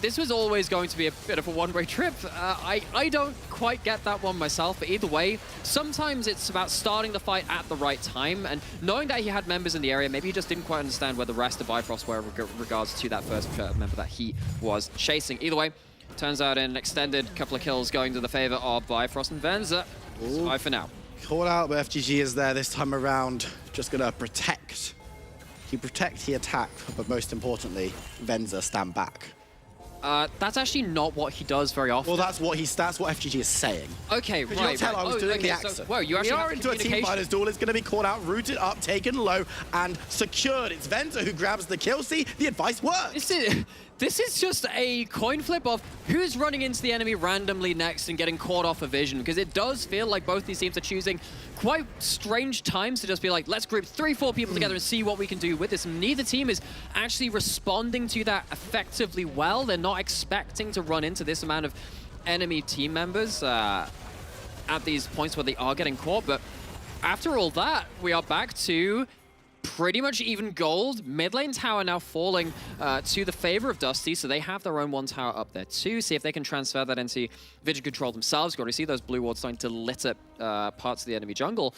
this was always going to be a bit of a one-way trip. I don't quite get that one myself, but either way, sometimes it's about starting the fight at the right time, and knowing that he had members in the area, maybe he just didn't quite understand where the rest of Bifrost were in regards to that first member that he was chasing. Either way, turns out an extended couple of kills going to the favor of Bifrost and Venza. Bye for now. Call out, but FGG is there this time around. Just gonna protect. He protect, he attack, but most importantly, Venza stand back. That's actually not what he does very often. Well, that's what FGG is saying. Okay, Could right. you not tell I was doing the accent? So, well, you actually we are into a team fighters duel. It's going to be caught out, rooted up, taken low, and secured. It's Venza who grabs the kill. See, the advice works. This is just a coin flip of who's running into the enemy randomly next and getting caught off a vision, because it does feel like both these teams are choosing quite strange times to just be like, let's group 3-4 people together and see what we can do with this. And neither team is actually responding to that effectively well. They're not expecting to run into this amount of enemy team members at these points where they are getting caught. But after all that, we are back to pretty much even gold. Mid lane tower now falling to the favor of Dusty, so they have their own one tower up there too. See if they can transfer that into vision control themselves. You already see those blue wards starting to litter parts of the enemy jungle.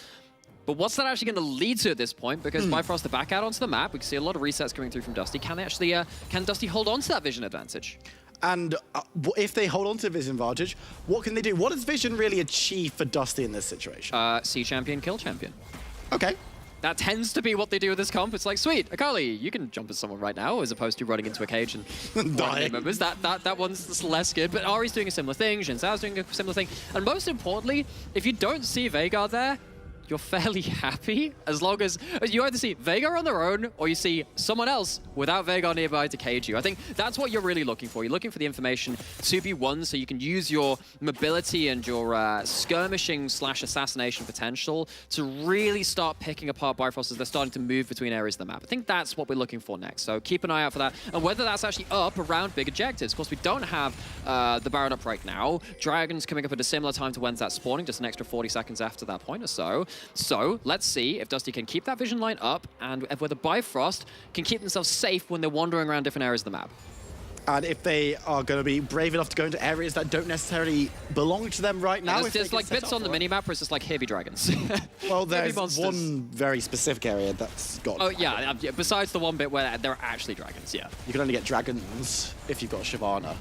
But what's that actually going to lead to at this point? Because Bifrost to back out onto the map, we can see a lot of resets coming through from Dusty. Can they actually, can Dusty hold on to that vision advantage? And if they hold on to Vision advantage, what can they do? What does Vision really achieve for Dusty in this situation? See champion, kill champion. Okay. That tends to be what they do with this comp. It's like, sweet, Akali, you can jump at someone right now, as opposed to running into a cage and dying. Members. That one's less good. But Ari's doing a similar thing, Jin Zhao's doing a similar thing. And most importantly, if you don't see Veigar there, you're fairly happy, as long as you either see Veigar on their own or you see someone else without Veigar nearby to cage you. I think that's what you're really looking for. You're looking for the information to be won so you can use your mobility and your skirmishing / assassination potential to really start picking apart Bifrost as they're starting to move between areas of the map. I think that's what we're looking for next. So keep an eye out for that. And whether that's actually up around big objectives. Of course, we don't have the Baron up right now. Dragon's coming up at a similar time to when's that spawning, just an extra 40 seconds after that point or so. So let's see if Dusty can keep that vision line up and whether Bifrost can keep themselves safe when they're wandering around different areas of the map. And if they are going to be brave enough to go into areas that don't necessarily belong to them right now. There's like bits on the minimap where it's just like, here be dragons. Well, there's one very specific area that's got... Oh, yeah, besides the one bit where there are actually dragons, yeah. You can only get dragons if you've got Shyvana.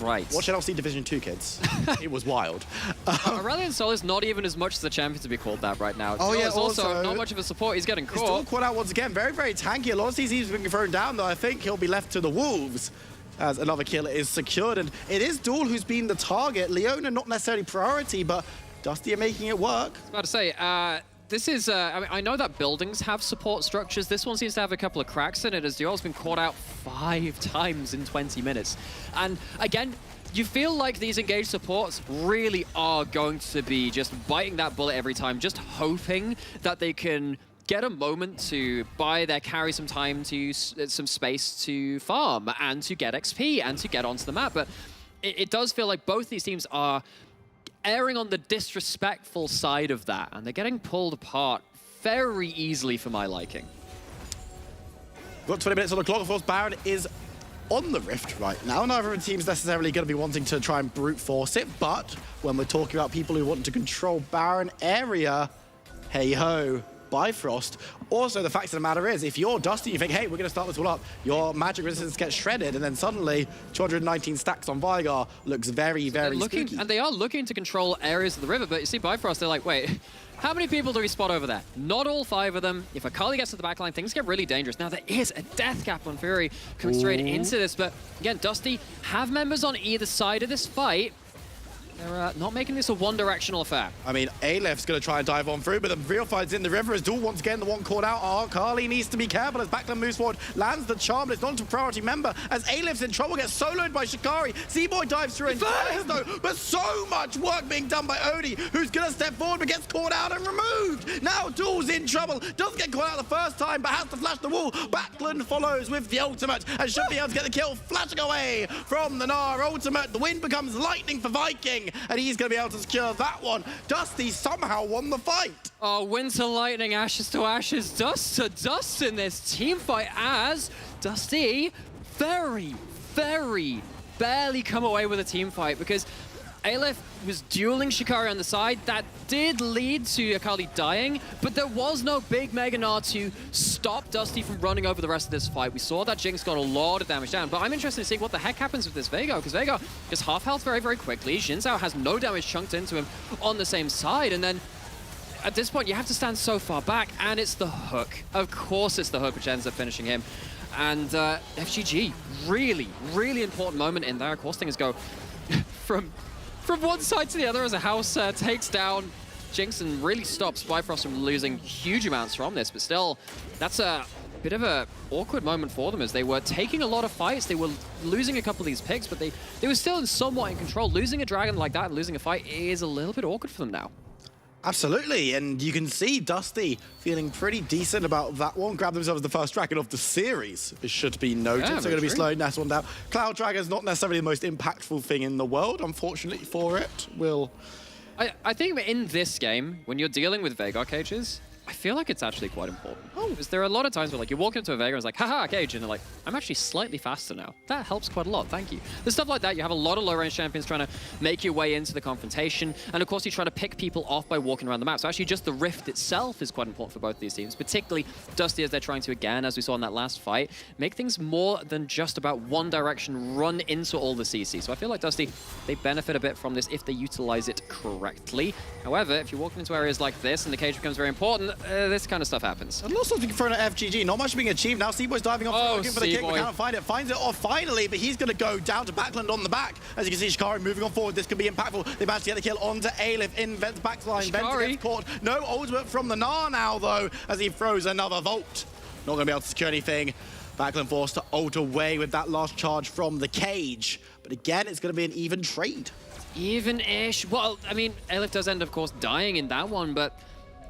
Right. Watch NLC Division 2, kids. It was wild. Aurelion Sol is not even as much as the champion to be called that right now. Oh, yeah, it's also not much of a support. He's getting caught. He's still caught out once again. Very, very tanky. A lot of CC's been thrown down, though. I think he'll be left to the Wolves as another kill is secured. And it is Duel who's been the target. Leona not necessarily priority, but Dusty are making it work. I was about to say, this is, I mean, I know that buildings have support structures. This one seems to have a couple of cracks in it as Duel's been caught out 5 times in 20 minutes. And again, you feel like these engaged supports really are going to be just biting that bullet every time, just hoping that they can get a moment to buy their carry some time to some space to farm and to get XP and to get onto the map. But it does feel like both these teams are erring on the disrespectful side of that, and they're getting pulled apart very easily for my liking. Got 20 minutes on the clock. Of course, Baron is on the Rift right now. Neither of the teams necessarily going to be wanting to try and brute force it, but when we're talking about people who want to control Baron area, hey-ho, Bifrost. Also, the fact of the matter is, if you're Dusty, you think, hey, we're going to start this all up, your magic resistance gets shredded, and then suddenly 219 stacks on Veigar looks very, very spooky. And they are looking to control areas of the river, but you see Bifrost, they're like, wait, how many people do we spot over there? Not all 5 of them. If Akali gets to the backline, things get really dangerous. Now, there is a death cap on Fury coming straight into this, but again, Dusty have members on either side of this fight. They're not making this a one-directional affair. I mean, Alef's going to try and dive on through, but the real fight's in the river as Duel once again, the one caught out. Oh, Carly needs to be careful as Backland moves forward, lands the charm, but it's not a priority member as Alef's in trouble, gets soloed by Shikari. C-Boy dives through and though, but so much work being done by Odie, who's going to step forward but gets caught out and removed. Now Duel's in trouble, doesn't get caught out the first time, but has to flash the wall. Backland follows with the ultimate and should be able to get the kill, flashing away from the Gnar ultimate. The wind becomes lightning for Viking, and he's going to be able to secure that one. Dusty somehow won the fight. Oh, Winter Lightning, ashes to ashes, dust to dust in this team fight as Dusty very, very barely come away with a team fight because Aleph was dueling Shikari on the side. That did lead to Akali dying, but there was no big Mega Gnar to stop Dusty from running over the rest of this fight. We saw that Jinx got a lot of damage down, but I'm interested in seeing what the heck happens with this Veigar, because Veigar is half health very, very quickly. Jin Zhao has no damage chunked into him on the same side, and then at this point, you have to stand so far back, and it's the hook. Of course it's the hook which ends up finishing him. And FGG, really, really important moment in there. Of course, things go from one side to the other as a house takes down Jinx and really stops Bifrost from losing huge amounts from this. But still, that's a bit of a awkward moment for them as they were taking a lot of fights. They were losing a couple of these picks, but they were still somewhat in control. Losing a dragon like that and losing a fight is a little bit awkward for them now. Absolutely, and you can see Dusty feeling pretty decent about that one. Grab themselves the first dragon of the series, it should be noted. Yeah, so going to be slowing that one down. Cloud Dragon's not necessarily the most impactful thing in the world, unfortunately for it. I think in this game, when you're dealing with Veigar cages, I feel like it's actually quite important. Because there are a lot of times where like you walk into a Vega and it's like, haha, Cage, and they're like, I'm actually slightly faster now. That helps quite a lot, thank you. There's stuff like that. You have a lot of low-range champions trying to make your way into the confrontation, and of course you try to pick people off by walking around the map. So actually just the rift itself is quite important for both these teams, particularly Dusty as they're trying to, again, as we saw in that last fight, make things more than just about one direction, run into all the CC. So I feel like Dusty, they benefit a bit from this if they utilize it correctly. However, if you're walking into areas like this and the cage becomes very important, this kind of stuff happens. And also being thrown at FGG, not much being achieved. Now Seaboy's diving off, looking for the kick, but can't find it. Finds it off finally, but he's going to go down to Backland on the back. As you can see, Shikari moving on forward. This could be impactful. They managed to get the kill onto Aleph in Vent's backline. Vent gets caught. No ultimate from the Gnar now, though, as he throws another Volt. Not going to be able to secure anything. Backland forced to ult away with that last charge from the cage. But again, it's going to be an even trade. Even-ish. Well, I mean, Aleph does end, of course, dying in that one, but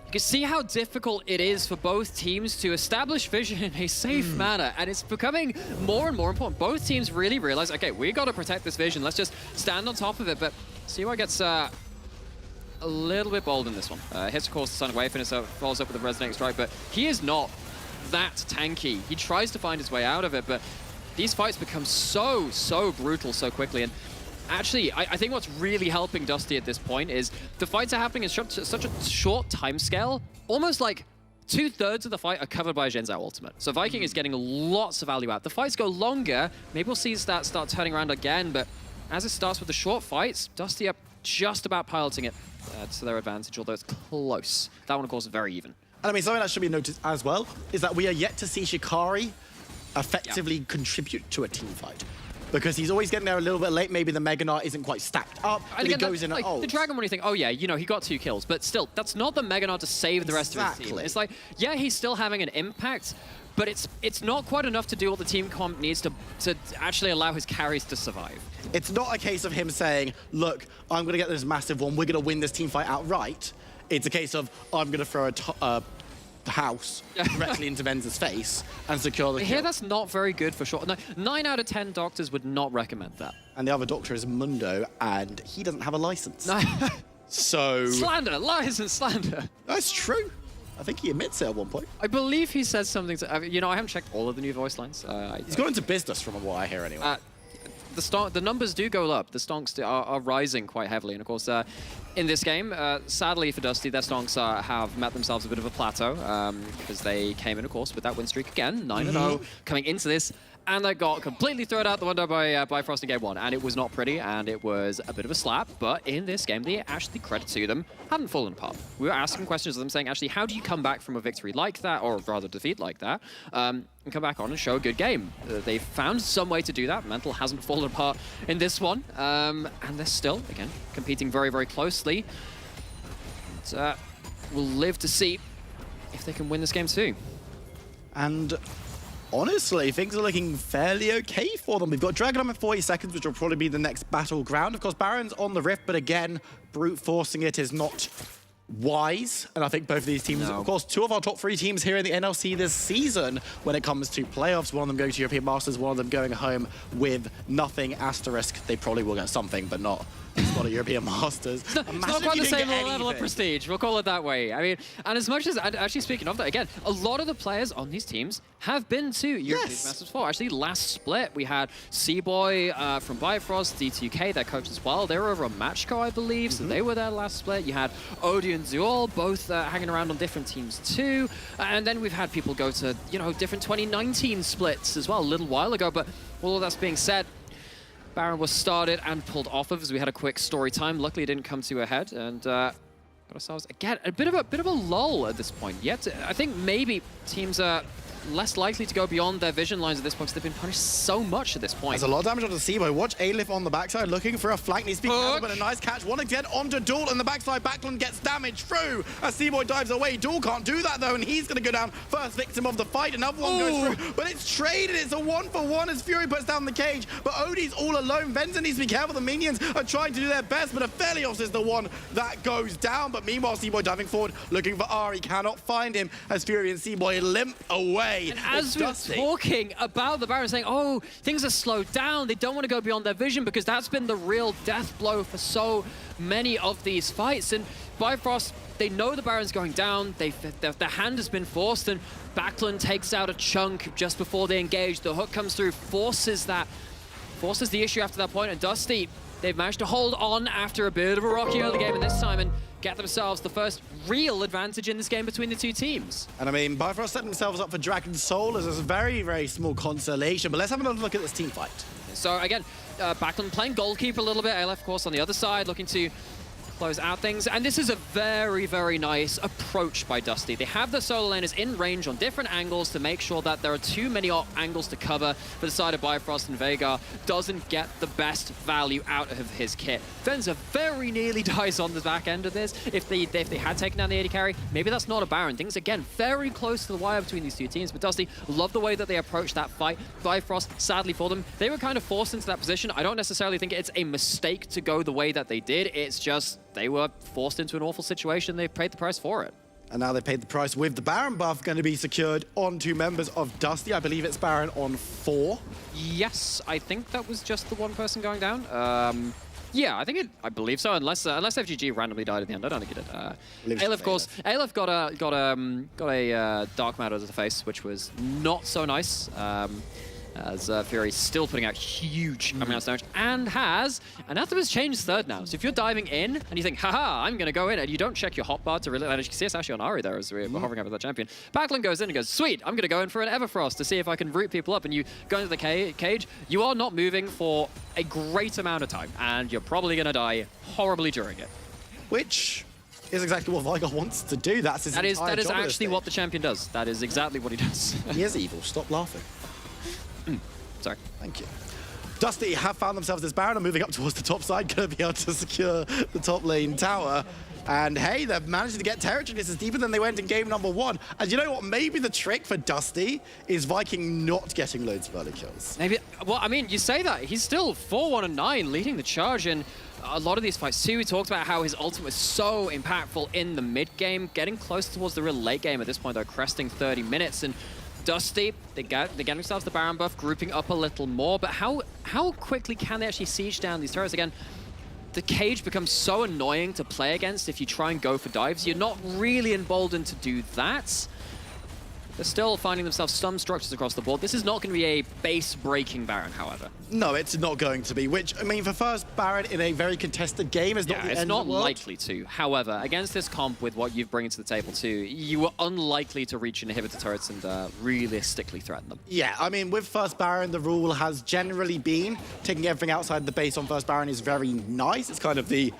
you can see how difficult it is for both teams to establish vision in a safe manner, and it's becoming more and more important. Both teams really realize, okay, we got to protect this vision. Let's just stand on top of it, but CY gets a little bit bold in this one. Hits, of course, the Sun away, follows up with a resonating strike, but he is not that tanky. He tries to find his way out of it, but these fights become so brutal so quickly, and actually, I think what's really helping Dusty at this point is the fights are happening in such a short time scale. Almost like 2/3 of the fight are covered by a Zhenzhou ultimate. So Viking is getting lots of value out. The fights go longer. Maybe we'll see that start turning around again, but as it starts with the short fights, Dusty are just about piloting it to their advantage, although it's close. That one, of course, is very even. And I mean, something that should be noticed as well is that we are yet to see Shikari effectively contribute to a team fight. Because he's always getting there a little bit late. Maybe the Mega Gnar isn't quite stacked up, but he goes in and the Dragon, when you think, oh yeah, you know, he got 2 kills, but still, that's not the Mega Gnar to save the rest of his team. It's like, yeah, he's still having an impact, but it's not quite enough to do what the team comp needs to actually allow his carries to survive. It's not a case of him saying, look, I'm going to get this massive one, we're going to win this team fight outright. It's a case of, I'm going to throw a house directly into Venza's face and secure the kill. Here, that's not very good for sure. No, 9 out of 10 doctors would not recommend that. And the other doctor is Mundo, and he doesn't have a license. So... Slander, lies and slander. That's true. I think he admits it at one point. I believe he says something to... you know, I haven't checked all of the new voice lines. He's gone into business from what I hear anyway. The numbers do go up. The stonks are rising quite heavily. And of course, in this game, sadly for Dusty, their stonks have met themselves a bit of a plateau because they came in, of course, with that win streak again, 9-0, coming into this. And they got completely thrown out the window by Bifrost in game 1. And it was not pretty, and it was a bit of a slap. But in this game, the actually, credit to them, haven't fallen apart. We were asking questions of them saying, actually, how do you come back from a victory like that, or rather defeat like that, and come back on and show a good game? They found some way to do that. Mental hasn't fallen apart in this one. And they're still, again, competing very, very closely. But, we'll live to see if they can win this game too. And honestly, things are looking fairly okay for them. We've got Dragon at 40 seconds, which will probably be the next battleground. Of course, Baron's on the Rift, but again, brute forcing it is not wise. And I think both of these teams, of course, 2 of our top 3 teams here in the NLC this season when it comes to playoffs. One of them going to European Masters, one of them going home with nothing, asterisk. They probably will get something, but not a European Masters. It's not quite the same level of prestige, we'll call it that way. I mean, and as much as, actually speaking of that, again, a lot of the players on these teams have been to European Masters before. Actually, last split, we had C-Boy from Bifrost, D2K, their coach as well. They were over on Matchco, I believe, so they were there last split. You had Odie and Zuol, both hanging around on different teams too. And then we've had people go to, you know, different 2019 splits as well, a little while ago. But all of that's being said, Baron was started and pulled off of as we had a quick story time. Luckily, it didn't come to a head, and got ourselves again a bit of a lull at this point. Yet, I think maybe teams are less likely to go beyond their vision lines at this point because they've been punished so much at this point. There's a lot of damage onto C-Boy. Watch Aleph on the backside looking for a flank. Needs to be careful, but a nice catch. Want to get onto Duel, and the backside Backland gets damaged through as C-Boy dives away. Duel can't do that though, and he's going to go down first victim of the fight. Another one goes through, but it's traded. It's a 1-for-1 as Fury puts down the cage, but Odie's all alone. Venza needs to be careful. The minions are trying to do their best, but Aphelios is the one that goes down. But meanwhile, C-Boy diving forward, looking for Ari, cannot find him as Fury and C-Boy limp away. And as we're talking about the Baron saying, oh, things are slowed down, they don't want to go beyond their vision because that's been the real death blow for so many of these fights. And Bifrost, they know the Baron's going down, their hand has been forced, and Backlund takes out a chunk just before they engage. The hook comes through, forces the issue after that point, and Dusty, they've managed to hold on after a bit of a rocky early game in this time and get themselves the first real advantage in this game between the two teams. And I mean, Bifrost set themselves up for Dragon's Soul as a very, very small consolation, but let's have another look at this team fight. So again, Backlund playing goalkeeper a little bit, ALF of course on the other side, looking to close out things, and this is a very, very nice approach by Dusty. They have the solo laners in range on different angles to make sure that there are too many angles to cover for the side of Bifrost, and Veigar doesn't get the best value out of his kit. Venza very nearly dies on the back end of this. If they had taken down the AD carry, maybe that's not a Baron. Things, again, very close to the wire between these two teams, but Dusty love the way that they approached that fight. Bifrost, sadly for them, they were kind of forced into that position. I don't necessarily think it's a mistake to go the way that they did. It's just they were forced into an awful situation. They paid the price for it. And now they paid the price with the Baron buff going to be secured on 2 members of Dusty. I believe it's Baron on 4. Yes, I think that was just the one person going down. Yeah, I believe so. Unless FGG randomly died at the end, I don't think he did. ALF, of course, ALF got a dark matter to the face, which was not so nice. As Fury's still putting out huge amounts of damage, and has Anathema's changed third now. So if you're diving in and you think, haha, I'm going to go in, and you don't check your hotbar to really, and you can see us actually on Ari there as we're hovering over that champion. Backlund goes in and goes, sweet, I'm going to go in for an Everfrost to see if I can root people up, and you go into the cage, you are not moving for a great amount of time, and you're probably going to die horribly during it. Which is exactly what Veigar wants to do. That's his entire job. That is actually what the champion does. That is exactly what he does. He is evil. Stop laughing. Sorry. Thank you. Dusty have found themselves this Baron and moving up towards the top side, going to be able to secure the top lane tower. And hey, they're managing to get territory. This is deeper than they went in game number 1. And you know what? Maybe the trick for Dusty is Viking not getting loads of early kills. Maybe. Well, I mean, you say that. He's still 4-1-9, leading the charge in a lot of these fights too. We talked about how his ultimate was so impactful in the mid game, getting close towards the real late game at this point, though, cresting 30 minutes. And Dusty, they get themselves the Baron buff, grouping up a little more, but how quickly can they actually siege down these turrets? Again, the cage becomes so annoying to play against if you try and go for dives. You're not really emboldened to do that. They're still finding themselves some structures across the board. This is not going to be a base-breaking Baron, however. No, it's not going to be, which, I mean, for first Baron in a very contested game is not the end it's not of the world. likely to. However, against this comp with what you've bringing to the table too, you were unlikely to reach inhibitor turrets and realistically threaten them. Yeah, I mean, with first Baron, the rule has generally been taking everything outside the base on first Baron is very nice. It's kind of the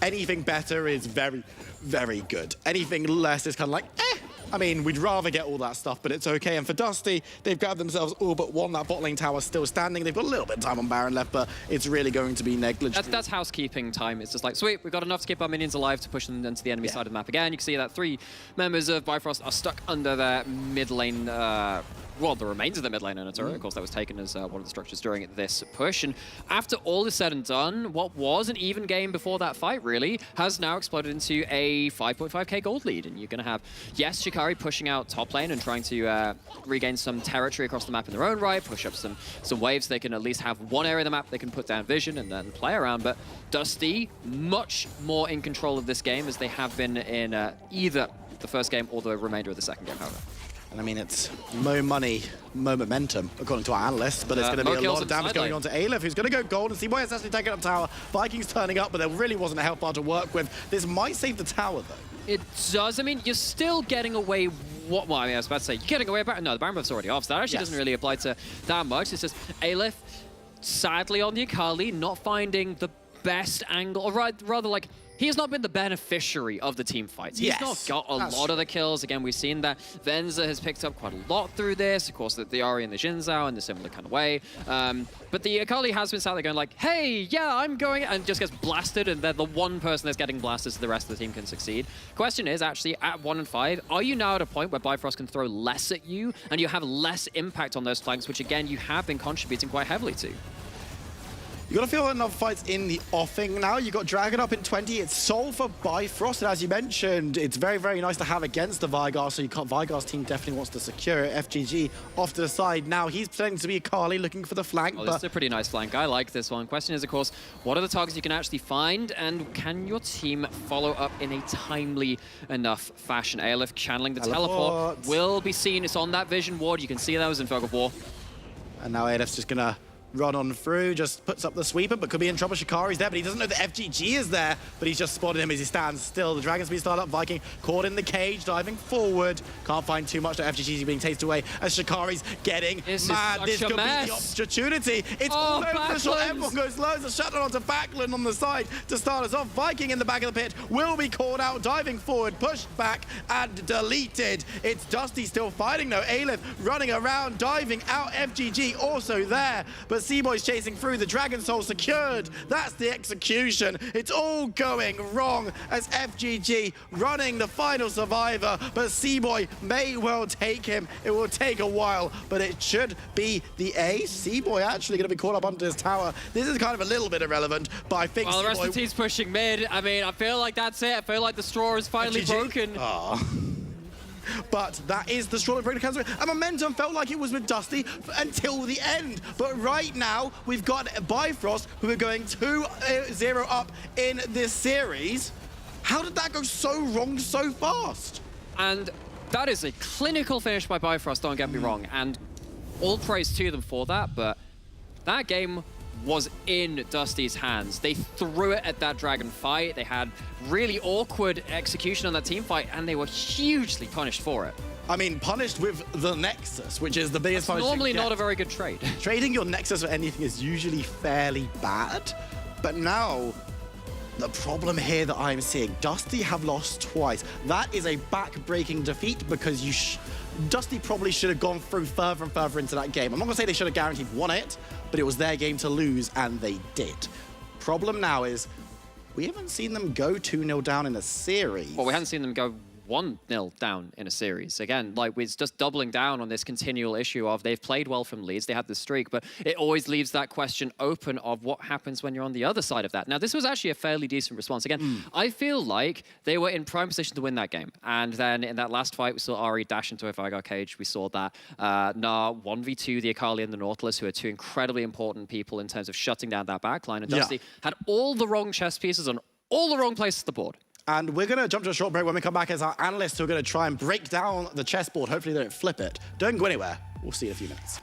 anything better is very, very good. Anything less is kind of like, eh. I mean, we'd rather get all that stuff, but it's okay. And for Dusty, they've grabbed themselves all but one. That bot lane tower still standing. They've got a little bit of time on Baron left, but it's really going to be negligible. That's housekeeping time. It's just like, sweet, we've got enough to keep our minions alive to push them into the enemy side of the map again. You can see that 3 members of Bifrost are stuck under their mid lane, well, the remains of the mid lane in a turret. Of course, that was taken as one of the structures during this push. And after all is said and done, what was an even game before that fight, really, has now exploded into a 5.5k gold lead. And you're going to have, yes, Shikari pushing out top lane and trying to regain some territory across the map in their own right, push up some waves. So they can at least have one area of the map they can put down vision and then play around. But Dusty, much more in control of this game as they have been in either the first game or the remainder of the second game, however. And I mean, it's mo money, mo momentum, according to our analysts, but it's going to be a lot of damage going on to ALF, who's going to go gold and see why it's actually taking up tower. Vikings turning up, but there really wasn't a health bar to work with. This might save the tower, though. It does. I mean, you're still getting away. Well, I mean, I was about to say, you're getting away. No, the Baron buff's already off, so that actually doesn't really apply to that much. It's just ALF, sadly on the Akali, not finding the best angle, or rather like, he has not been the beneficiary of the team fights. He's not got a lot of the kills. Again, we've seen that Venza has picked up quite a lot through this. Of course, the Ahri and the Xin Zhao in a similar kind of way. But the Akali has been sat there going like, hey, yeah, I'm going, and just gets blasted, and they're the one person that's getting blasted so the rest of the team can succeed. Question is, actually, at 1 and 5, are you now at a point where Bifrost can throw less at you, and you have less impact on those flanks, which, again, you have been contributing quite heavily to? You got to feel enough fights in the offing now. You got Dragon up in 20. It's Soul for Bifrost, and as you mentioned, it's very, very nice to have against the Vigar. So you can't. Vigar's team definitely wants to secure it. FGG off to the side now. He's pretending to be Carly, looking for the flank. Well, this is a pretty nice flank. I like this one. Question is, of course, what are the targets you can actually find, and can your team follow up in a timely enough fashion? ALF channeling the teleport will be seen. It's on that vision ward. You can see that was in Fog of War. And now ALF's just gonna run on through, just puts up the sweeper, but could be in trouble. Shikari's there, but he doesn't know that FGG is there, but he's just spotted him as he stands still. The Dragon's been started up. Viking caught in the cage, diving forward. Can't find too much. FGG's being tasted away as Shikari's getting mad. This could be the opportunity. It's all over the shot. Everyone goes low. The shutdown onto Backlund on the side to start us off. Viking in the back of the pit will be caught out, diving forward, pushed back and deleted. It's Dusty still fighting though. Aleph running around, diving out. FGG also there, but C-Boy's chasing through. The Dragon Soul secured. That's the execution. It's all going wrong as FGG running the final survivor, but C-Boy may well take him. It will take a while, but it should be the ace. C-Boy actually going to be caught up onto his tower. This is kind of a little bit irrelevant, but I think well, the rest of the team's pushing mid. I mean, I feel like that's it. I feel like the straw is finally broken. But that is the straw that broke the cancer. And momentum felt like it was with Dusty until the end. But right now, we've got Bifrost, who are going 2-0 up in this series. How did that go so wrong so fast? And that is a clinical finish by Bifrost, don't get me wrong. And all praise to them for that, but that game was in Dusty's hands. They threw it at that Dragon fight. They had really awkward execution on that team fight, and they were hugely punished for it. I mean, punished with the Nexus, which is the biggest punishment. Normally not a very good trade. Trading your Nexus for anything is usually fairly bad, but now the problem here that I'm seeing, Dusty have lost twice. That is a back-breaking defeat because Dusty probably should have gone through further and further into that game. I'm not gonna say they should have guaranteed won it, but it was their game to lose, and they did. Problem now is, we haven't seen them go 2-0 down in a series. Well, we haven't seen them go 1-0 down in a series. Again, like, we're just doubling down on this continual issue of they've played well from leads, they had the streak, but it always leaves that question open of what happens when you're on the other side of that. Now, this was actually a fairly decent response. Again, I feel like they were in prime position to win that game. And then in that last fight, we saw Ari dash into a Vigar cage. We saw that. Nah, 1v2 the Akali and the Nautilus, who are two incredibly important people in terms of shutting down that backline. And Dusty had all the wrong chess pieces on all the wrong places on the board. And we're going to jump to a short break. When we come back as our analysts who are going to try and break down the chessboard. Hopefully they don't flip it. Don't go anywhere. We'll see you in a few minutes.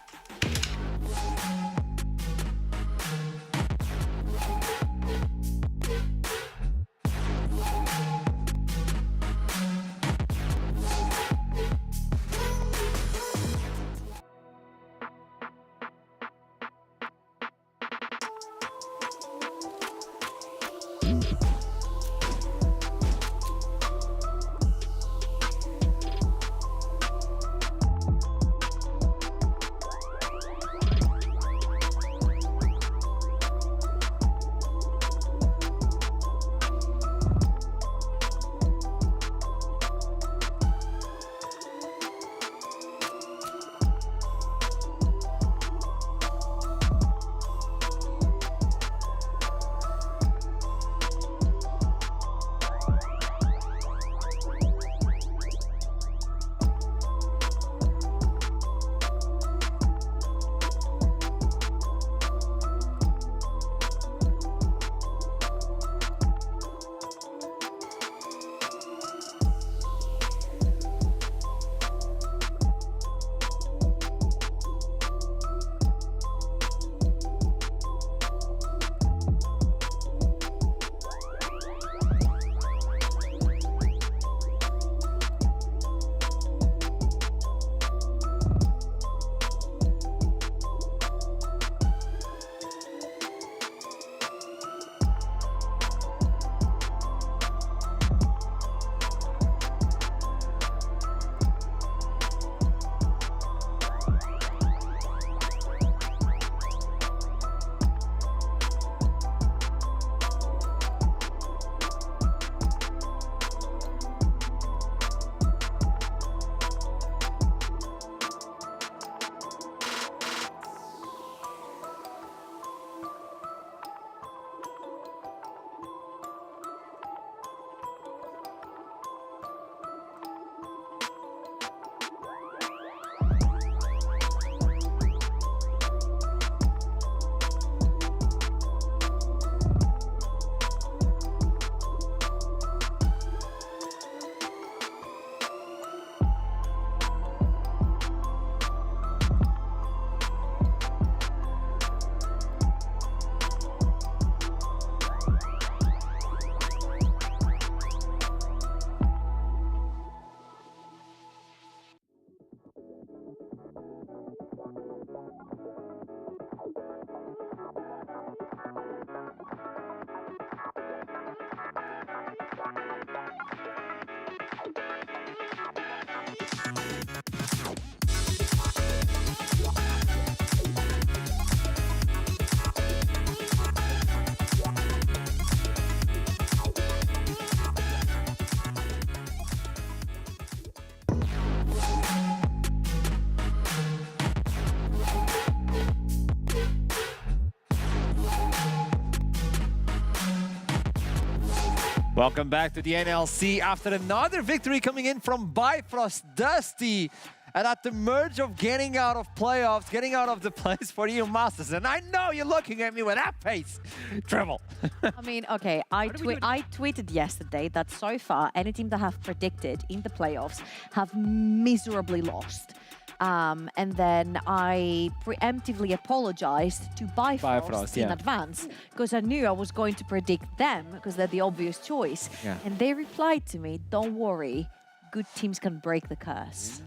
Welcome back to the NLC after another victory coming in from Bifrost, Dusty. And at the merge of getting out of playoffs, getting out of the place for you Masters. And I know you're looking at me with that face. Triple. I mean, okay, I tweeted yesterday that so far, any team that have predicted in the playoffs have miserably lost. And then I preemptively apologized to Bifrost in advance because I knew I was going to predict them because they're the obvious choice. Yeah. And they replied to me, don't worry, good teams can break the curse.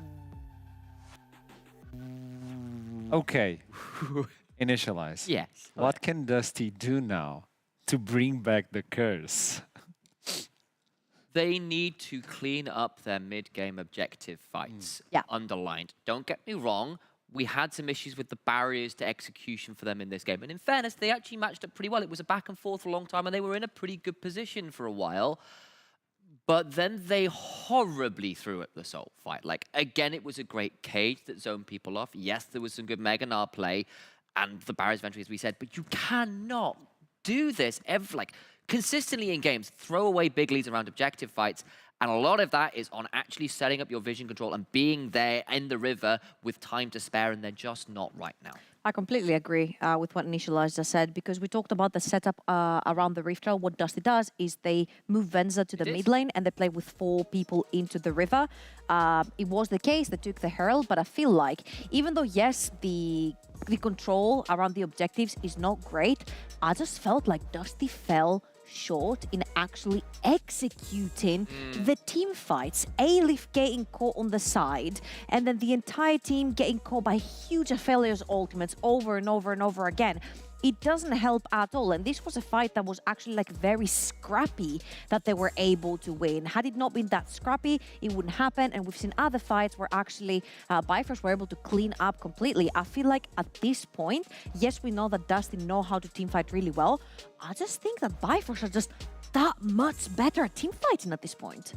Okay. Initialize. Yes. What can Dusty do now to bring back the curse? They need to clean up their mid-game objective fights. Yeah. Underlined. Don't get me wrong. We had some issues with the barriers to execution for them in this game. And in fairness, they actually matched up pretty well. It was a back and forth for a long time, and they were in a pretty good position for a while. But then they horribly threw at the Soul fight. Like, again, it was a great cage that zoned people off. Yes, there was some good Mega Gnar play, and the barriers eventually, as we said, but you cannot do this consistently in games. Throw away big leads around objective fights, and a lot of that is on actually setting up your vision control and being there in the river with time to spare, and they're just not right now. I completely agree with what Initializer said because we talked about the setup around the Rift Trail. What Dusty does is they move Venza to the mid lane and they play with 4 people into the river. It was the case, they took the Herald, but I feel like even though, yes, the control around the objectives is not great, I just felt like Dusty fell short in actually executing the team fights. A-Leaf getting caught on the side, and then the entire team getting caught by huge failures ultimates over and over and over again. It doesn't help at all, and this was a fight that was actually very scrappy that they were able to win. Had it not been that scrappy, it wouldn't happen, and we've seen other fights where actually Bifrost were able to clean up completely. I feel like at this point, yes, we know that Dusty know how to teamfight really well. I just think that Bifrost are just that much better at teamfighting at this point.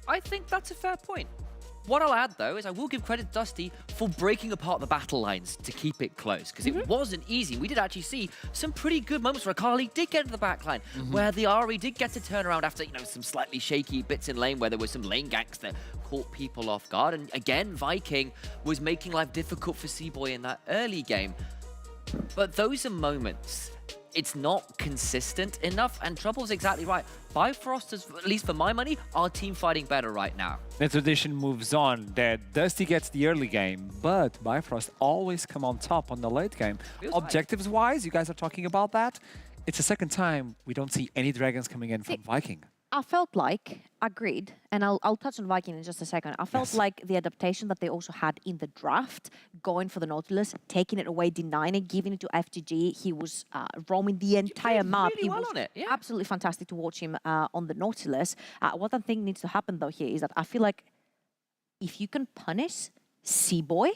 I think that's a fair point. What I'll add, though, is I will give credit to Dusty for breaking apart the battle lines to keep it close, because it wasn't easy. We did actually see some pretty good moments where Akali did get into the back line, where the Ahri did get to turn around after, some slightly shaky bits in lane where there were some lane ganks that caught people off guard. And again, Viking was making life difficult for C-Boy in that early game. But those are moments. It's not consistent enough, and Trouble's exactly right. Bifrost, at least for my money, are team fighting better right now. The tradition moves on that Dusty gets the early game, but Bifrost always come on top on the late game. Objectives-wise, you guys are talking about that. It's the second time we don't see any dragons coming in from Viking. I felt like, agreed, and I'll touch on Viking in just a second. I felt like the adaptation that they also had in the draft, going for the Nautilus, taking it away, denying it, giving it to FGG. He was roaming the entire map. Really well on it. Yeah. Absolutely fantastic to watch him on the Nautilus. What I think needs to happen though here is that I feel like if you can punish C-Boy,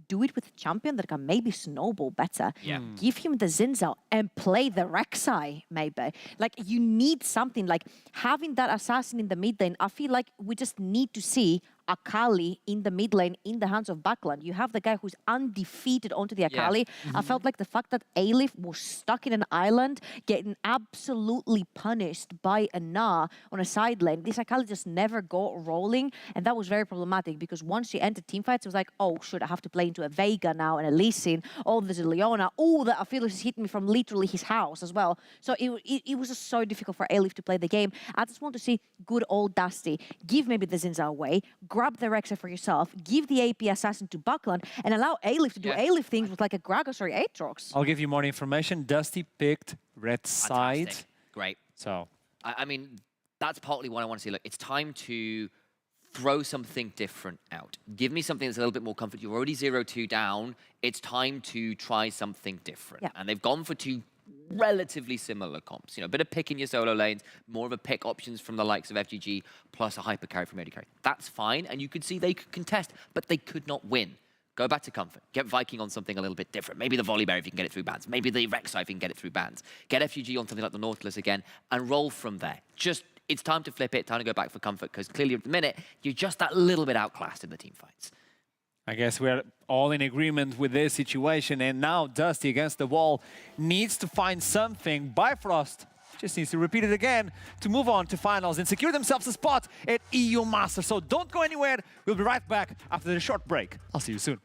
do it with a champion that can maybe snowball better. Yeah. Give him the Zinzao and play the Rek'Sai, maybe. You need something, having that assassin in the mid lane. I feel like we just need to see Akali in the mid lane in the hands of backline. You have the guy who's undefeated onto the Akali. I felt like the fact that A-Leaf was stuck in an island, getting absolutely punished by a Gnar on a side lane. This Akali just never got rolling, and that was very problematic because once she entered teamfights, it was like, oh, should I have to play into a Veigar now and a Lee Sin? Oh, there's a Leona. Oh, that Aphelios is hitting me from literally his house as well. So it was just so difficult for A-Leaf to play the game. I just want to see good old Dusty give maybe the Zinza away, grab the Rek'Sai for yourself, give the AP Assassin to Buckland, and allow A-Leaf to do A-Leaf things with a Gragas or Aatrox. I'll give you more information. Dusty picked red side. Great. So, I mean, that's partly what I want to see. Look, it's time to throw something different out. Give me something that's a little bit more comfort. You're already 0-2 down. It's time to try something different. Yeah. And they've gone for 2 relatively similar comps. A bit of pick in your solo lanes, more of a pick options from the likes of FGG, plus a hyper carry from AD carry. That's fine, and you could see they could contest, but they could not win. Go back to comfort. Get Viking on something a little bit different. Maybe the Volibear if you can get it through bans. Maybe the Rek'Sai if you can get it through bans. Get FGG on something like the Nautilus again, and roll from there. It's time to flip it, time to go back for comfort, because clearly at the minute, you're just that little bit outclassed in the team fights. I guess we're all in agreement with this situation, and now Dusty against the wall needs to find something. Bifrost just needs to repeat it again to move on to finals and secure themselves a spot at EU Masters. So don't go anywhere. We'll be right back after the short break. I'll see you soon.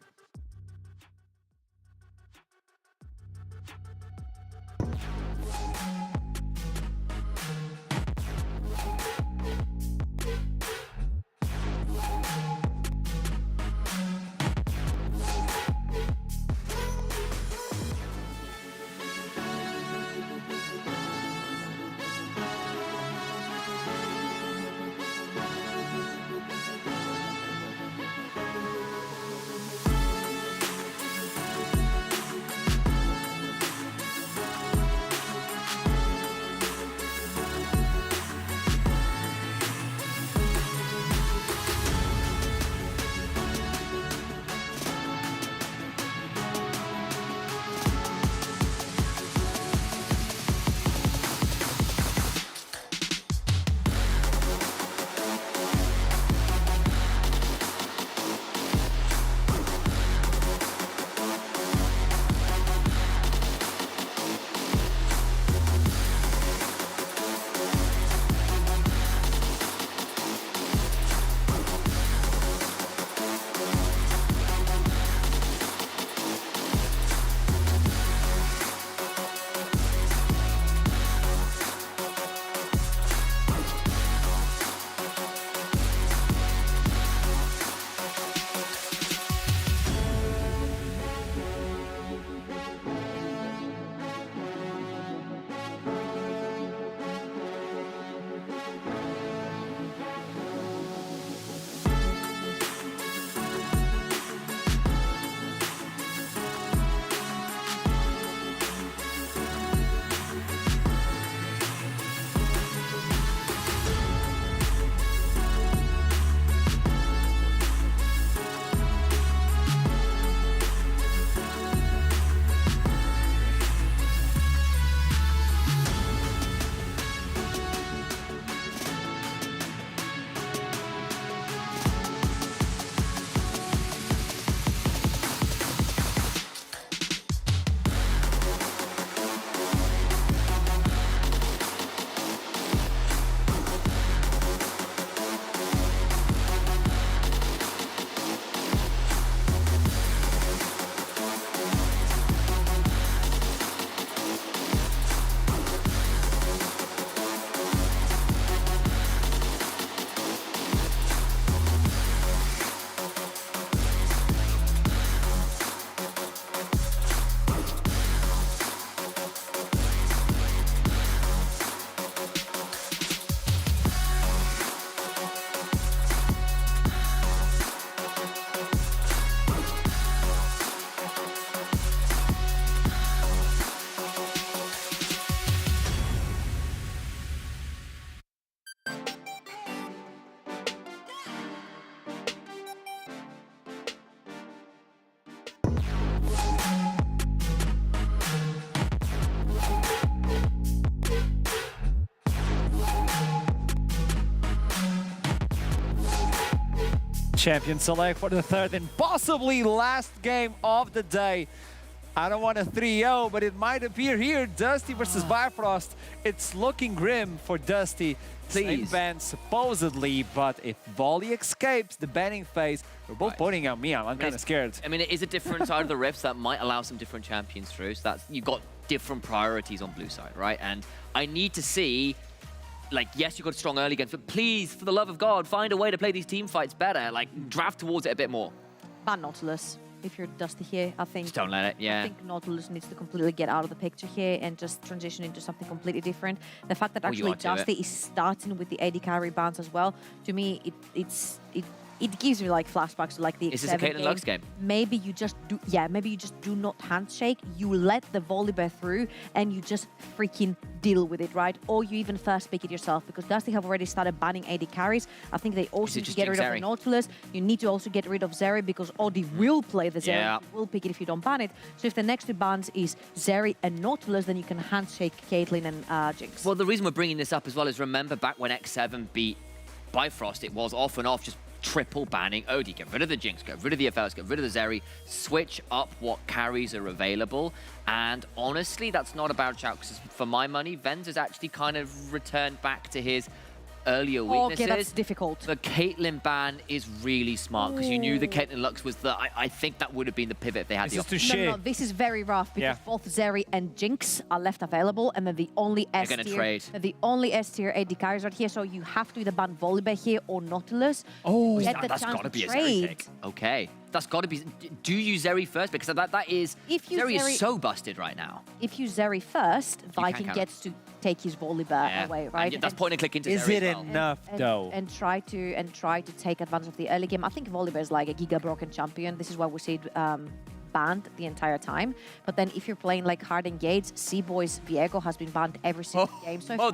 Champion select for the third and possibly last game of the day. I don't want a 3-0, but it might appear here. Dusty versus Bifrost. It's looking grim for Dusty. Same ban supposedly, but if Volley escapes the banning phase, we're both pointing at me. I'm kind of scared. I mean, it is a different side of the rifts that might allow some different champions through. So that's, you've got different priorities on blue side, right? And I need to see, like, yes, you got a strong early game, but please, for the love of God, find a way to play these team fights better. Like, draft towards it a bit more. Ban Nautilus. If you're Dusty here, I think... Just don't let it, yeah. I think Nautilus needs to completely get out of the picture here and just transition into something completely different. The fact that actually Dusty is starting with the AD carry bans as well, to me, it gives me like flashbacks to like the Is this a Caitlyn Lux game? Maybe you just do, maybe you just do not handshake. You let the volley bear through and you just freaking deal with it, right? Or you even first pick it yourself, because Dusty have already started banning AD carries. I think they also need to get rid of the Nautilus. You need to also get rid of Zeri, because Odi will play the Zeri. He will pick it if you don't ban it. So if the next two bans is Zeri and Nautilus, then you can handshake Caitlyn and Jinx. Well, the reason we're bringing this up as well is remember back when X7 beat Bifrost, it was off and off, just triple banning OD. Get rid of the Jinx, get rid of the FLs, get rid of the Zeri, switch up what carries are available. And honestly, that's not a bad shout, because for my money, Venz has actually kind of returned back to his earlier weaknesses. Okay, that's difficult. The Caitlyn ban is really smart, because you knew that Caitlyn Lux was the... I think that would have been the pivot if they had the option. No, this is very rough because both Zeri and Jinx are left available, and then the only S They're gonna tier, trade. the only S tier AD carries right here. So you have to either ban Volibear here or Nautilus. Oh, get the that's chance got to to be a Zeri trade. pick. Okay, that's got to be... Do you Zeri first? Because that is... If you Zeri Zeri- is so busted right now. If you Zeri first, Viking count. gets to take his Volibear away, right? And that's point and click into Is Zeri it as well. enough, though? And try to take advantage of the early game. I think Volibear is like a giga broken champion. This is why we see it banned the entire time. But then if you're playing like hard engaged, C-Boy's Viego has been banned every single game so far.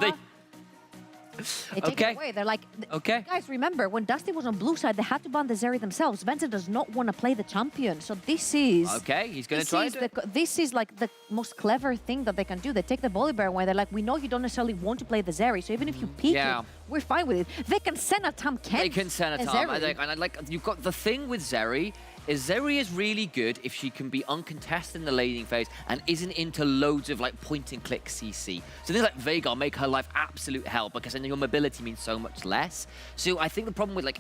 They take it away. They're like, guys, remember, when Dusty was on blue side, they had to ban the Zeri themselves. Venza does not want to play the champion. So this is... Okay, he's going to try it. This is like the most clever thing that they can do. They take the Volibear away. They're like, we know you don't necessarily want to play the Zeri, so even if you peek it, we're fine with it. They can send a Tam Kent. They can send a Tam. And like, you've got the thing with Zeri is really good if she can be uncontested in the laning phase and isn't into loads of like point and click CC. So things like Veigar make her life absolute hell because then your mobility means so much less. So I think the problem with like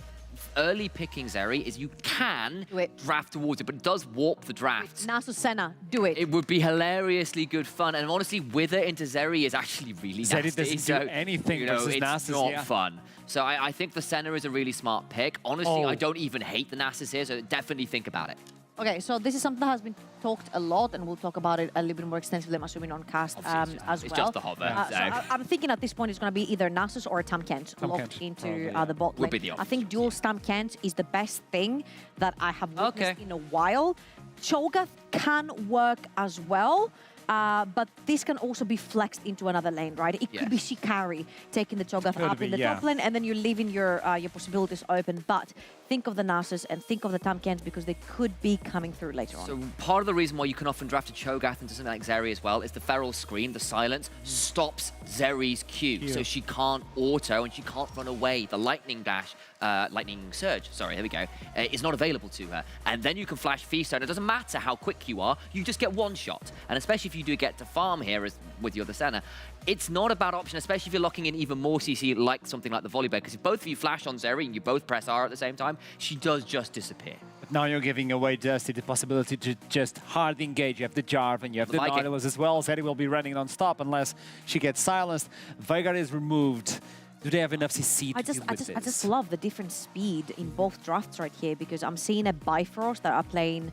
early picking Zeri is you can draft towards it, but it does warp the draft. Nasus Senna, do it. It would be hilariously good fun, and honestly, Wither into Zeri is actually really Zeri nasty. doesn't do anything versus it's Nasus, not fun. So I think the Senna is a really smart pick. Honestly, I don't even hate the Nasus here, so definitely think about it. Okay, so this is something that has been talked a lot, and we'll talk about it a little bit more extensively, I'm assuming, on cast as well. It's just the hover. So I'm thinking at this point it's going to be either Nasus or Tam Kent locked into the bot lane. Would be the I think dual Tam Kent is the best thing that I have witnessed in a while. Cho'Gath can work as well. But this can also be flexed into another lane, right? It could be Shikari taking the Cho'Gath up in the top lane, and then you're leaving your possibilities open. But think of the Nasus and think of the Tam Kent because they could be coming through later on. So part of the reason why you can often draft a Cho'Gath into something like Zeri as well is the Feral Screen, the silence, stops Zeri's Q. So she can't auto and she can't run away. The Lightning Dash, Lightning Surge, sorry, there we go, is not available to her. And then you can flash Feast, and it doesn't matter how quick you are, you just get one shot. And especially if you do get to farm here as with your other Senna, it's not a bad option, especially if you're locking in even more CC like something like the Volibear, because if both of you flash on Zeri and you both press R at the same time, she does just disappear. But now you're giving away Dusty the possibility to just hard engage. You have the Jarvan, you have the Nautilus as well. Zeri will be running non-stop unless she gets silenced. Veigar is removed. Do they have enough CC to deal with this? I just love the different speed in both drafts right here because I'm seeing a Bifrost that are playing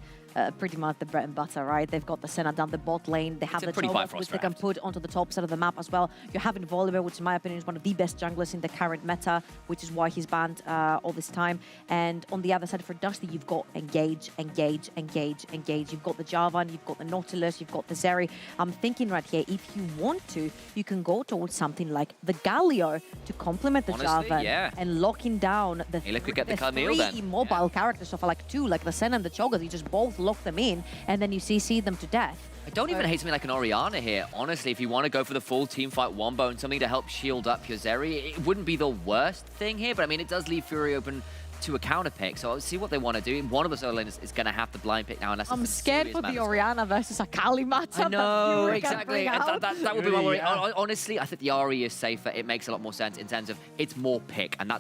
pretty much the bread and butter, right? They've got the Senna down the bot lane. They have the Cho'Gath, which they can put onto the top side of the map as well. You're having Volibear, which in my opinion is one of the best junglers in the current meta, which is why he's banned all this time. And on the other side for Dusty, you've got Engage, Engage, Engage, Engage. You've got the Jarvan, you've got the Nautilus, you've got the Zeri. I'm thinking right here, if you want to, you can go towards something like the Galio to complement the Jarvan and locking down the, three immobile characters. So for like two, like the Senna and the Cho'Gath, you just both lock them in and then you CC them to death. I don't even hate something like an Orianna here. Honestly, if you want to go for the full teamfight wombo and something to help shield up your Zeri, it wouldn't be the worst thing here, but I mean, it does leave Fury open to a counter pick, so I'll see what they want to do. One of the solo laners is going to have the blind pick now, unless I'm scared for the Orianna versus Akali matchup. I know, exactly. That would be my worry. Honestly, I think the Ahri is safer. It makes a lot more sense in terms of it's more pick, and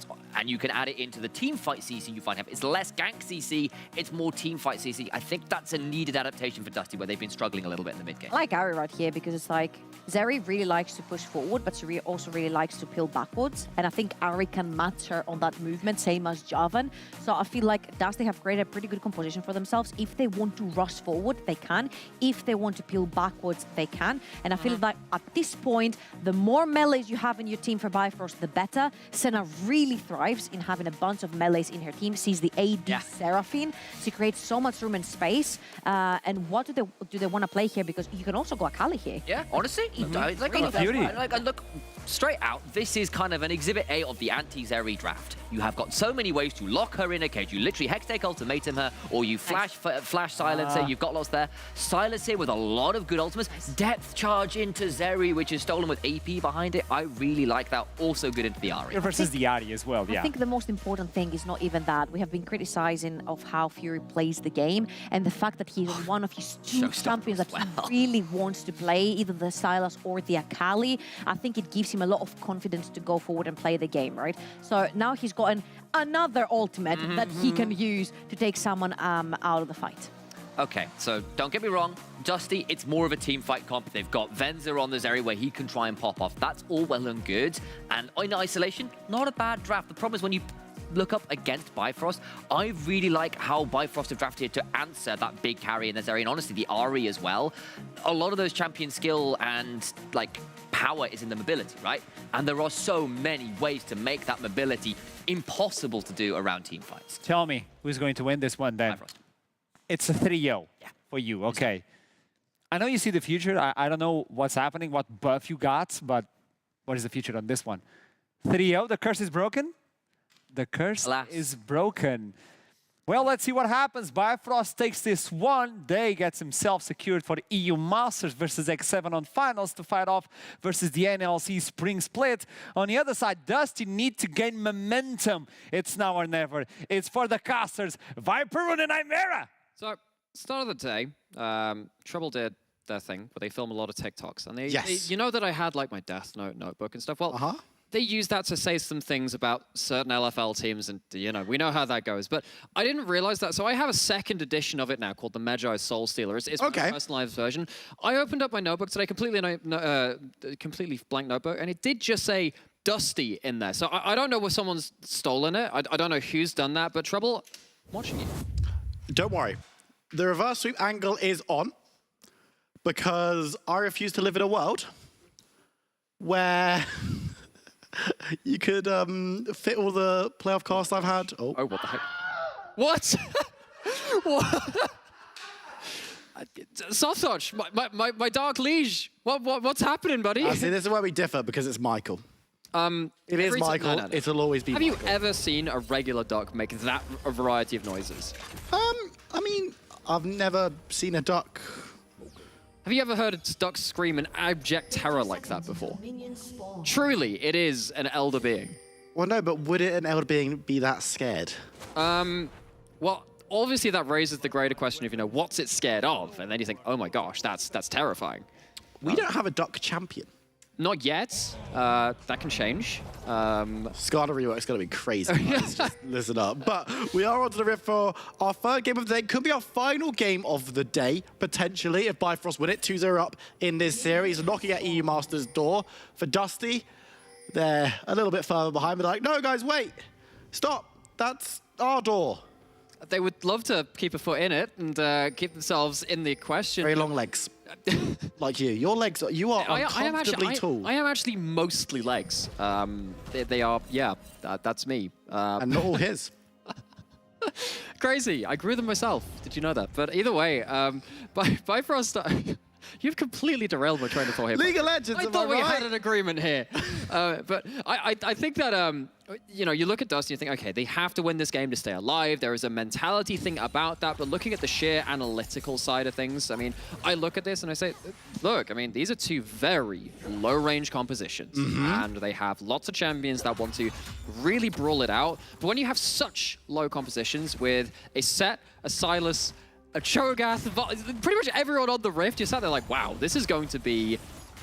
you can add it into the team fight CC you find. It's less gank CC, it's more team fight CC. I think that's a needed adaptation for Dusty, where they've been struggling a little bit in the mid game. I like Ahri right here because it's like Zeri really likes to push forward, but she also really likes to peel backwards, and I think Ahri can match her on that movement, same as Jarvan. So I feel like Dusty have created a pretty good composition for themselves. If they want to rush forward, they can. If they want to peel backwards, they can. And I feel like at this point, the more melees you have in your team for Bifrost, the better. Senna really thrives in having a bunch of melees in her team. She's the AD Seraphine. She creates so much room and space. And what do they want to play here? Because you can also go Akali here. Yeah, honestly, look, straight out, this is kind of an Exhibit A of the anti-Zeri draft. You have got so many ways to lock her in a cage. You literally Hextech ultimatum her, or you flash silencer. You've got lots there. Silas here with a lot of good ultimates. Depth charge into Zeri, which is stolen with AP behind it. I really like that. Also good into the Ahri. Versus the Ahri as well, yeah. I think the most important thing is not even that. We have been criticizing of how Fury plays the game and the fact that he's one of his two champions that he really wants to play, either the Silas or the Akali. I think it gives him a lot of confidence to go forward and play the game, right? So now he's gotten another ultimate that he can use to take someone out of the fight. Okay, so don't get me wrong, Dusty, it's more of a team fight comp. They've got Venza on this area where he can try and pop off. That's all well and good. And in isolation, not a bad draft. The problem is when you look up against Bifrost, I really like how Bifrost have drafted to answer that big carry in this area, and honestly, the Ahri as well. A lot of those champion skill and, like, power is in the mobility, right? And there are so many ways to make that mobility impossible to do around team fights. Tell me who's going to win this one then. Bifrost. It's a 3-0 for you, okay. I know you see the future. I don't know what's happening, what buff you got, but what is the future on this one? 3-0, the curse is broken? The curse is broken. Well, let's see what happens. Bifrost takes this one day, gets himself secured for the EU Masters versus X7 on finals to fight off versus the NLC Spring Split. On the other side, Dusty needs to gain momentum. It's now or never. It's for the casters, Viper and Chimera. So, start of the day, Trouble did their thing where they film a lot of TikToks. And they, you know that I had like my Death Note notebook and stuff. Well, they used that to say some things about certain LFL teams, and you know, we know how that goes. But I didn't realize that, so I have a second edition of it now called the Magi Soul Stealer. It's my personalized version. I opened up my notebook today, completely blank notebook, and it did just say Dusty in there. So I don't know if someone's stolen it. I don't know who's done that, but Trouble, I'm watching you. Don't worry. The reverse sweep angle is on because I refuse to live in a world where you could fit all the playoff casts I've had. Oh, what the heck? What? What? Soft touch, my dark liege. What's happening, buddy? See, this is where we differ because it's Michael. It is Michael. No. It'll always be Michael. Have you ever seen a regular duck make that a variety of noises? I mean, I've never seen a duck. Have you ever heard a duck scream in abject terror like that before? Truly, it is an elder being. Well, no, but would an elder being be that scared? Well, obviously that raises the greater question of, you know, what's it scared of? And then you think, oh my gosh, that's terrifying. We don't have a duck champion. Not yet. That can change. Skarner rework's going to be crazy. Just listen up. But we are on to the rift for our third game of the day. Could be our final game of the day, potentially, if Bifrost win it. 2-0 up in this series, knocking at EU Masters' door. For Dusty, they're a little bit further behind. They're like, no, guys, wait. Stop. That's our door. They would love to keep a foot in it and keep themselves in the question. Very long legs. Like you. Your legs, you are uncomfortably tall. I am actually mostly legs. They are, yeah, that's me. And not all his. Crazy. I grew them myself. Did you know that? But either way, Bifrost, you've completely derailed my train of thought here. League of Legends, I thought we had an agreement here. But I think that, you know, you look at Dusty and you think, okay, they have to win this game to stay alive. There is a mentality thing about that. But looking at the sheer analytical side of things, I mean, I look at this and I say, look, I mean, these are two very low-range compositions. And they have lots of champions that want to really brawl it out. But when you have such low compositions with a Set, a Silas, a Cho'Gath, pretty much everyone on the Rift, you sat there like, wow, this is going to be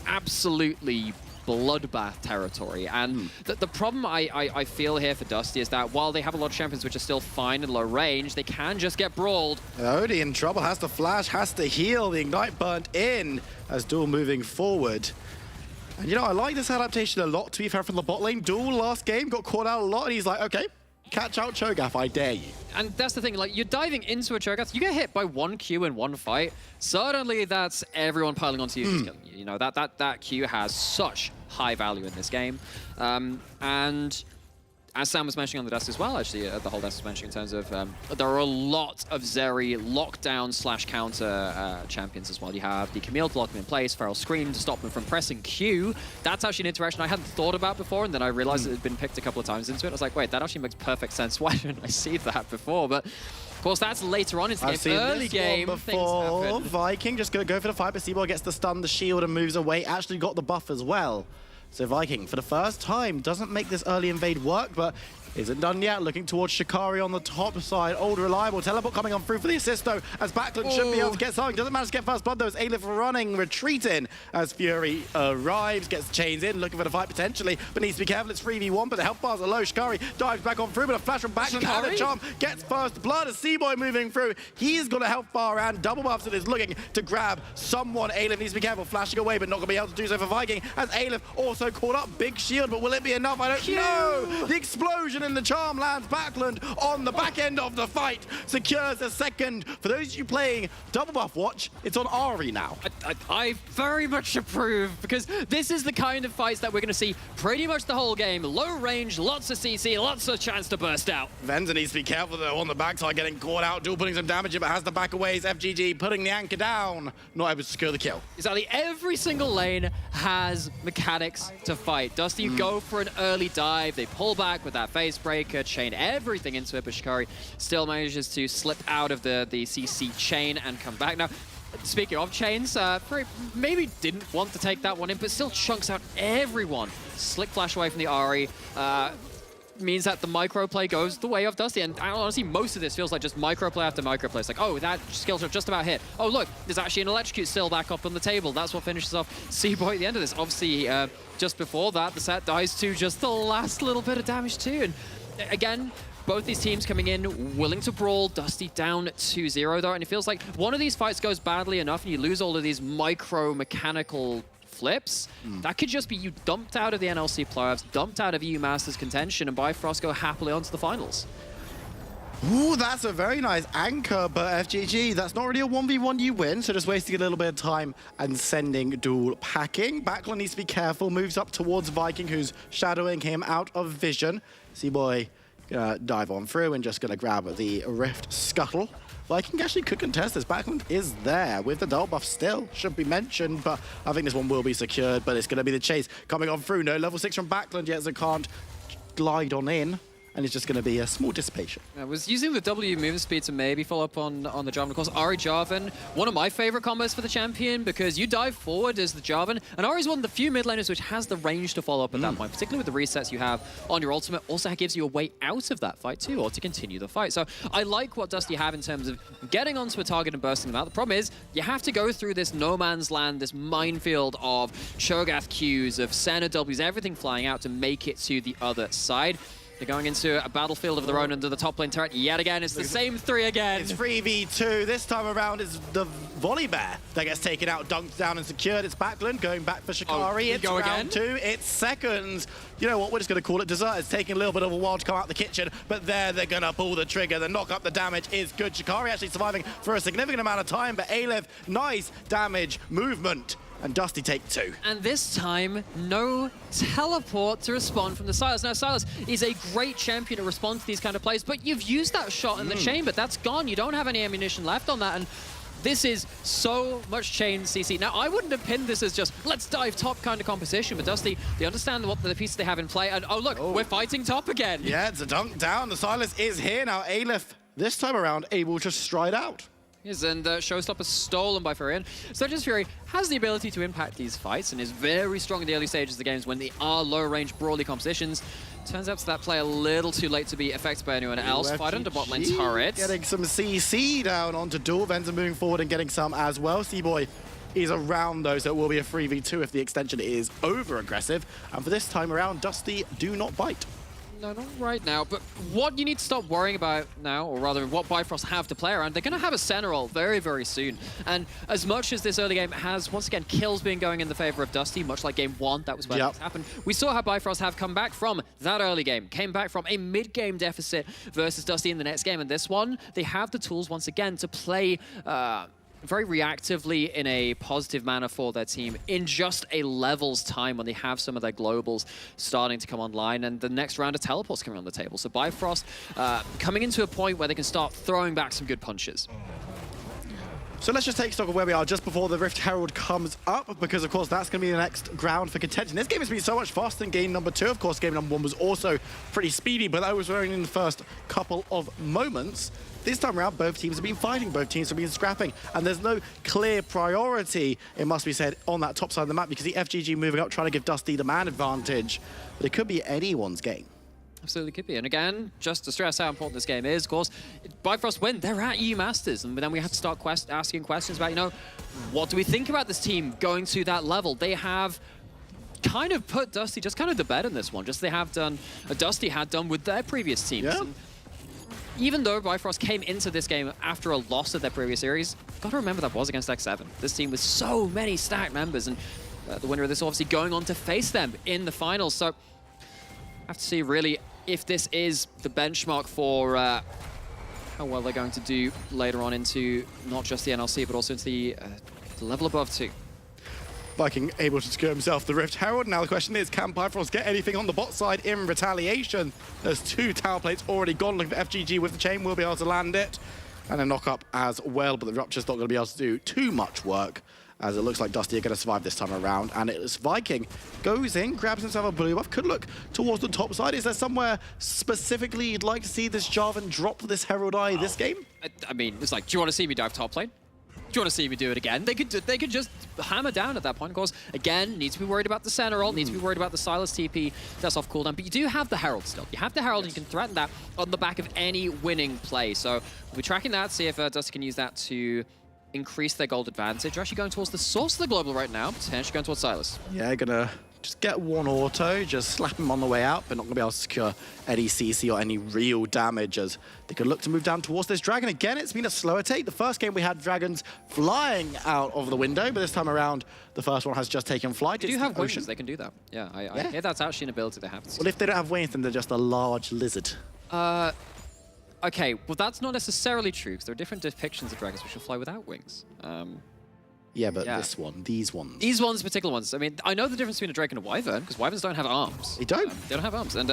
absolutely bloodbath territory. And the problem I feel here for Dusty is that while they have a lot of champions which are still fine in low range, they can just get brawled. Odie in trouble, has to flash, has to heal. The Ignite burnt in as Duel moving forward. And you know, I like this adaptation a lot, to be fair, from the bot lane. Duel last game got caught out a lot, and he's like, okay, catch out Cho'Gath, I dare you. And that's the thing, like, you're diving into a Cho'Gath, you get hit by one Q in one fight, suddenly that's everyone piling onto you. You know, that Q has such high value in this game. And as Sam was mentioning on the desk as well, actually, the whole desk was mentioning in terms of there are a lot of Zeri lockdown/counter champions as well. You have the Camille to lock him in place, Feral Scream to stop him from pressing Q. That's actually an interaction I hadn't thought about before, and then I realized it had been picked a couple of times into it. I was like, wait, that actually makes perfect sense. Why didn't I see that before? But of course, that's later on into the game. Early game, before. Viking just going to go for the fight, but Seaboy gets the stun, the shield, and moves away. Actually got the buff as well. So Viking, for the first time, doesn't make this early invade work, but isn't done yet. Looking towards Shikari on the top side. Old Reliable. Teleport coming on through for the assist, though, as Backlund should be able to get something. Doesn't manage to get first blood, though, as Aleph running, retreating, as Fury arrives, gets chains in, looking for the fight potentially, but needs to be careful. It's 3v1, but the health bars are low. Shikari dives back on through, but a flash from Backlund and a charm gets first blood as Seaboy moving through. He's got a health bar and double buffs and is looking to grab someone. Aleph needs to be careful, flashing away, but not going to be able to do so for Viking, as Aleph also caught up. Big shield, but will it be enough? I don't know. The explosion in the charm lands Backlund on the back end of the fight, secures a second. For those of you playing Double Buff Watch, it's on Ari now. I very much approve, because this is the kind of fights that we're going to see pretty much the whole game. Low range, lots of CC, lots of chance to burst out. Venza needs to be careful, though, on the backside, getting caught out. Duel putting some damage in, but has the back away. FGG putting the anchor down. Not able to secure the kill. Exactly. Every single lane has mechanics to fight. Dusty go for an early dive. They pull back with that face breaker, chain everything into it, but Shikari still manages to slip out of the CC chain and come back. Now, speaking of chains, Fury maybe didn't want to take that one in, but still chunks out everyone. Slick flash away from the Ahri. Means that the microplay goes the way of Dusty, and honestly, most of this feels like just microplay after microplay. It's like, oh, that skill shot just about hit. Oh, look, there's actually an electrocute still back up on the table. That's what finishes off Seaboy at the end of this. Obviously, just before that, the set dies to just the last little bit of damage too, and again, both these teams coming in willing to brawl. Dusty down 2-0 though, and it feels like one of these fights goes badly enough and you lose all of these micro-mechanical flips, that could just be you dumped out of the NLC playoffs, dumped out of EU Masters contention, and Bifrost go happily onto the finals. Ooh, that's a very nice anchor, but FGG, that's not really a 1v1 you win, so just wasting a little bit of time and sending Duel packing. Backlund needs to be careful, moves up towards Viking, who's shadowing him out of vision. Seaboy gonna dive on through and just gonna grab the Rift Scuttle. Viking actually could contest this. Backlund is there with the double buff still, should be mentioned, but I think this one will be secured, but it's gonna be the chase coming on through. No level 6 from Backlund yet, so can't glide on in. And it's just going to be a small dissipation. I was using the W movement speed to maybe follow up on the Jarvan. Of course, Ahri Jarvan, one of my favorite combos for the champion, because you dive forward as the Jarvan, and Ahri's one of the few mid laners which has the range to follow up at that point, particularly with the resets you have on your ultimate. Also gives you a way out of that fight too, or to continue the fight. So I like what Dusty have in terms of getting onto a target and bursting them out. The problem is, you have to go through this no man's land, this minefield of Cho'Gath Qs, of Senna Ws, everything flying out to make it to the other side. They're going into a battlefield of their own under the top lane turret yet again. It's the same three again. It's 3v2. This time around is the Volley Bear that gets taken out, dunked down and secured. It's Backlund going back for Shikari. It's round 2. It's seconds. You know what? We're just going to call it dessert. It's taking a little bit of a while to come out the kitchen, but there they're going to pull the trigger. The knock up the damage is good. Shikari actually surviving for a significant amount of time, but Aleph, nice damage movement. And Dusty take 2. And this time, no teleport to respond from the Sylas. Now, Sylas is a great champion to respond to these kind of plays, but you've used that shot in the chamber. That's gone. You don't have any ammunition left on that. And this is so much chain CC. Now, I wouldn't have pinned this as just, let's dive top kind of composition, but Dusty, they understand what the pieces they have in play. And oh, look, we're fighting top again. Yeah, it's a dunk down. The Sylas is here now. Aleph, this time around, able to stride out. Yes, and Showstopper stolen by Fury. So just Fury has the ability to impact these fights and is very strong in the early stages of the games when they are low-range, brawly compositions. Turns out that play a little too late to be affected by anyone else. Fight under bot lane turret. Getting some CC down onto Duel. Venza moving forward and getting some as well. Seaboy is around though, so it will be a 3v2 if the extension is over-aggressive. And for this time around, Dusty do not bite. No, not right now, but what you need to stop worrying about now, or rather what Bifrost have to play around, they're going to have a center role very, very soon. And as much as this early game has, once again, kills being going in the favor of Dusty, much like game 1, that was where this happened, we saw how Bifrost have come back from that early game, came back from a mid-game deficit versus Dusty in the next game, and this one, they have the tools once again to play very reactively in a positive manner for their team in just a level's time when they have some of their globals starting to come online and the next round of teleports coming on the table. So Bifrost coming into a point where they can start throwing back some good punches. So let's just take stock of where we are just before the Rift Herald comes up, because of course that's going to be the next ground for contention. This game has been so much faster than game number 2. Of course, game number 1 was also pretty speedy, but that was only in the first couple of moments. This time around, both teams have been fighting, both teams have been scrapping, and there's no clear priority, it must be said, on that top side of the map, because the FGG moving up, trying to give Dusty the man advantage. But it could be anyone's game. Absolutely could be. And again, just to stress how important this game is, of course, Bifrost win, they're at EU Masters. And then we have to start asking questions about, you know, what do we think about this team going to that level? They have kind of put Dusty just kind of to bed in this one, just they have done, Dusty had done with their previous teams. Yeah. And even though Bifrost came into this game after a loss of their previous series, got to remember that was against X7. This team with so many stacked members, and the winner of this obviously going on to face them in the finals. So have to see really if this is the benchmark for how well they're going to do later on into not just the NLC, but also into the level above too. Viking able to secure himself the Rift Herald. Now the question is, can Bifrost get anything on the bot side in retaliation? There's 2 tower plates already gone. Looking for FGG with the chain, will be able to land it. And a knock up as well, but the Rupture's not going to be able to do too much work, as it looks like Dusty are going to survive this time around. And it's Viking goes in, grabs himself a blue buff, could look towards the top side. Is there somewhere specifically you'd like to see this Jarvan drop this Herald Eye this game? I mean, it's like, do you want to see me dive top lane? Do you want to see me do it again? They could just hammer down at that point. Of course, again, need to be worried about the center ult, need to be worried about the Silas TP. That's off cooldown, but you do have the Herald still. You have the Herald, and you can threaten that on the back of any winning play. So we'll be tracking that, see if Dusty can use that to increase their gold advantage. They're actually going towards the source of the global right now, potentially going towards Silas. Yeah, gonna just get one auto, just slap him on the way out, but not gonna be able to secure any CC or any real damage, as they could look to move down towards this dragon. Again, it's been a slower take. The first game we had dragons flying out of the window, but this time around, the first one has just taken flight. They do have wings, they can do that. Yeah, I hear that's actually an ability they have. Well, if they don't have wings, then they're just a large lizard. Okay, well that's not necessarily true, because there are different depictions of dragons which will fly without wings. Yeah, but this one, these ones. These ones, particular ones. I mean, I know the difference between a drake and a wyvern, because wyverns don't have arms. They don't? They don't have arms. And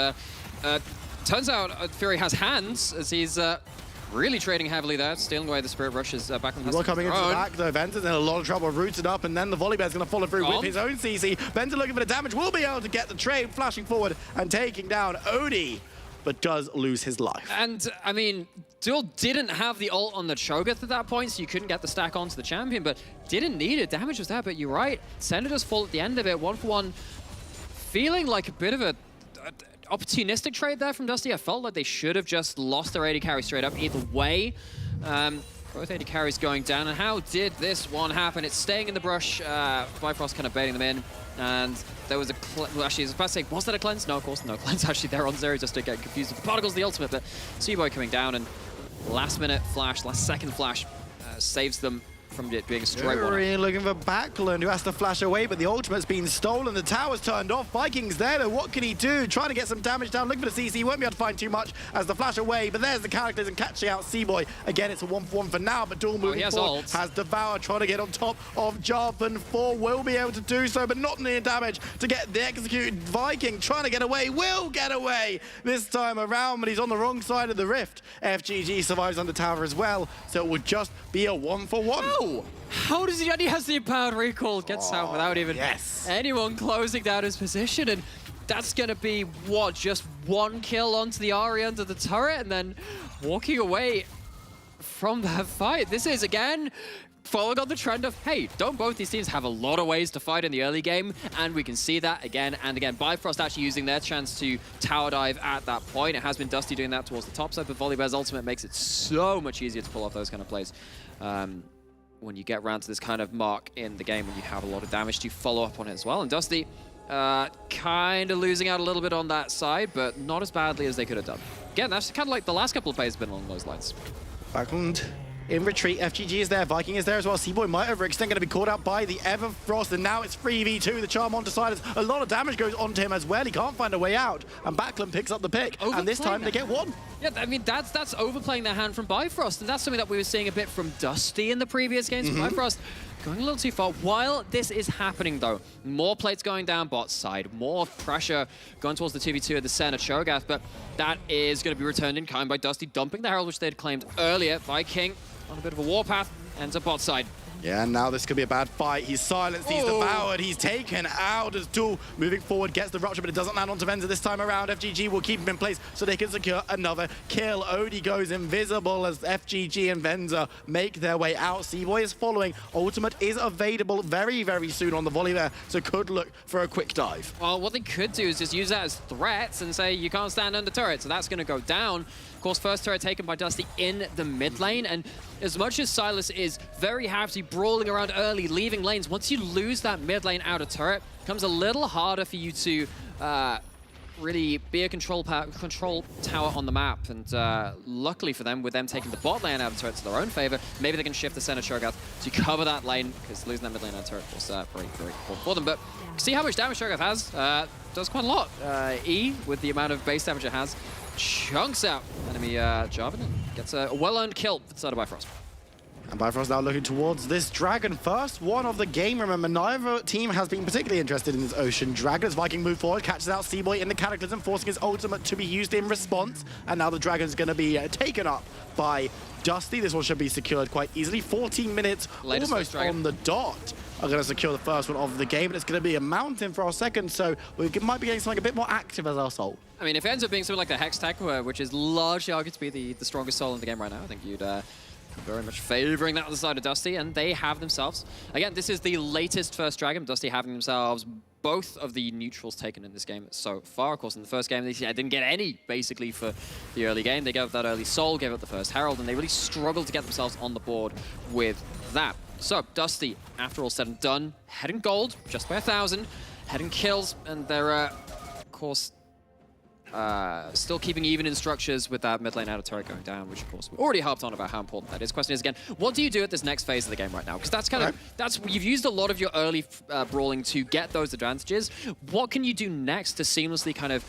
turns out Fury has hands, as he's really trading heavily there, stealing away the Spirit Rushes back on the Well, coming into the back, though, Venter's in a lot of trouble, rooted up, and then the volley bear's going to follow through with his own CC. Venter looking for the damage, will be able to get the trade, flashing forward and taking down Odie, but does lose his life. And, I mean, Duel didn't have the ult on the Cho'Gath at that point, so you couldn't get the stack onto the champion, but didn't need it. Damage was there, but you're right. Sender does fall at the end of it, 1-for-1. Feeling like a bit of a opportunistic trade there from Dusty. I felt like they should have just lost their AD carry straight up either way. Both AD carries going down, and how did this one happen? It's staying in the brush, Bifrost kind of baiting them in, and there was a well, actually, I was about to say, was that a cleanse? No, of course, no cleanse. Actually, they're on zero just to get confused with the particles, the ultimate, but Seaboy coming down, and last second flash saves them from it being a straight one. Fury looking for Backlund, who has to flash away, but the ultimate's been stolen. The tower's turned off. Vikings there, though. What can he do? Trying to get some damage down. Looking for the CC. He won't be able to find too much as the flash away, but there's the characters and catching out Seaboy. Again, it's a 1-for-1 for now, but Duel moving forward has Devour trying to get on top of Jarvan. 4 will be able to do so, but not near damage to get the executed Viking. Trying to get away, will get away this time around, but he's on the wrong side of the rift. FGG survives under tower as well, so it would just be a 1-for-1. Oh! How does he has the empowered recall? Gets out without even anyone closing down his position, and that's gonna be what, just 1 kill onto the Ahri under the turret, and then walking away from that fight. This is again following on the trend of, hey, don't both these teams have a lot of ways to fight in the early game? And we can see that again and again. Bifrost actually using their chance to tower dive at that point. It has been Dusty doing that towards the top side, but Volibear's ultimate makes it so much easier to pull off those kind of plays. When you get around to this kind of mark in the game, when you have a lot of damage to follow up on it as well. And Dusty kind of losing out a little bit on that side, but not as badly as they could have done. Again, that's kind of like the last couple of plays have been along those lines. Backlund in retreat. FGG is there, Viking is there as well. Seaboy might overextend, going to be called out by the Bifrost, and now it's 3v2. The charm onto Silas. A lot of damage goes onto him as well. He can't find a way out, and Backlund picks up the pick, and this time they get one. Yeah, I mean, that's overplaying their hand from Bifrost, and that's something that we were seeing a bit from Dusty in the previous games. Bifrost going a little too far. While this is happening, though, more plates going down bot side, more pressure going towards the 2v2 of the center Cho'Gath, but that is going to be returned in kind by Dusty, dumping the Herald, which they had claimed earlier. Viking on a bit of a warpath, ends up bot side. Yeah, and now this could be a bad fight. He's silenced, he's devoured, he's taken out as Duel moving forward, gets the rupture, but it doesn't land onto Venza this time around. FGG will keep him in place so they can secure another kill. Odie goes invisible as FGG and Venza make their way out. Seaboy is following. Ultimate is available very, very soon on the volley there, so could look for a quick dive. Well, what they could do is just use that as threats and say, you can't stand under turret, so that's going to go down. Of course, first turret taken by Dusty in the mid lane, and as much as Silas is very happy to be brawling around early, leaving lanes, once you lose that mid lane out of turret, it becomes a little harder for you to really be a control tower on the map. And luckily for them, with them taking the bot lane out of turret to their own favor, maybe they can shift the center Cho'Gath to cover that lane, because losing that mid lane out of turret was very, very important for them. But see how much damage Cho'Gath has. Does quite a lot. E, with the amount of base damage it has, chunks out enemy Jarvan and gets a well-earned kill inside of Bifrost. And Bifrost now looking towards this Dragon. First one of the game. Remember, neither team has been particularly interested in this Ocean Dragon. As Viking move forward, catches out Seaboy in the Cataclysm, forcing his ultimate to be used in response. And now the Dragon's going to be taken up by Dusty. This one should be secured quite easily. 14 minutes, almost on the dot, are going to secure the first one of the game. And it's going to be a mountain for our second, so we might be getting something a bit more active as our soul. I mean, if it ends up being something like the Hex Tech, which is largely argued to be the strongest soul in the game right now, I think you'd very much favoring that on the side of Dusty, and they have themselves. Again, this is the latest first Dragon. Dusty having themselves both of the neutrals taken in this game so far. Of course, in the first game, they didn't get any, basically, for the early game. They gave up that early Soul, gave up the first Herald, and they really struggled to get themselves on the board with that. So, Dusty, after all said and done, heading gold, just by 1,000, heading kills, and they're, of course, still keeping even in structures with that mid lane out of turret going down, which of course we already harped on about how important that is. Question is, again, what do you do at this next phase of the game right now? Because that's kind of, you've used a lot of your early brawling to get those advantages. What can you do next to seamlessly kind of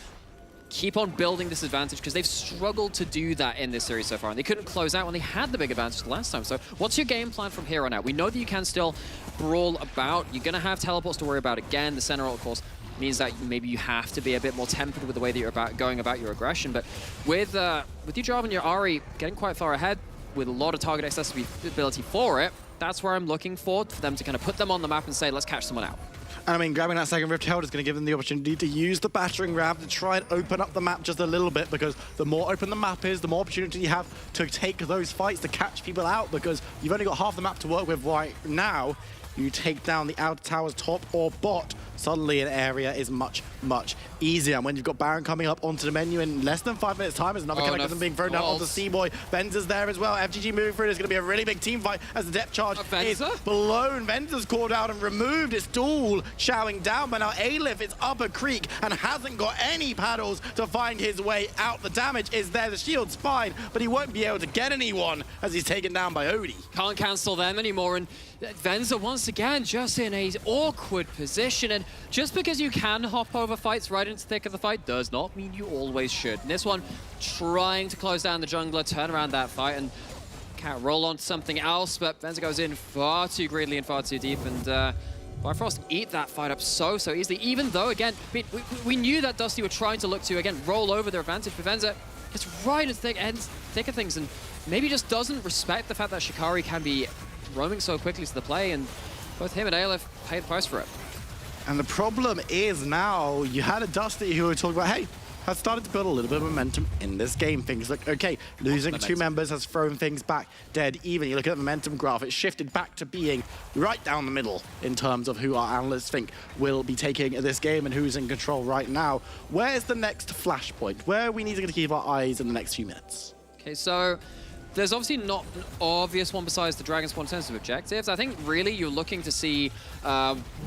keep on building this advantage? Because they've struggled to do that in this series so far, and they couldn't close out when they had the big advantage the last time. So what's your game plan from here on out? We know that you can still brawl about. You're going to have teleports to worry about again. The center, of course, means that maybe you have to be a bit more tempered with the way that you're going about your aggression. But with you Jarvan and your Ahri getting quite far ahead with a lot of target accessibility for it, that's where I'm looking for them to kind of put them on the map and say, let's catch someone out. And I mean, grabbing that second Rift Herald is going to give them the opportunity to use the battering ram to try and open up the map just a little bit, because the more open the map is, the more opportunity you have to take those fights, to catch people out, because you've only got half the map to work with right now. You take down the outer towers, top or bot, suddenly an area is much, much easier. And when you've got Baron coming up onto the menu in less than 5 minutes time, there's another Cataclysm being thrown down onto Seaboy. Venza's there as well. FGG moving through. It's going to be a really big team fight as the depth charge is blown. Venza's called out and removed. It's Duel showering down, but now Aleph is up a creek and hasn't got any paddles to find his way out. The damage is there. The shield's fine, but he won't be able to get anyone as he's taken down by Odie. Can't cancel them anymore, and Venza once again just in an awkward position. And just because you can hop over fights right into the thick of the fight does not mean you always should. And this one, trying to close down the jungler, turn around that fight, and can't roll on to something else, but Venza goes in far too greedily and far too deep, and Bifrost eat that fight up so easily, even though, again, we knew that Dusty were trying to look to, again, roll over their advantage, but Venza gets right into the thick of things, and maybe just doesn't respect the fact that Shikari can be roaming so quickly to the play, and both him and Aleph pay the price for it. And the problem is now, you had a Dusty who were talking about, hey, has started to build a little bit of momentum in this game. Things look okay. Losing two members has thrown things back dead even. You look at the momentum graph, it's shifted back to being right down the middle in terms of who our analysts think will be taking this game and who's in control right now. Where's the next flashpoint? Where are we needing to keep our eyes in the next few minutes? Okay, so there's obviously not an obvious one besides the Dragon's quantitative objectives. I think really you're looking to see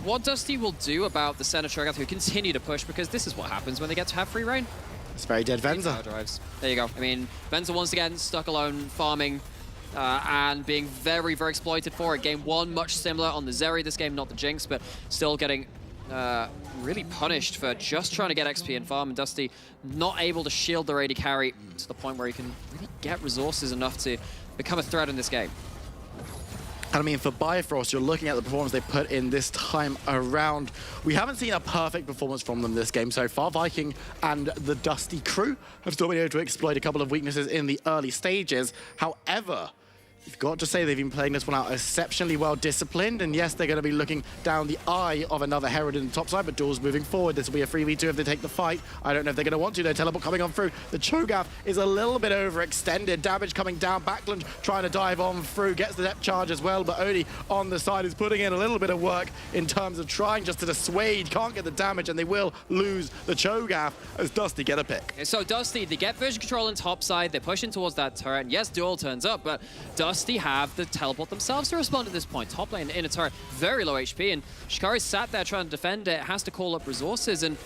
what Dusty will do about the center Cho'Gath who continue to push, because this is what happens when they get to have free reign. It's very dead Venza. Drives. There you go. I mean, Venza once again stuck alone, farming. and being very, very exploited for it. Game 1, much similar on the Zeri this game, not the Jinx, but still getting really punished for just trying to get XP and farm, and Dusty not able to shield the AD carry to the point where he can really get resources enough to become a threat in this game. And I mean, for Bifrost, you're looking at the performance they put in this time around. We haven't seen a perfect performance from them this game so far. Viking and the Dusty crew have still been able to exploit a couple of weaknesses in the early stages. However, you've got to say they've been playing this one out exceptionally well disciplined, and yes, they're going to be looking down the eye of another Herald in the top side, but Duel's moving forward. This will be a 3v2 if they take the fight. I don't know if they're going to want to. No teleport coming on through. The Cho'Gath is a little bit overextended. Damage coming down. Backlund trying to dive on through. Gets the depth charge as well, but Odie on the side is putting in a little bit of work in terms of trying just to dissuade. Can't get the damage, and they will lose the Cho'Gath as Dusty get a pick. So Dusty, they get vision control in top side. They're pushing towards that turret. And yes, Duel turns up, but Dusty have the teleport themselves to respond at this point. Top lane in a turret, very low HP, and Shikari sat there trying to defend it, has to call up resources, and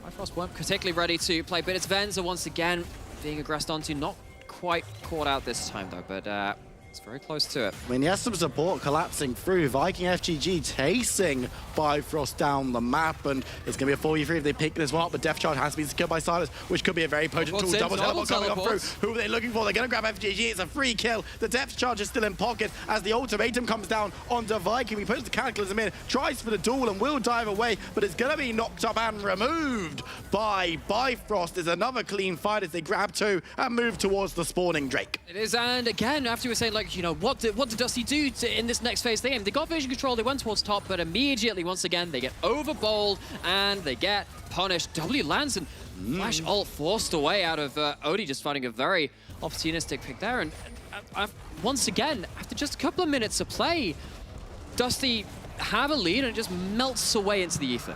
Bifrost weren't particularly ready to play, but it's Venza once again being aggressed onto. Not quite caught out this time though, but it's very close to it. I mean, yes, some support collapsing through. Viking FGG chasing Bifrost down the map, and it's going to be a 4v3 if they pick this one up, but Death Charge has to be secured by Silas, which could be a very potent tool. Double teleport coming on through. Who are they looking for? They're going to grab FGG. It's a free kill. The Depth Charge is still in pocket as the ultimatum comes down onto Viking. He puts the Cataclysm in, tries for the duel, and will dive away, but it's going to be knocked up and removed by Bifrost. There's another clean fight as they grab 2 and move towards the spawning Drake. It is, and again, after you were saying, like, you know, what did Dusty do in this next phase of the game? They got vision control, they went towards top, but immediately, once again, they get overbowled and they get punished. W lands and flash ult forced away out of Odie, just finding a very opportunistic pick there. And once again, after just a couple of minutes of play, Dusty have a lead and it just melts away into the ether.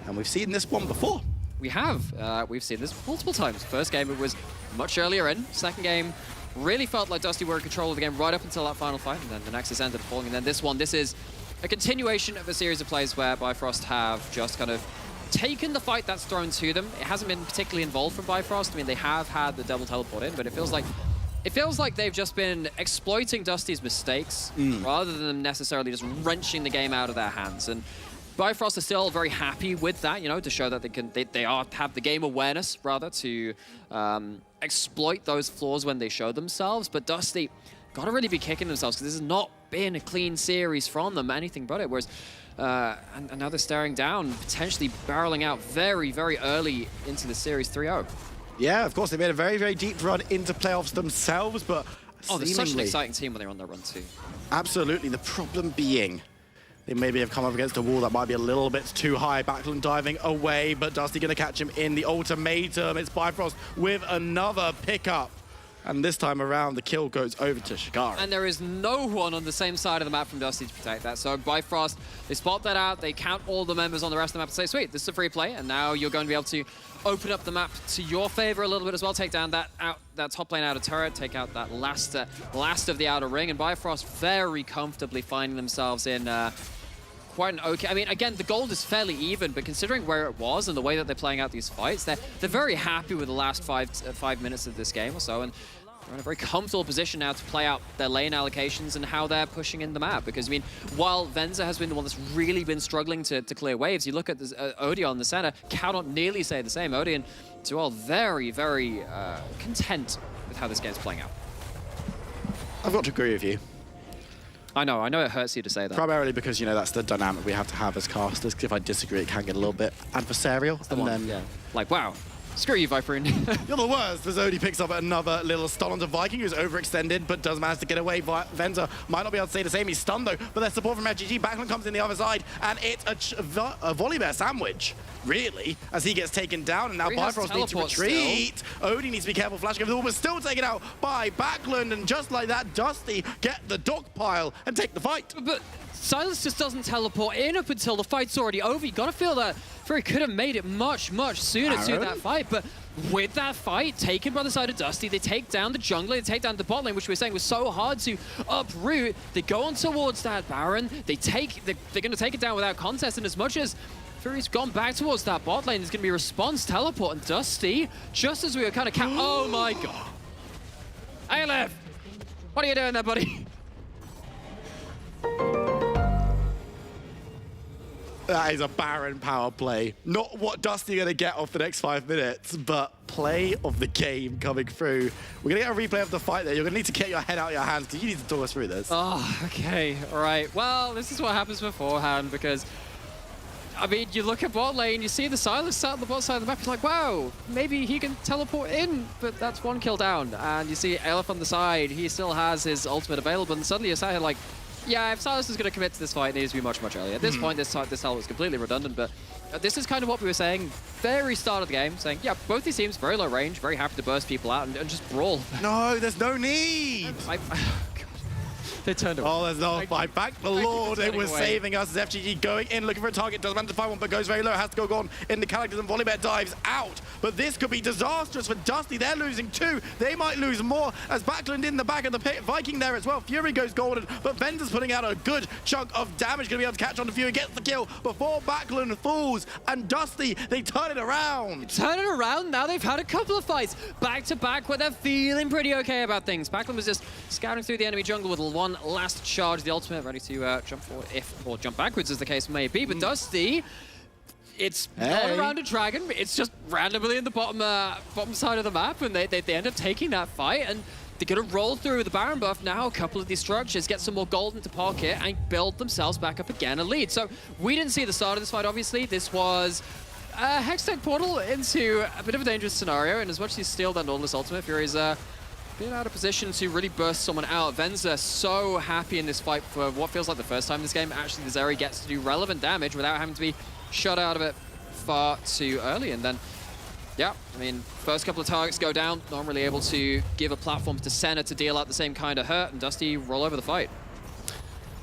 And we've seen this one before. We have. We've seen this multiple times. First game, it was much earlier in. Second game, really felt like Dusty were in control of the game right up until that final fight, and then the Nexus ended up falling. And then this one, this is a continuation of a series of plays where Bifrost have just kind of taken the fight that's thrown to them. It hasn't been particularly involved from Bifrost. I mean, they have had the double teleport in, but it feels like they've just been exploiting Dusty's mistakes rather than necessarily just wrenching the game out of their hands. And Bifrost are still very happy with that, you know, to show that they have the game awareness, rather, to exploit those flaws when they show themselves. But Dusty gotta really be kicking themselves because this has not been a clean series from them, anything but it. Whereas, and now they're staring down, potentially barreling out very, very early into the series 3-0. Yeah, of course, they made a very, very deep run into playoffs themselves, but oh, they're such an exciting team when they're on their run too. Absolutely. The problem being, they maybe have come up against a wall that might be a little bit too high. Backlund diving away, but Dusty going to catch him in the ultimatum. It's Bifrost with another pickup. And this time around, the kill goes over to Shikari. And there is no one on the same side of the map from Dusty to protect that. So Bifrost, they spot that out, they count all the members on the rest of the map and say, sweet, this is a free play, and now you're going to be able to open up the map to your favor a little bit as well, take down that top lane outer turret, take out that last of the outer ring, and Bifrost very comfortably finding themselves in quite an okay... I mean, again, the gold is fairly even, but considering where it was and the way that they're playing out these fights, they're very happy with the last five minutes of this game or so, and they're in a very comfortable position now to play out their lane allocations and how they're pushing in the map. Because, I mean, while Venza has been the one that's really been struggling to clear waves, you look at this, Odie on the center, cannot nearly say the same. Odie and Duel very, very content with how this game's playing out. I've got to agree with you. I know it hurts you to say that. Primarily because, you know, that's the dynamic we have to have as casters. If I disagree, it can get a little bit adversarial. Yeah. Like, wow. Screw you, Viper. You're the worst. Zodi picks up another little stun onto Viking, who's overextended, but does manage to get away. Venza might not be able to say the same. He's stunned, though, but there's support from FGG. Backlund comes in the other side, and it's a volley bear sandwich, really, as he gets taken down, and now Bifrost needs to retreat. Odie needs to be careful, flashing over the wall, but still taken out by Backlund, and just like that, Dusty get the dog pile and take the fight. But Silas just doesn't teleport in up until the fight's already over. You gotta feel that Fury could have made it much, much sooner to that fight, but with that fight taken by the side of Dusty, they take down the jungler, they take down the bot lane, which we were saying was so hard to uproot. They go on towards that Baron, they're gonna take it down without contest, and as much as Fury's gone back towards that bot lane, there's gonna be a response teleport, and Dusty, just as we were kind of oh my god. Aleph! What are you doing there, buddy? That is a barren power play. Not what Dusty gonna get off the next 5 minutes, but play of the game coming through. We're gonna get a replay of the fight there. You're gonna need to get your head out of your hands because you need to talk us through this. Oh, okay, all right. Well, this is what happens beforehand because, I mean, you look at bot lane, you see the Silas sat on the bot side of the map, you're like, wow, maybe he can teleport in, but that's 1 kill down. And you see Aleph on the side, he still has his ultimate available, and suddenly you're sat here like, yeah, if Silas is going to commit to this fight, it needs to be much, much earlier. At this point, this ult was completely redundant, but this is kind of what we were saying very start of the game, saying, yeah, both these teams, very low range, very happy to burst people out and just brawl. No, there's no need. They turned away. Oh, there's no fight back. The Lord, it was saving us. As FGG going in, looking for a target. Doesn't manage to find one, but goes very low. Has to go on in the characters, and Volibear dives out. But this could be disastrous for Dusty. They're losing 2. They might lose more as Backlund in the back of the pit. Viking there as well. Fury goes golden, but Vender's putting out a good chunk of damage. Going to be able to catch on to Fury. Gets the kill before Backlund falls. And Dusty, they turn it around. Turn it around. Now they've had a couple of fights back to back where they're feeling pretty okay about things. Backlund was just scouting through the enemy jungle with one last charge, the ultimate, ready to jump forward, or jump backwards as the case may be. But Dusty, it's not around a dragon, it's just randomly in the bottom side of the map, and they end up taking that fight, and they're going to roll through the Baron buff now, a couple of these structures, get some more gold into pocket, and build themselves back up again a lead. So we didn't see the start of this fight, obviously. This was a Hextech portal into a bit of a dangerous scenario, and as much as you steal that Nautilus ultimate, Fury's been out of position to really burst someone out. Venza so happy in this fight for what feels like the first time in this game. Actually, the Zeri gets to do relevant damage without having to be shut out of it far too early. And then, yeah, I mean, first couple of targets go down. Not really able to give a platform to Senna to deal out the same kind of hurt, and Dusty roll over the fight.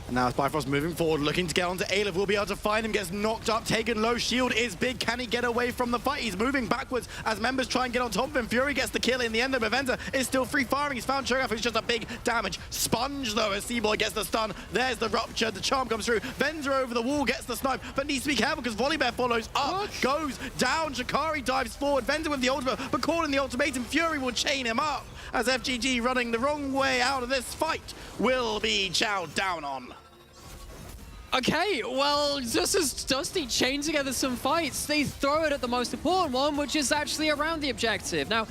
And now it's Bifrost moving forward, looking to get onto Aleph. Will be able to find him, gets knocked up, taken low. Shield is big. Can he get away from the fight? He's moving backwards as members try and get on top of him. Fury gets the kill in the end, though. Baventa is still free firing. He's found Cho'Gath, who's just a big damage sponge, though, as Seaboy gets the stun. There's the rupture. The charm comes through. Venza over the wall gets the snipe, but needs to be careful because Volibear follows up, goes down. Shikari dives forward. Venza with the ultimate, but caught in the ultimatum. Fury will chain him up as FGG, running the wrong way out of this fight, will be chowed down on. Okay, well, just as Dusty chain together some fights, they throw it at the most important one, which is actually around the objective. Now,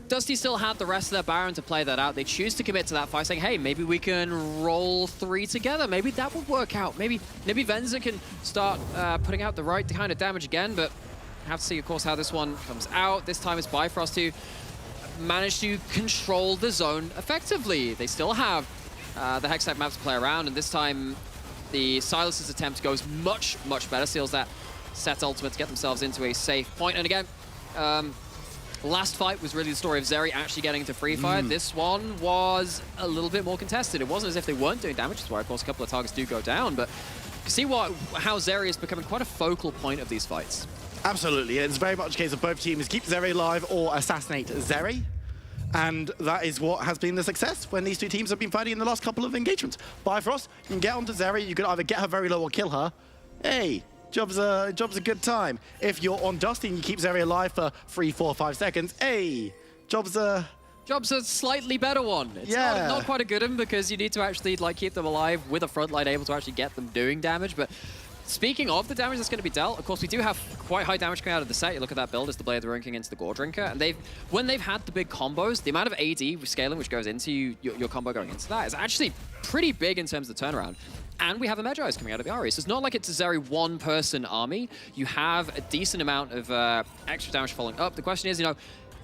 Dusty still had the rest of their Baron to play that out. They choose to commit to that fight, saying, hey, maybe we can roll 3 together. Maybe that would work out. Maybe Venza can start putting out the right kind of damage again, but have to see, of course, how this one comes out. This time it's Bifrost who managed to control the zone effectively. They still have the Hextech map to play around, and this time the Silas's attempt goes much, much better. Steals that set ultimate to get themselves into a safe point. And again, last fight was really the story of Zeri actually getting into free fire. This one was a little bit more contested. It wasn't as if they weren't doing damage. That's why, of course, a couple of targets do go down. But you can see how Zeri is becoming quite a focal point of these fights. Absolutely. It's very much a case of both teams keep Zeri alive or assassinate Zeri. And that is what has been the success when these two teams have been fighting in the last couple of engagements. Bifrost, you can get onto Zeri, you can either get her very low or kill her. Hey, job's a good time. If you're on Dusty and you keep Zeri alive for 3, 4, 5 seconds, hey, job's a slightly better one. It's not quite a good one because you need to actually keep them alive with a front line able to actually get them doing damage. But speaking of the damage that's going to be dealt, of course, we do have quite high damage coming out of the set. You look at that build, it's the Blade of the Ruin King into the Gore Drinker. And when they've had the big combos, the amount of AD scaling which goes into your combo going into that is actually pretty big in terms of the turnaround. And we have a Medjay's coming out of the Ari. So it's not like it's a Zeri one-person army. You have a decent amount of extra damage following up. The question is,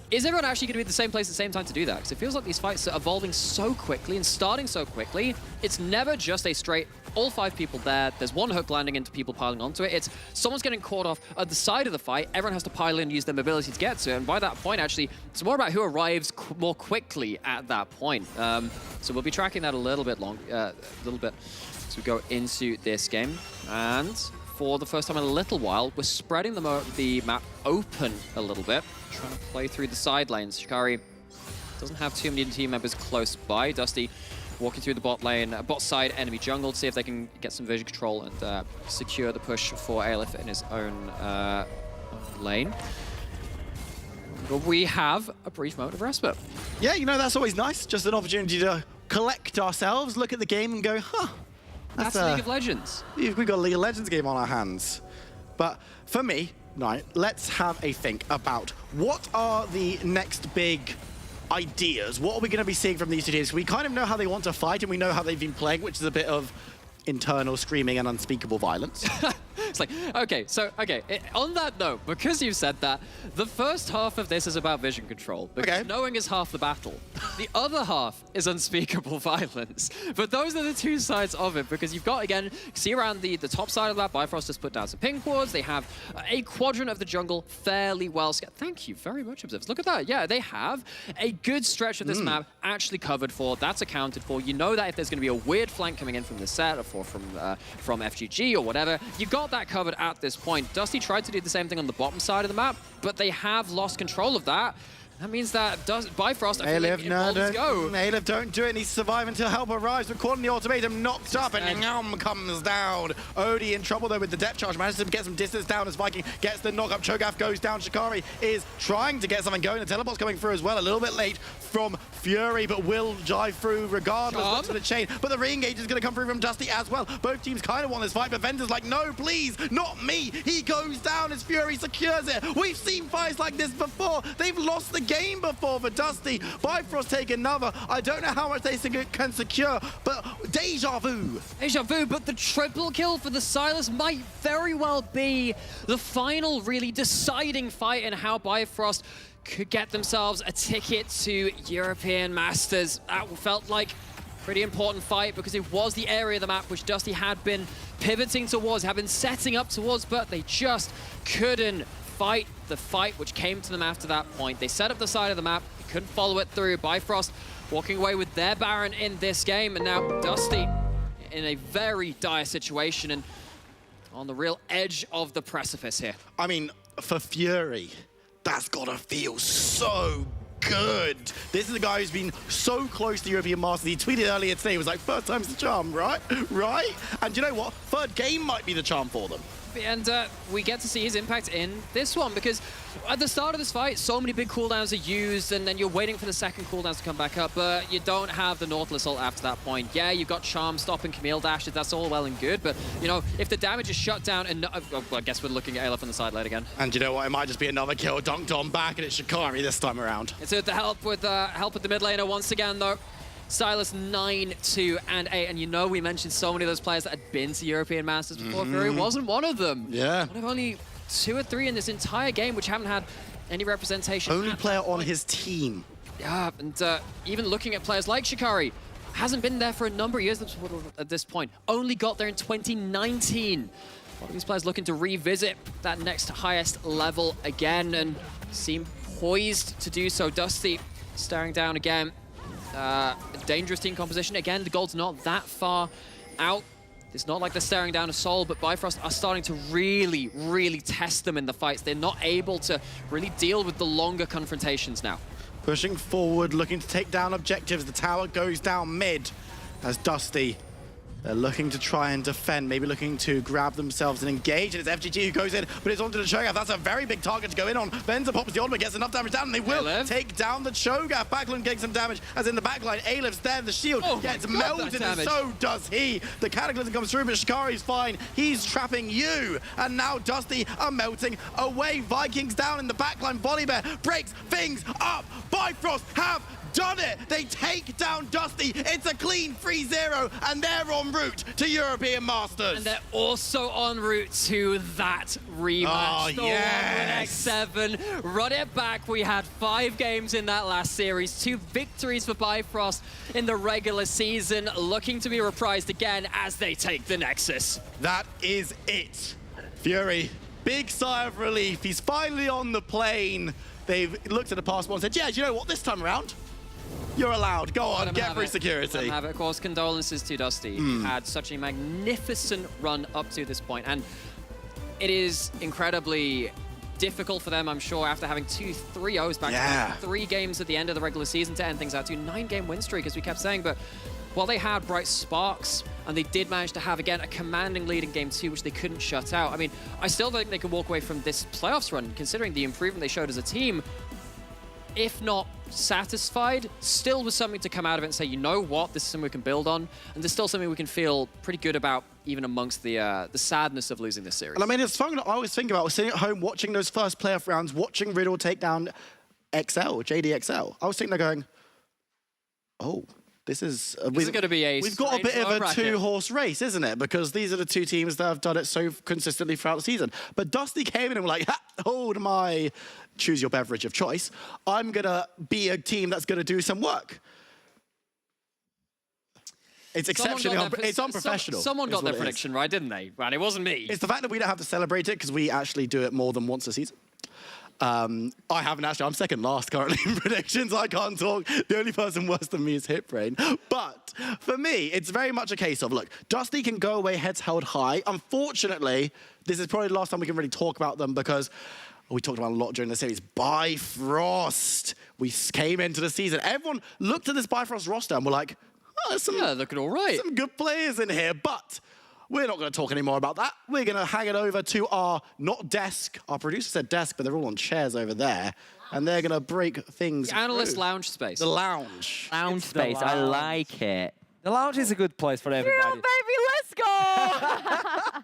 is everyone actually going to be at the same place at the same time to do that? Because it feels like these fights are evolving so quickly and starting so quickly. It's never just a straight, all 5 people there, there's one hook landing into people piling onto it. It's someone's getting caught off at the side of the fight, everyone has to pile in and use their mobility to get to it. And by that point, actually, it's more about who arrives more quickly at that point. So we'll be tracking that a little bit as we go into this game. And for the first time in a little while, we're spreading the map open a little bit, trying to play through the side lanes. Shikari doesn't have too many team members close by. Dusty walking through the bot lane, bot side enemy jungle to see if they can get some vision control and secure the push for Aleph in his own lane. But we have a brief moment of respite. Yeah, that's always nice. Just an opportunity to collect ourselves, look at the game and go, huh, That's League of Legends. we've got a League of Legends game on our hands. But for me, right, let's have a think about what are the next big ideas? What are we going to be seeing from these two teams? We kind of know how they want to fight and we know how they've been playing, which is a bit of internal screaming and unspeakable violence. It's like, okay, on that note, because you said that, the first half of this is about vision control. Because knowing is half the battle. The other half is unspeakable violence. But those are the two sides of it, because you've got, again, see around the top side of that, Bifrost has put down some ping wards. They have a quadrant of the jungle fairly well scattered. Thank you very much, Observers. Look at that. Yeah, they have a good stretch of this map actually covered for. That's accounted for. You know that if there's going to be a weird flank coming in from the set or from FGG or whatever, you got that covered at this point. Dusty tried to do the same thing on the bottom side of the map, but they have lost control of that. That means that Bifrost, I feel like Alef, don't do it. Needs to survive until help arrives. But caught in the ultimatum, knocked up, and Ngam comes down. Odie in trouble, though, with the depth charge. Manages to get some distance down as Viking gets the knock-up. Cho'Gath goes down. Shikari is trying to get something going. The teleport's coming through as well. A little bit late from Fury, but will drive through regardless. Looks for the chain, but the re-engage is going to come through from Dusty as well. Both teams kind of want this fight, but Vender's like, no, please, not me. He goes down as Fury secures it. We've seen fights like this before. They've lost the game before for Dusty. Bifrost take another. I don't know how much they can secure, but deja vu. Deja vu, but the triple kill for the Silas might very well be the final really deciding fight in how Bifrost could get themselves a ticket to European Masters. That felt like a pretty important fight because it was the area of the map which Dusty had been pivoting towards, had been setting up towards, but they just couldn't fight the fight which came to them after that point. They set up the side of the map, they couldn't follow it through. Bifrost walking away with their Baron in this game, and now Dusty in a very dire situation and on the real edge of the precipice here. I mean, for Fury, that's gotta feel so good. This is a guy who's been so close to European Masters. He tweeted earlier today, he was like, first time's the charm, right? Right? And you know what? Third game might be the charm for them. And we get to see his impact in this one because at the start of this fight, so many big cooldowns are used and then you're waiting for the second cooldowns to come back up, but you don't have the Nautilus ult after that point. Yeah, you've got Charm stopping Camille dashes, that's all well and good, but you know, if the damage is shut down and well, I guess we're looking at Alef on the side late again. And you know what, it might just be another kill dunked on back and it's Shikari this time around. It's the help with the mid laner once again though. Silas 9-2 and 8, and you know we mentioned so many of those players that had been to European Masters before. Fury wasn't one of them. Yeah. One of only 2 or 3 in this entire game which haven't had any representation. Only player on his team. Yeah, and even looking at players like Shikari, hasn't been there for a number of years at this point. Only got there in 2019. A lot of these players looking to revisit that next highest level again and seem poised to do so. Dusty staring down again. A dangerous team composition. Again, the gold's not that far out. It's not like they're staring down a soul, but Bifrost are starting to really, really test them in the fights. They're not able to really deal with the longer confrontations now. Pushing forward, looking to take down objectives. The tower goes down mid as Dusty, they're looking to try and defend, maybe looking to grab themselves and engage. And it's FGG who goes in, but it's onto the Cho'Gath. That's a very big target to go in on. Venza pops the ultimate, gets enough damage down, and they will take down the Cho'Gath. Backline getting some damage, as in the backline. Alef's there, the shield gets melted, and so does he. The Cataclysm comes through, but Shikari's fine. He's trapping you. And now Dusty are melting away. Vikings down in the backline. Volibear breaks things up. Bifrost have done it! They take down Dusty. It's a clean 3-0, and they're en route to European Masters. And they're also en route to that rematch. Oh, yes! X7, run it back. We had 5 games in that last series. 2 victories for Bifrost in the regular season, looking to be reprised again as they take the Nexus. That is it. Fury, big sigh of relief. He's finally on the plane. They've looked at the passport and said, yeah, you know what, this time around, you're allowed. Go on, get through security. Of course, condolences to Dusty. He had such a magnificent run up to this point, and it is incredibly difficult for them, I'm sure, after having 2 3-0s back to 3 games at the end of the regular season to end things out to 9-game win streak, as we kept saying. But while they had bright sparks, and they did manage to have, again, a commanding lead in Game 2, which they couldn't shut out. I mean, I still think they can walk away from this playoffs run, considering the improvement they showed as a team, if not satisfied, still was something to come out of it and say, you know what, this is something we can build on, and there's still something we can feel pretty good about, even amongst the sadness of losing this series. And I mean, it's something that I always think about. I was sitting at home watching those first playoff rounds, watching Riddle take down JDXL. I was sitting there going, oh, this is going to be we've got a bit of a two-horse race, isn't it? Because these are the two teams that have done it so consistently throughout the season. But Dusty came in and were like, hold my, choose your beverage of choice. I'm going to be a team that's going to do some work. It's exceptionally, it's unprofessional. Someone got their prediction right, didn't they? And it wasn't me. It's the fact that we don't have to celebrate it because we actually do it more than once a season. I haven't actually. I'm second last currently in predictions. I can't talk. The only person worse than me is Hitbrain. But for me, it's very much a case of, look, Dusty can go away heads held high. Unfortunately, this is probably the last time we can really talk about them because we talked about a lot during the series. Bifrost. We came into the season. Everyone looked at this Bifrost roster and were like, oh, there's some, looking all right. Some good players in here, but we're not going to talk anymore about that. We're going to hang it over to our, not desk, our producer said desk, but they're all on chairs over there, and they're going to break things The analyst through. lounge space. The lounge. Lounge space, I like it. The lounge is a good place for everybody. Yeah, baby, let's go!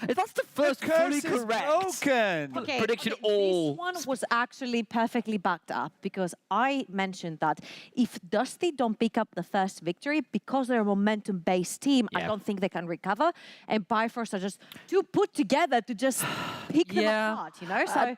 That's the first fully correct broken. prediction This all. one was actually perfectly backed up because I mentioned that if Dusty don't pick up the first victory, because they're a momentum-based team, I don't think they can recover. And Bifrost are just too put together to just pick them apart, you know? So,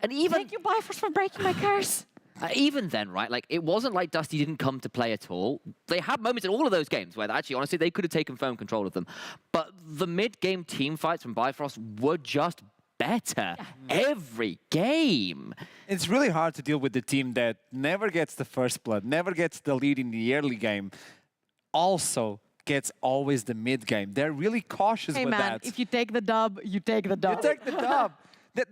and even thank you, Bifrost, for breaking my curse. Even then, right, like, it wasn't like Dusty didn't come to play at all. They had moments in all of those games where, actually, honestly, they could have taken firm control of them. But the mid-game team fights from Bifrost were just better every game. It's really hard to deal with the team that never gets the first blood, never gets the lead in the early game, also gets always the mid-game. They're really cautious with that. If you take the dub, you take the dub. You take the dub.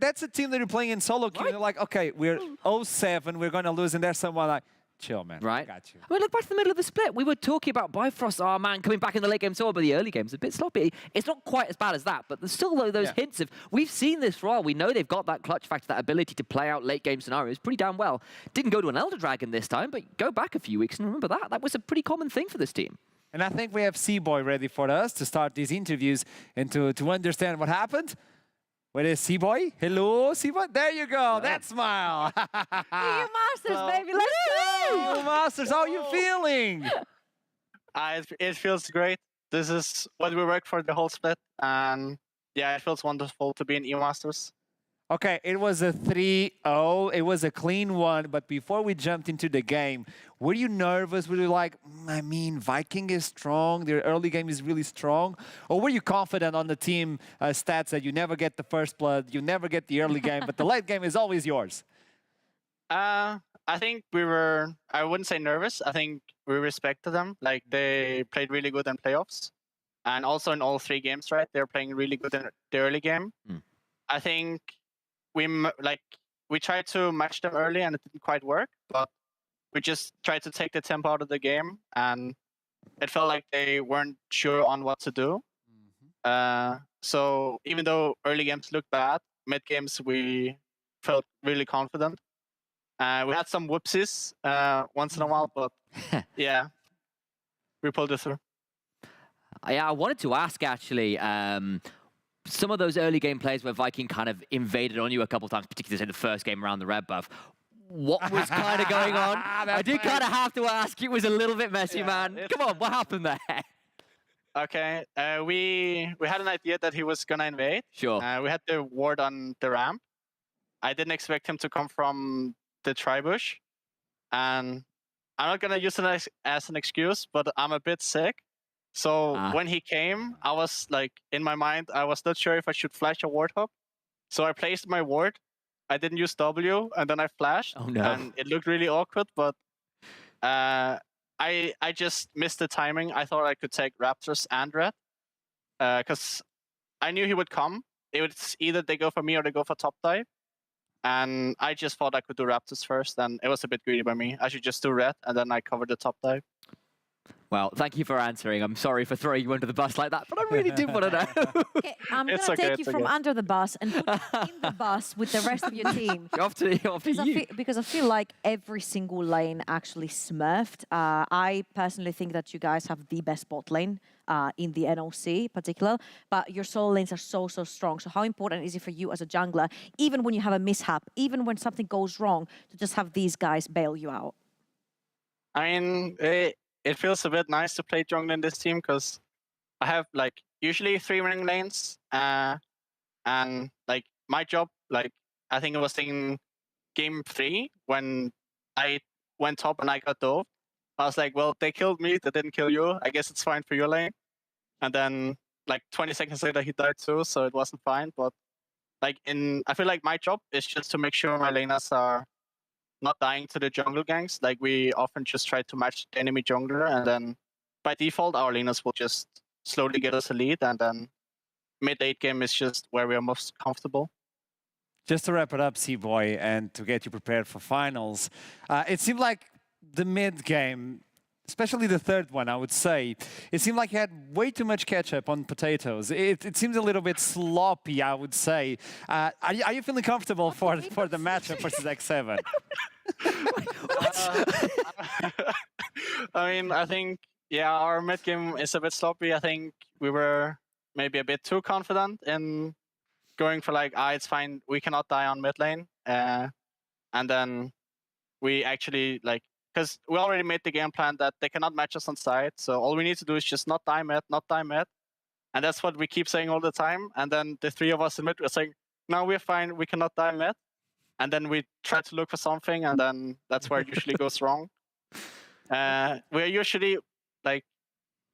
That's a team that you're playing in solo queue. You're like, okay, we're 0-7, we're going to lose, and there's someone like, chill, man. Right. I got you. I mean, look back to the middle of the split. We were talking about Bifrost, oh man, coming back in the late game so well, but the early game's a bit sloppy. It's not quite as bad as that, but there's still those hints of, we've seen this for a while. We know they've got that clutch factor, that ability to play out late game scenarios pretty damn well. Didn't go to an Elder Dragon this time, but go back a few weeks and remember that. That was a pretty common thing for this team. And I think we have C-Boy ready for us to start these interviews and to understand what happened. Where is C-Boy? Hello, C-Boy. There you go. That smile. EU Masters, baby. Let's go. EU Masters, how are you feeling? It feels great. This is what we worked for the whole split. And yeah, it feels wonderful to be in EU Masters. Okay, it was a 3-0. It was a clean one. But before we jumped into the game, were you nervous? Were you like, I mean, Viking is strong. Their early game is really strong. Or were you confident on the team stats that you never get the first blood, you never get the early game, but the late game is always yours? I think we were, I wouldn't say nervous. I think we respected them. Like, they played really good in playoffs. And also in all 3 games, right? They're playing really good in the early game. I think we tried to match them early and it didn't quite work, but we just tried to take the tempo out of the game, and it felt like they weren't sure on what to do. So even though early games looked bad, mid games we felt really confident. We had some whoopsies once in a while, but yeah, we pulled it through. Yeah, I wanted to ask, actually, some of those early game plays where Viking kind of invaded on you a couple times, particularly in the first game around the red buff. What was kind of going on? I did kind of have to ask. It was a little bit messy, man. Come on, what happened there? Okay, we had an idea that he was gonna invade. Sure. We had the ward on the ramp. I didn't expect him to come from the tribush, and I'm not gonna use it as an excuse, but I'm a bit sick. So when he came, I was like, in my mind, I was not sure if I should flash a ward hop. So I placed my ward. I didn't use W, and then I flashed. Oh no! And it looked really awkward, but I just missed the timing. I thought I could take Raptors and Red, because I knew he would come. It was either they go for me or they go for top dive. And I just thought I could do Raptors first, and it was a bit greedy by me. I should just do Red, and then I covered the top dive. Well, thank you for answering. I'm sorry for throwing you under the bus like that, but I really did want to know. Okay, I'm It's gonna okay, take you it's from okay. under the bus and put you in the bus with the rest of your team. Off to you. Because I feel like every single lane actually smurfed. I personally think that you guys have the best bot lane in the NLC in particular, but your solo lanes are so strong. So how important is it for you as a jungler, even when you have a mishap, even when something goes wrong, to just have these guys bail you out? I mean, it feels a bit nice to play jungle in this team because I have like usually 3 winning lanes, and like my job, like I think it was in game 3 when I went top and I got dove. I was like, well, they killed me, they didn't kill you. I guess it's fine for your lane. And then like 20 seconds later, he died too, so it wasn't fine. But like I feel like my job is just to make sure my laners are not dying to the jungle ganks. Like we often just try to match the enemy jungler, and then by default our laners will just slowly get us a lead, and then mid-late game is just where we are most comfortable. Just to wrap it up, C-Boy, and to get you prepared for finals, it seemed like the mid game, especially the third one, I would say, it seemed like you had way too much ketchup on potatoes. It seems a little bit sloppy, I would say. Are you feeling comfortable for the matchup versus X7? I mean, I think, yeah, our mid game is a bit sloppy. I think we were maybe a bit too confident in going for like, it's fine, we cannot die on mid lane. And then we actually like, because we already made the game plan that they cannot match us on side. So all we need to do is just not die mid, not die mid. And that's what we keep saying all the time. And then the 3 of us in mid were saying, no, we're fine, we cannot die mid. And then we try to look for something, and then that's where it usually goes wrong. We're usually, like,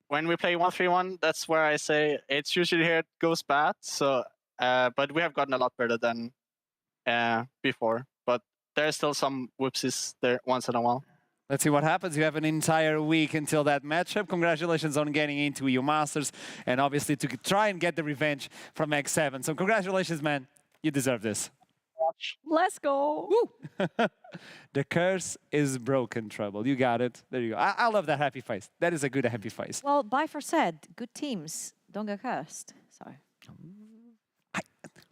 when we play 1-3-1, that's where I say it's usually here it goes bad. So, but we have gotten a lot better than before. But there's still some whoopsies there once in a while. Let's see what happens. You have an entire week until that matchup. Congratulations on getting into EU Masters, and obviously to try and get the revenge from X7. So congratulations, man. You deserve this. Let's go. The curse is broken, Trouble. You got it. There you go. I love that happy face. That is a good happy face. Well, Bifrost said, good teams don't get cursed. So.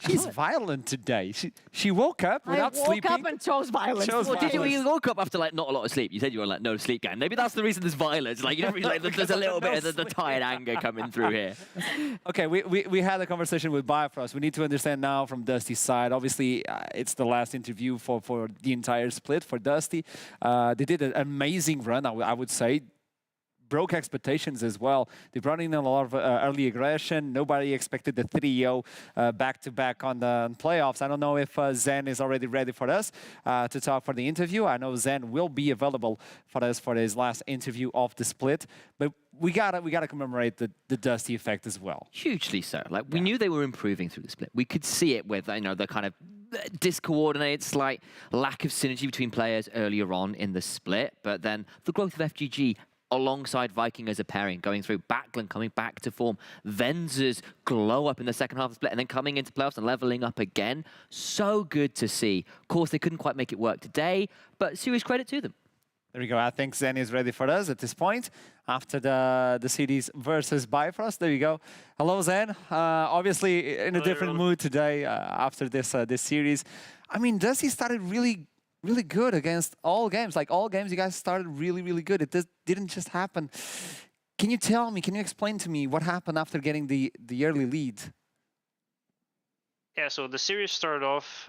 She's violent today. She woke up without sleeping. I woke up and chose violence. You woke up after like not a lot of sleep. You said you were like no sleep gang. Maybe that's the reason there's violence. Like you don't really, like there's a little bit of the tired anger coming through here. Okay, we had a conversation with Bifrost. We need to understand now from Dusty's side. Obviously, it's the last interview for the entire split for Dusty. They did an amazing run, I would say. Broke expectations as well. They brought in a lot of early aggression. Nobody expected the 3-0 back-to-back on the playoffs. I don't know if Zen is already ready for us to talk for the interview. I know Zen will be available for us for his last interview of the split. But we gotta commemorate the Dusty effect as well. Hugely so. Like we knew they were improving through the split. We could see it with the kind of discoordinated, slight lack of synergy between players earlier on in the split. But then the growth of FGG alongside Viking as a pairing, going through Backland, coming back to form, Venz's glow up in the second half of the split, and then coming into playoffs and leveling up again. So good to see. Of course, they couldn't quite make it work today, but serious credit to them. There we go. I think Zen is ready for us at this point after the cities versus Bifrost. There you go. Hello, Zen. Obviously in a different mood today after this series. I mean, Dusty started really good against all games. Like all games, you guys started really good. It didn't just happen. Can you tell me, can you explain to me what happened after getting the early lead? Yeah, so the series started off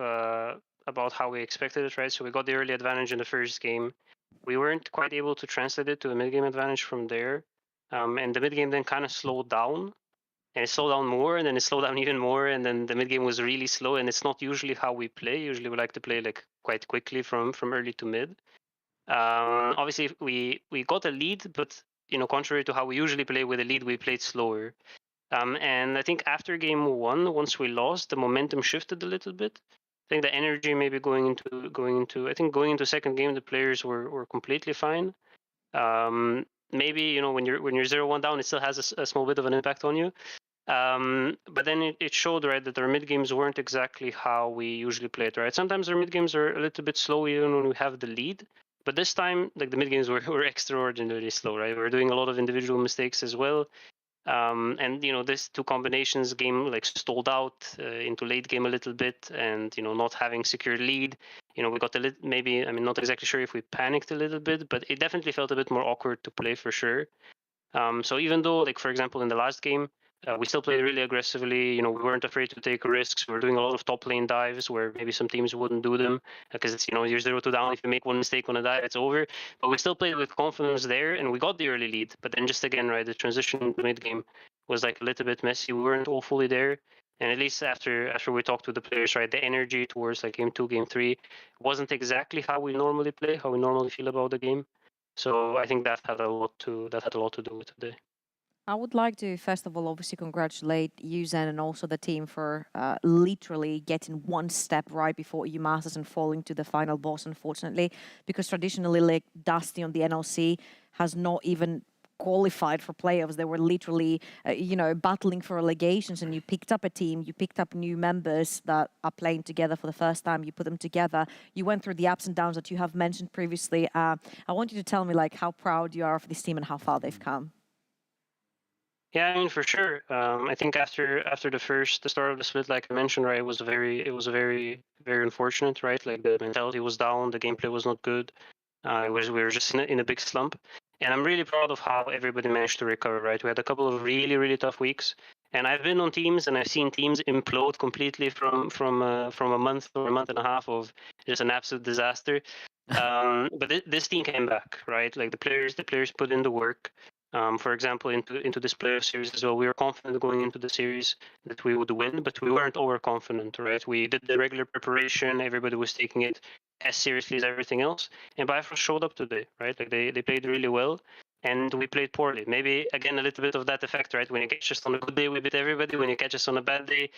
about how we expected it, right? So we got the early advantage in the first game. We weren't quite able to translate it to a mid-game advantage from there. And the mid-game then kind of slowed down. And it slowed down more, and then it slowed down even more, and then the mid-game was really slow, and it's not usually how we play. Usually we like to play like quite quickly from early to mid. Obviously we got a lead, but contrary to how we usually play with a lead, we played slower. And I think after game 1, once we lost, the momentum shifted a little bit. I think the energy maybe going into second game, the players were completely fine. Maybe when you're 0-1 down, it still has a small bit of an impact on you. But then it showed, right, that our mid games weren't exactly how we usually play it, right? Sometimes our mid games are a little bit slow even when we have the lead. But this time, like the mid games were extraordinarily slow, right? We were doing a lot of individual mistakes as well. And this two combinations game like stalled out into late game a little bit, and not having secure lead, we got a little, maybe, I mean, not exactly sure if we panicked a little bit, but it definitely felt a bit more awkward to play for sure. So even though, like, for example, in the last game, we still played really aggressively. We weren't afraid to take risks. We were doing a lot of top lane dives where maybe some teams wouldn't do them because it's, you're 0-2 down. If you make one mistake on a dive, it's over. But we still played with confidence there, and we got the early lead. But then just again, right, the transition mid game was like a little bit messy. We weren't all fully there. And at least after we talked to the players, right, the energy towards like game 2, game 3 wasn't exactly how we normally play, how we normally feel about the game. So I think that had a lot to do with today. I would like to, first of all, obviously congratulate you, Zen, and also the team for literally getting one step right before EU Masters and falling to the final boss, unfortunately, because traditionally, like Dusty on the NLC has not even qualified for playoffs. They were literally, battling for relegations, and you picked up a team, you picked up new members that are playing together for the first time, you put them together, you went through the ups and downs that you have mentioned previously. I want you to tell me, like, how proud you are of this team and how far they've come. Yeah, I mean, for sure. I think after the start of the split, like I mentioned, right, it was very unfortunate, right? Like the mentality was down, the gameplay was not good. We were just in a big slump, and I'm really proud of how everybody managed to recover. Right, we had a couple of really tough weeks, and I've been on teams and I've seen teams implode completely from a month or a month and a half of just an absolute disaster. But this team came back, right? Like the players put in the work. For example, into this playoff series as well, we were confident going into the series that we would win, but we weren't overconfident, right? We did the regular preparation, everybody was taking it as seriously as everything else, and Bifrost showed up today, right? Like they played really well, and we played poorly. Maybe, again, a little bit of that effect, right? When you catch us on a good day, we beat everybody. When you catch us on a bad day,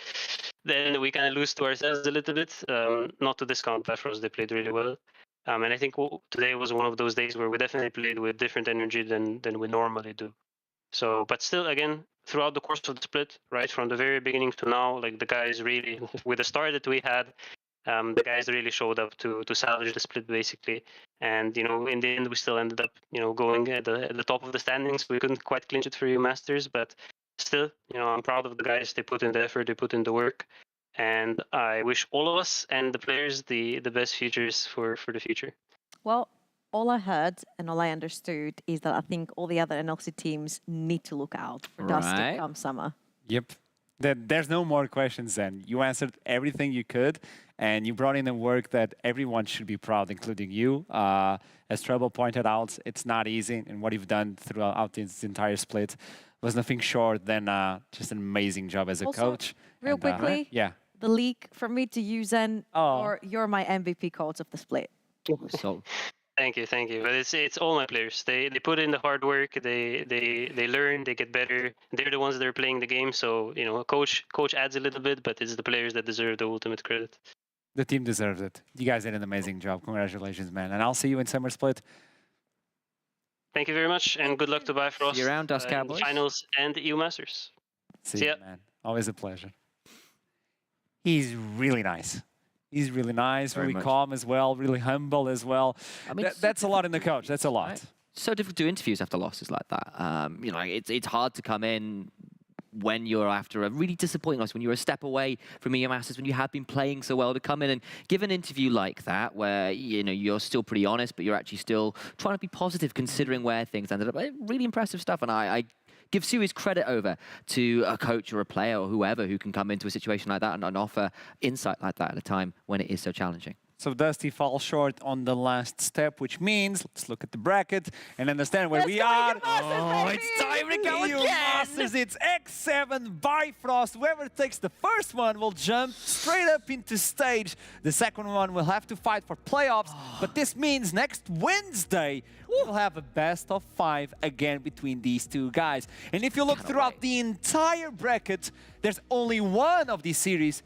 then we kind of lose to ourselves a little bit. Not to discount Bifrost, they played really well. And I think today was one of those days where we definitely played with different energy than we normally do. So, but still, again, throughout the course of the split, right, from the very beginning to now, like the guys really, with the start that we had, the guys really showed up to salvage the split basically. And in the end, we still ended up going at the top of the standings. We couldn't quite clinch it for EU Masters, but still, I'm proud of the guys. They put in the effort, they put in the work. And I wish all of us and the players the best futures for the future. Well, all I heard and all I understood is that I think all the other NLC teams need to look out for Dusty come summer. Yep. There's no more questions then. You answered everything you could, and you brought in a work that everyone should be proud, including you. As Treble pointed out, it's not easy, and what you've done throughout this entire split was nothing short than just an amazing job as a coach. Real quickly, the league from me to you, Zen, or you're my MVP coach of the split. So, thank you. But it's all my players. They put in the hard work. They learn. They get better. They're the ones that are playing the game. So a coach adds a little bit, but it's the players that deserve the ultimate credit. The team deserves it. You guys did an amazing job. Congratulations, man. And I'll see you in Summer Split. Thank you very much, and good luck to Bifrost. See you around, Dust Cowboys. Finals and EU Masters. See you, man. Always a pleasure. He's really nice. He's really nice, really calm as well, really humble as well. I mean, that's a lot in the coach. That's a lot. Right? So difficult to do interviews after losses like that. It's hard to come in when you're after a really disappointing loss, when you're a step away from EU Masters, when you have been playing so well, to come in and give an interview like that, where you're still pretty honest, but you're actually still trying to be positive considering where things ended up. Really impressive stuff, and I give serious credit over to a coach or a player or whoever who can come into a situation like that and offer insight like that at a time when it is so challenging. So Dusty falls short on the last step, which means let's look at the bracket and understand where we are. It's time to go EU again! Masters, it's X7 Bifrost. Whoever takes the first one will jump straight up into stage. The second one will have to fight for playoffs, but this means next Wednesday we'll have a best of 5 again between these two guys. And if you look throughout the entire bracket, there's only one of these series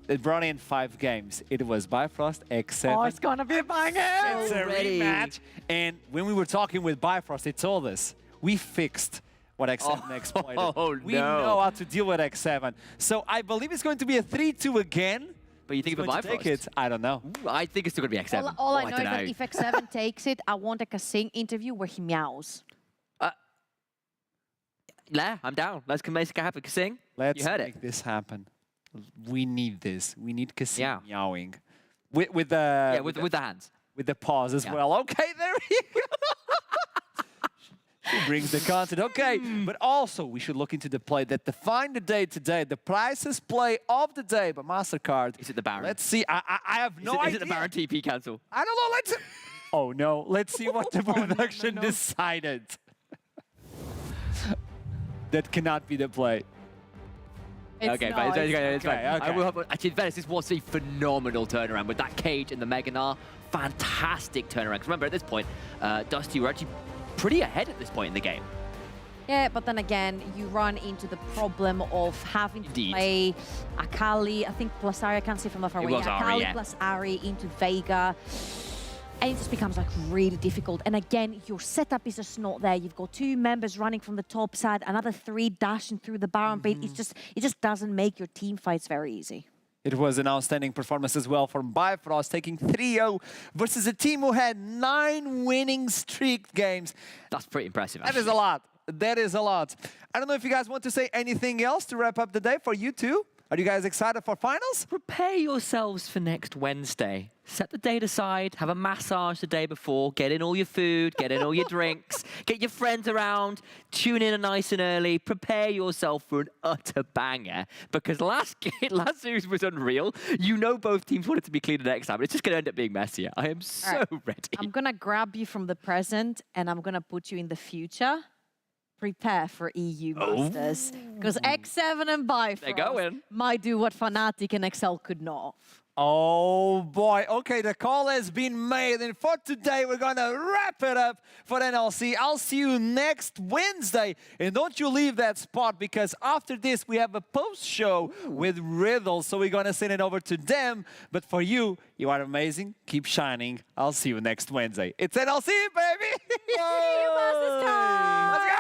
that brought in 5 games. It was Bifrost X7. Oh, it's gonna be a banger! It's a rematch. And when we were talking with Bifrost, they told us, we fixed what X7 exploited. We know how to deal with X7. So I believe it's going to be a 3-2 again But you think Who's of a going to take Bifrost? it? I don't know. Ooh, I think it's still going to be X7. All I Oh, know don't is that if X7 takes it, I want a Kasing interview where he meows. Yeah, I'm down. Let's make it happen. Sing. Let's you heard make it. this happen. We need this. We need Kassim Yeah. meowing. With the Yeah, with the hands. with the paws as Yeah. well. Okay, there we go. She brings the content. Okay, but also we should look into the play that defined the day today. The prices play of the day, but MasterCard. Is it the Baron? Let's see. I have no idea. Is it the Baron TP cancel? I don't know. Let's. Oh no. Let's see what the production decided. That cannot be the play. Okay, not, but it's fine. okay, I okay. will have, actually, in fairness, this was a phenomenal turnaround with that cage and the Meganar. Fantastic turnaround. 'Cause remember, at this point, Dusty were actually pretty ahead at this point in the game. Yeah, but then again, you run into the problem of having to Indeed. play Akali, I think plus Ari, I can't see from the far It away. was Ari, Akali yeah. plus Ari into Veiga. And it just becomes like really difficult. And again, your setup is just not there. You've got 2 members running from the top side, another 3 dashing through the Baron pit. It just doesn't make your team fights very easy. It was an outstanding performance as well from Bifrost, taking 3-0 versus a team who had 9 winning streak games. That's pretty impressive, That is a lot. That is a lot. I don't know if you guys want to say anything else to wrap up the day for you two. Are you guys excited for finals? Prepare yourselves for next Wednesday. Set the date aside, have a massage the day before, get in all your food, get in all your drinks, get your friends around, tune in nice and early, prepare yourself for an utter banger. Because last series was unreal. You know both teams wanted to be cleaner next time, but it's just going to end up being messier. I am so ready. I'm going to grab you from the present and I'm going to put you in the future. Prepare for EU Masters. Because X7 and Bifrost might do what Fnatic and Excel could not. Oh boy, okay, the call has been made, and for today we're gonna wrap it up for NLC. I'll see you next Wednesday, and don't you leave that spot, because after this we have a post-show with Riddle, so we're gonna send it over to them. But for you, you are amazing, keep shining. I'll see you next Wednesday. It's NLC, baby! EU Masters time! Let's go!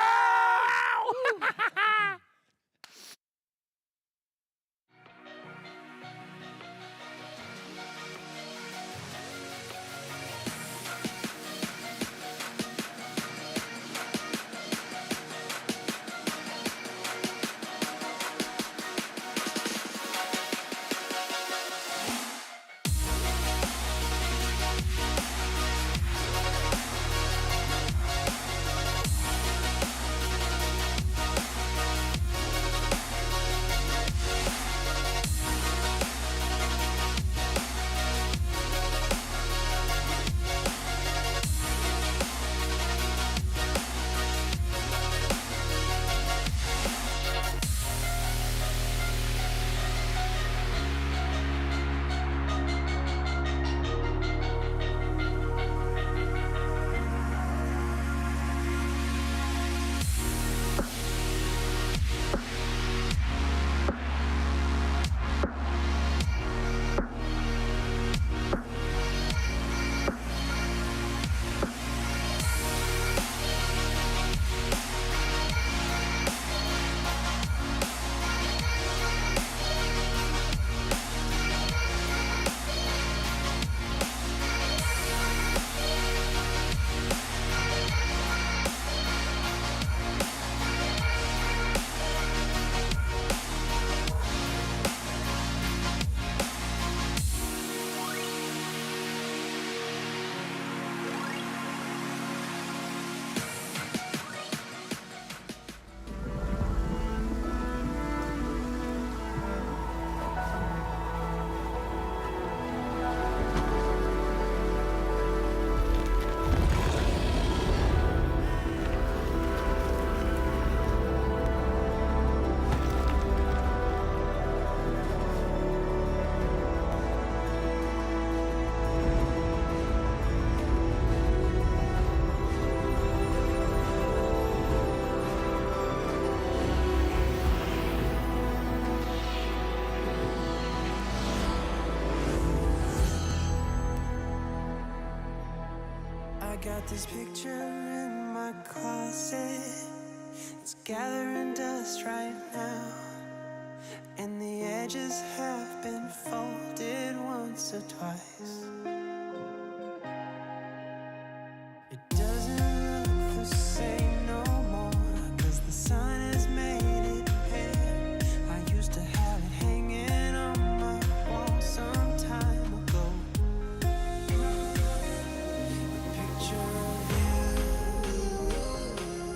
I got this picture in my closet. It's gathering dust right now. In the air. edges have been folded once or twice.